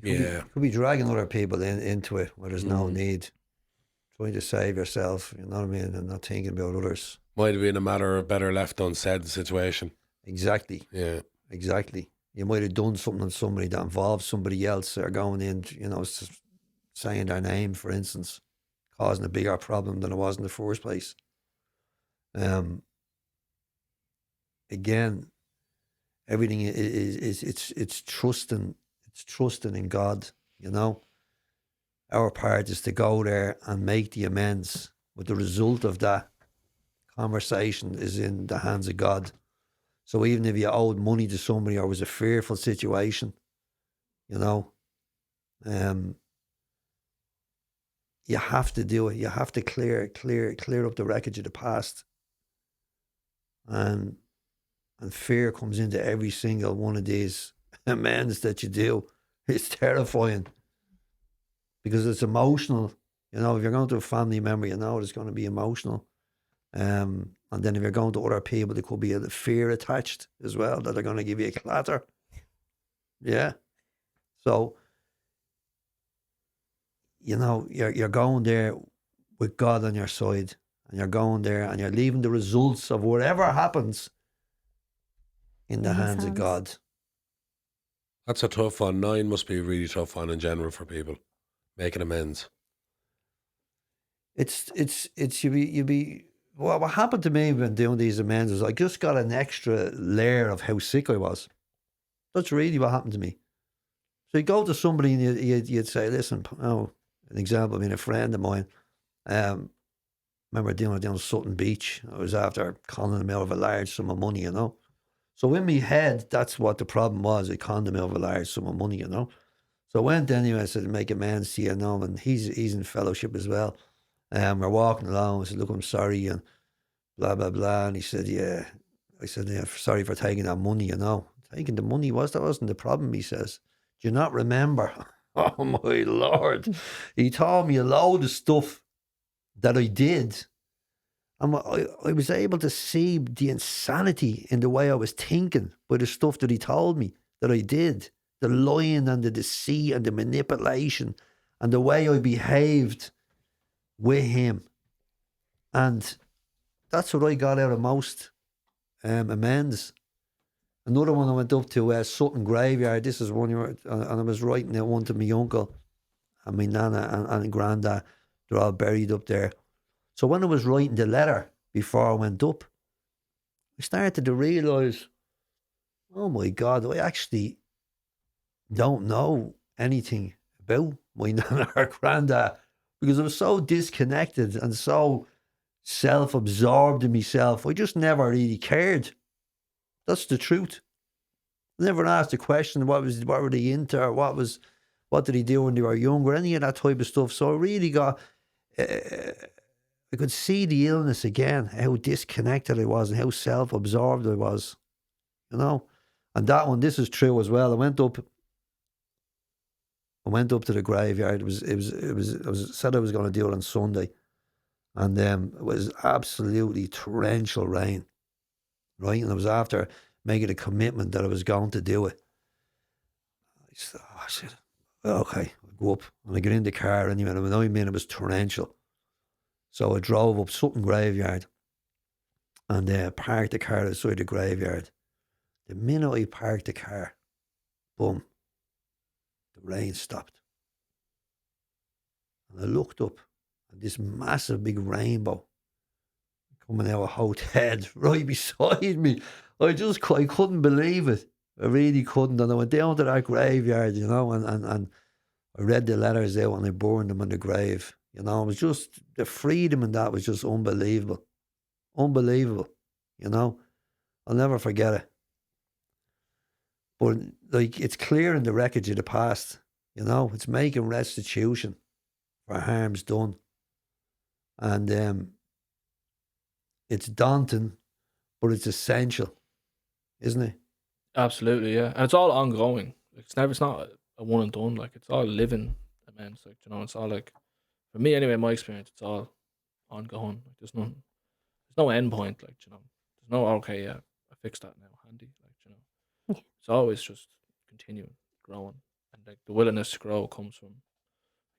Yeah. Could be dragging other people into it where there's no need. Trying to save yourself, you know what I mean, and not thinking about others. Might have been a matter of better left unsaid situation. Exactly. Yeah. Exactly. You might have done something on somebody that involves somebody else, or going in, you know, saying their name, for instance, causing a bigger problem than it was in the first place. Again, everything is it's trusting. It's trusting in God, you know. Our part is to go there and make the amends, but the result of that conversation is in the hands of God. So even if you owed money to somebody or was a fearful situation, you know, you have to do it. You have to clear up the wreckage of the past. And fear comes into every single one of these amends that you do. It's terrifying because it's emotional. You know, if you're going to a family member, you know it's going to be emotional. And then if you're going to other people, there could be a fear attached as well, that they're going to give you a clatter. Yeah. So, you know, you're going there with God on your side, and you're going there and you're leaving the results of whatever happens in the hands of God. That's a tough one. 9 must be a really tough one in general for people making amends. It's you be well, what happened to me when doing these amends is I just got an extra layer of how sick I was. That's really what happened to me. So you go to somebody and you'd say, listen, oh, an example, I mean, a friend of mine, remember down Sutton Beach. I was after conning him out of a large sum of money, you know. So in my head, that's what the problem was. I conned him out of a large sum of money, you know. So I went anyway, I said, make amends to you, know, and he's in fellowship as well. We're walking along. I said, look, I'm sorry, and blah, blah, blah. And he said, yeah. I said, yeah, sorry for taking that money, you know. Taking the money that wasn't the problem, he says. Do you not remember? Oh, my Lord. He told me a load of stuff that I did. And I was able to see the insanity in the way I was thinking by the stuff that he told me that I did. The lying and the deceit and the manipulation and the way I behaved with him. And that's what I got out of most amends. Another one I went up to Sutton Graveyard. This is one and I was writing out one to my uncle and my nana and granddad. They're all buried up there. So when I was writing the letter before I went up, I started to realise, oh my God, I actually don't know anything about my nana or granddad, because I was so disconnected and so self-absorbed in myself. I just never really cared. That's the truth. I never asked the question, what were they into, or what did he do when they were younger, any of that type of stuff. So I really got, I could see the illness again, how disconnected I was and how self-absorbed I was, you know. And that one, this is true as well. I went up I went up to the graveyard. It was I was said I was going to do it on Sunday, and it was absolutely torrential rain, right? And I was after making a commitment that I was going to do it. I said, well, okay, I'll go up. And I get in the car anyway, and I mean it was torrential. So I drove up Sutton Graveyard and parked the car outside the graveyard. The minute I parked the car, boom, the rain stopped. And I looked up, and this massive big rainbow coming out of Hothead right beside me. I couldn't believe it. I really couldn't. And I went down to that graveyard, you know, and I read the letters out and I burned them on the grave. You know, it was just, the freedom in that was just unbelievable. Unbelievable, you know. I'll never forget it. But, like, it's clear in the wreckage of the past, you know. It's making restitution for harms done. And it's daunting, but it's essential, isn't it? Absolutely, yeah. And it's all ongoing. It's not a one and done. Like, it's all living amends. Like, you know, it's all like, for me anyway, in my experience, it's all ongoing. Like, there's no end point. Like, you know, there's no, okay, yeah, I fixed that now, handy. Like, you know, Yeah. it's always just continuing, growing. And like the willingness to grow comes from,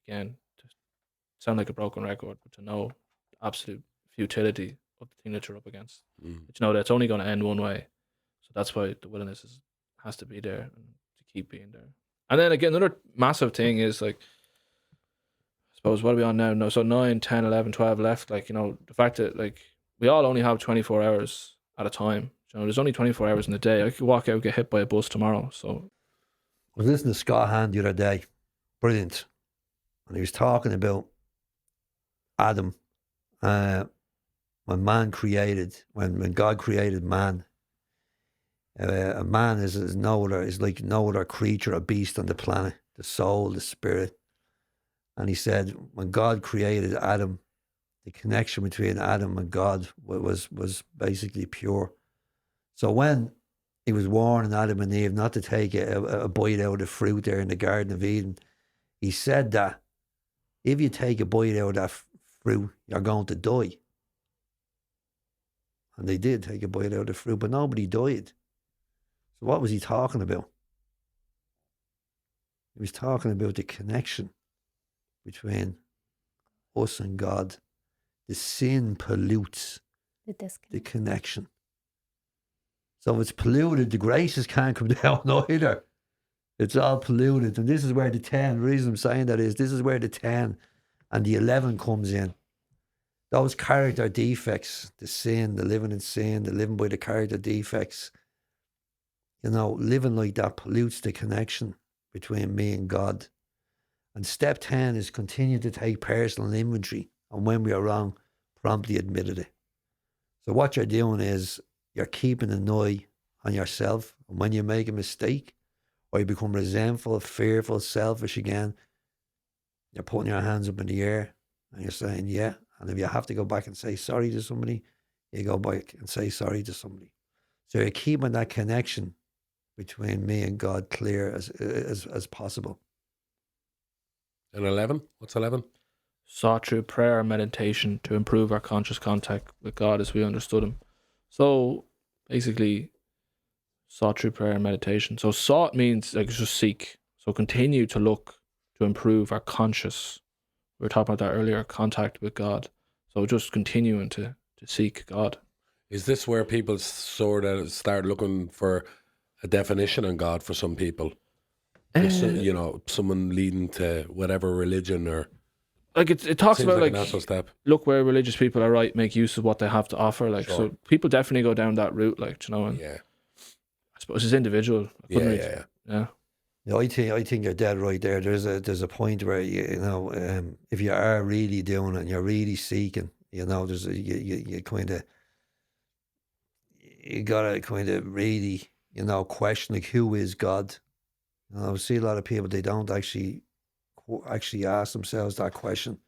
again, to sound like a broken record, but to know the absolute futility of the thing that you're up against. But you know, that's only going to end one way. So that's why the willingness has to be there and to keep being there. And then again, another massive thing is like, I suppose, what are we on now? No, so 9, 10, 11, 12 left. Like, you know, the fact that like we all only have 24 hours at a time. You know, there's only 24 hours in a day. I could walk out, get hit by a bus tomorrow. So I was listening to Scott Hand the other day. Brilliant. And he was talking about Adam. When God created man, a man is like no other creature or beast on the planet, the soul, the spirit. And he said, when God created Adam, the connection between Adam and God was basically pure. So when he was warning Adam and Eve not to take a bite out of the fruit there in the Garden of Eden, he said that if you take a bite out of that fruit, you're going to die. And they did take a bite out of the fruit, but nobody died. So what was he talking about? He was talking about the connection between us and God. The sin pollutes the connection. So if it's polluted, the graces can't come down either. It's all polluted. And this is where the 10, the reason I'm saying that is, this is where the 10 and the 11 comes in. Those character defects, the sin, the living in sin, the living by the character defects, you know, living like that pollutes the connection between me and God. And step 10 is continue to take personal inventory, and when we are wrong, promptly admitted it. So what you're doing is you're keeping an eye on yourself, and when you make a mistake or you become resentful, fearful, selfish again, you're putting your hands up in the air and you're saying, yeah. And if you have to go back and say sorry to somebody, you go back and say sorry to somebody. So you're keeping that connection between me and God clear as possible. And 11? What's 11? sought through prayer and meditation to improve our conscious contact with God as we understood Him. So basically, sought through prayer and meditation. So sought means like just seek. So continue to look to improve our conscious. We were talking about that earlier, contact with God. So just continuing to seek God. Is this where people sort of start looking for a definition on God for some people? So, you know, someone leading to whatever religion or... Like it talks seems about like like a natural step. Look where religious people are right, make use of what they have to offer. Like Sure. so people definitely go down that route, like, you know, and Yeah. I suppose it's individual. I couldn't Yeah. Yeah, I think you're dead right there. There's a point where you know if you are really doing it and you're really seeking, you know, there's you kind of you gotta kind of really, you know, question like who is God. You know, I see a lot of people, they don't actually ask themselves that question,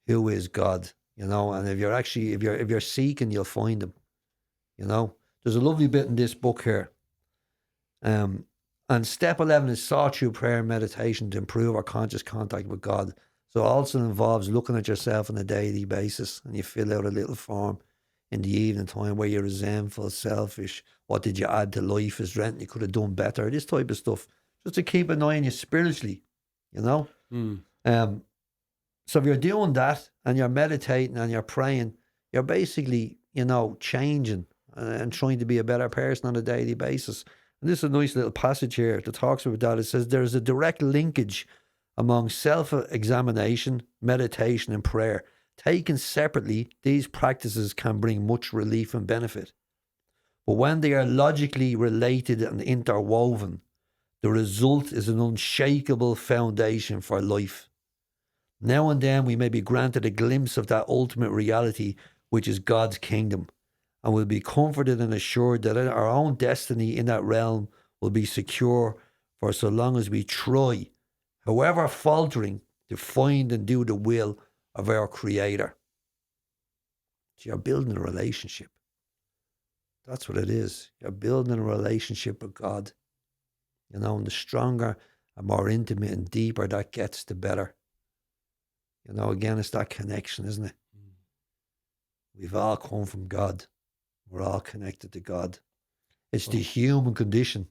who is God? You know, and if you're seeking, you'll find Him. You know, there's a lovely bit in this book here. And And step 11 is sought through prayer and meditation to improve our conscious contact with God. So it also involves looking at yourself on a daily basis, and you fill out a little form in the evening time where you're resentful, selfish. What did you add to life? Is there anything you could have done better? This type of stuff. Just to keep an eye on you spiritually, you know? So if you're doing that and you're meditating and you're praying, you're basically, you know, changing and trying to be a better person on a daily basis. And this is a nice little passage here that talks about that. It says there's a direct linkage among self-examination, meditation and prayer. Taken separately, these practices can bring much relief and benefit. But when they are logically related and interwoven, the result is an unshakable foundation for life. Now and then we may be granted a glimpse of that ultimate reality, which is God's kingdom, and will be comforted and assured that our own destiny in that realm will be secure for so long as we try, however faltering, to find and do the will of our Creator. So you're building a relationship. That's what it is. You're building a relationship with God. You know, and the stronger and more intimate and deeper that gets, the better. You know, again, it's that connection, isn't it? We've all come from God. We're all connected to God. It's the human condition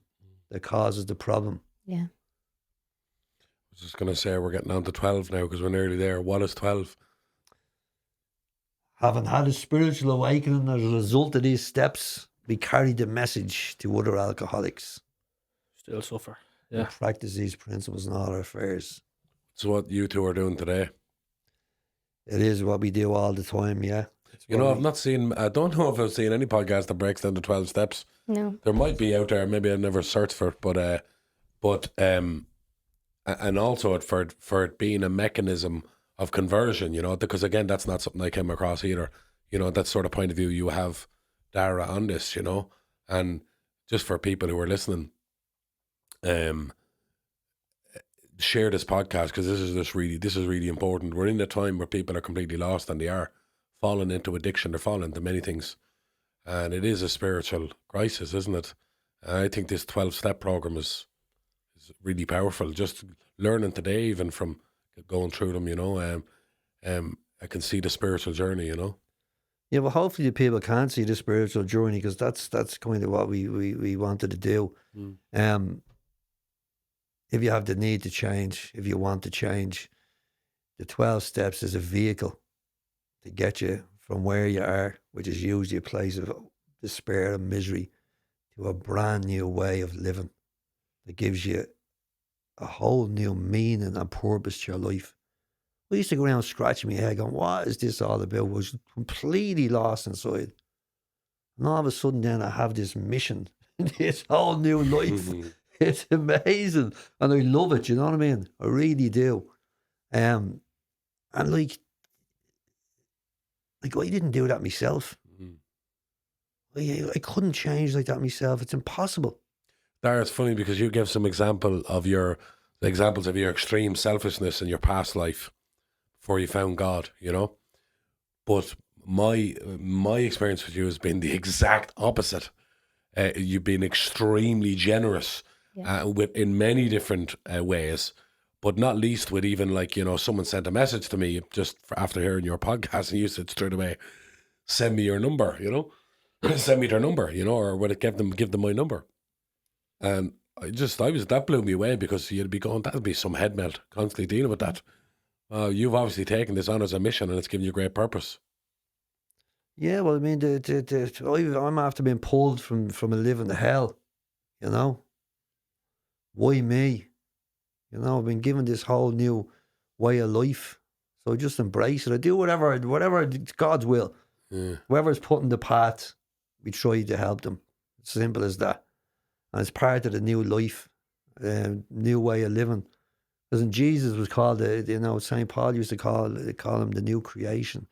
that causes the problem. Yeah. I was just going to say we're getting on to 12 now because we're nearly there. What is 12? Having had a spiritual awakening as a result of these steps, we carry the message to other alcoholics. Still suffer. We Yeah. practice these principles in all our affairs. It's what you two are doing today. It is what we do all the time, yeah. You know, I've not seen, I don't know if I've seen any podcast that breaks down the 12 steps. No. There might be out there, maybe I've never searched for it, and also for it being a mechanism of conversion, you know, because again, that's not something I came across either. You know, that sort of point of view you have, Dara, on this, you know, and just for people who are listening, share this podcast because this is really important. We're in a time where people are completely lost and they are falling into addiction, they're falling into many things, and it is a spiritual crisis, isn't it? And I think this 12-step program is really powerful. Just learning today, even from going through them, you know, I can see the spiritual journey, you know. Yeah, well, hopefully the people can see the spiritual journey because that's kind of what we wanted to do. If you have the need to change, if you want to change, the 12 steps is a vehicle to get you from where you are, which is usually a place of despair and misery, to a brand new way of living that gives you a whole new meaning and purpose to your life. I used to go around scratching my head going, what is this all about? I was completely lost inside. And all of a sudden then I have this mission, this whole new life. It's amazing. And I love it, you know what I mean? I really do. And like I didn't do that myself. I couldn't change like that myself. It's impossible. Dara, it's funny because you give some examples of your extreme selfishness in your past life before you found God, you know. But my experience with you has been the exact opposite. You've been extremely generous in many different ways, but not least with even like, you know, someone sent a message to me just after hearing your podcast and you said straight away, send me your number, you know, send me their number, you know, or would it give them my number. And that blew me away because you'd be going, that'd be some head melt constantly dealing with that. You've obviously taken this on as a mission and it's given you great purpose. Yeah, well, I mean, I'm after being pulled from a living to hell, you know. Why me? You know, I've been given this whole new way of life. So I just embrace it. I do whatever it's God's will. Yeah. Whoever's put in the path, we try to help them. It's simple as that. And it's part of the new life, new way of living. Because Jesus was called, St. Paul used to call him the new creation.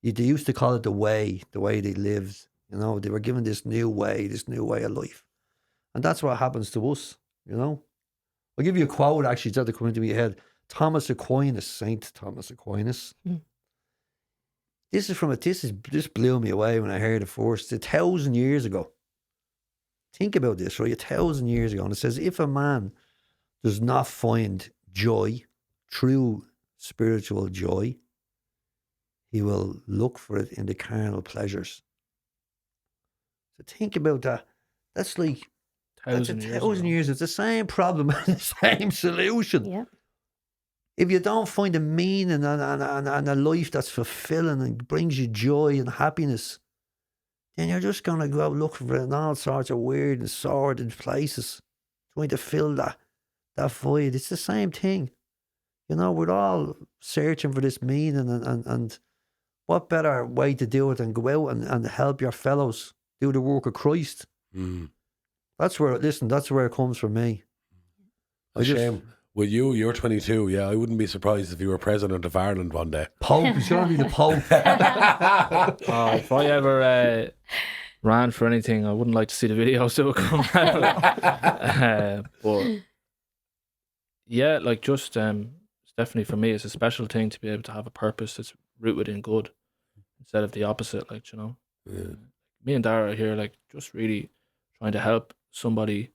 They used to call it the way they lived. You know, they were given this new way of life. And that's what happens to us, you know. I'll give you a quote, actually, it's coming into my head. Saint Thomas Aquinas. This blew me away when I heard it first. 1,000 years ago. think about this, right? 1,000 years ago, and it says, if a man does not find joy, true spiritual joy, he will look for it in the carnal pleasures. So think about that. That's like, that's 1,000 years. It's the same problem and the same solution. Yeah. If you don't find a meaning and a life that's fulfilling and brings you joy and happiness, then you're just going to go out looking for it in all sorts of weird and sordid places, trying to fill that void. It's the same thing. You know, we're all searching for this meaning, and what better way to do it than go out and help your fellows do the work of Christ. Mm. That's where it comes from me. Shame. Well, you're 22. Yeah, I wouldn't be surprised if you were president of Ireland one day. Pope, he's going to be the Pope. If I ever ran for anything, I wouldn't like to see the videos that would come out. But yeah, like just it's definitely for me, it's a special thing to be able to have a purpose that's rooted in good instead of the opposite. Like, you know, me and Dara are here, like, just really trying to help somebody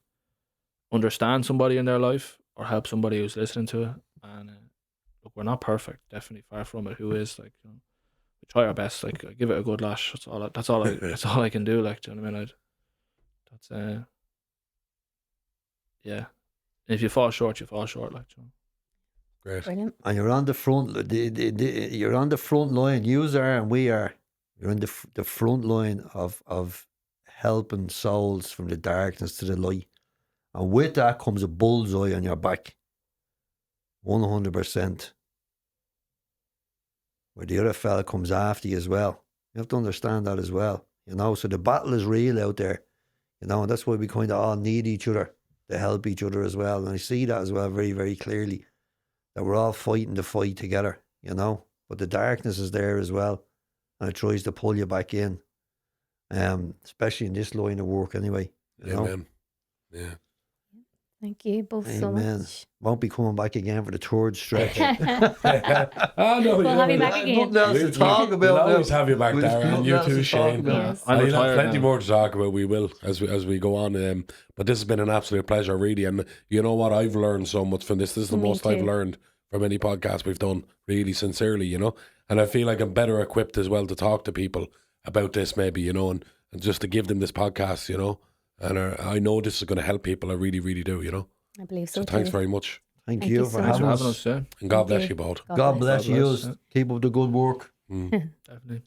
understand somebody in their life, or help somebody who's listening to it. And look, we're not perfect, definitely far from it. Who is, like, you know, we try our best. Like, I give it a good lash. That's all I can do. Like, do you know what I mean? Yeah. And if you fall short, you fall short. Like, you know. Great. Brilliant. And you're on the front. You're on the front line. You are, and we are. You're on the front line of helping souls from the darkness to the light. And with that comes a bullseye on your back. 100%. Where the other fella comes after you as well. You have to understand that as well. You know, so the battle is real out there. You know, and that's why we kind of all need each other to help each other as well. And I see that as well very, very clearly. That we're all fighting the fight together, you know. But the darkness is there as well. And it tries to pull you back in. Especially in this line of work anyway. You know? Amen. Yeah. Thank you both so much. Won't be coming back again for the third stretch. Oh, no, We'll have you back again. Nothing else to talk about. We'll always have you back, We've Dara, and nothing you else too, to Shane. talk about. Yes. I'm You'll have retired plenty now. more to talk about. We will as we go on. But this has been an absolute pleasure, really. And you know what? I've learned so much from this. This is the Me most I've too. learned from any podcast we've done, really sincerely, you know. And I feel like I'm better equipped as well to talk to people about this, maybe, you know, and just to give them this podcast, you know. And I know this is going to help people. I really, really do, you know. I believe so. So thanks too. very much. Thank Thank you you for so much. Thanks for having having us. us, yeah. And God Thank bless you. you both. God bless God bless. you. Keep up the good work. Mm. Definitely.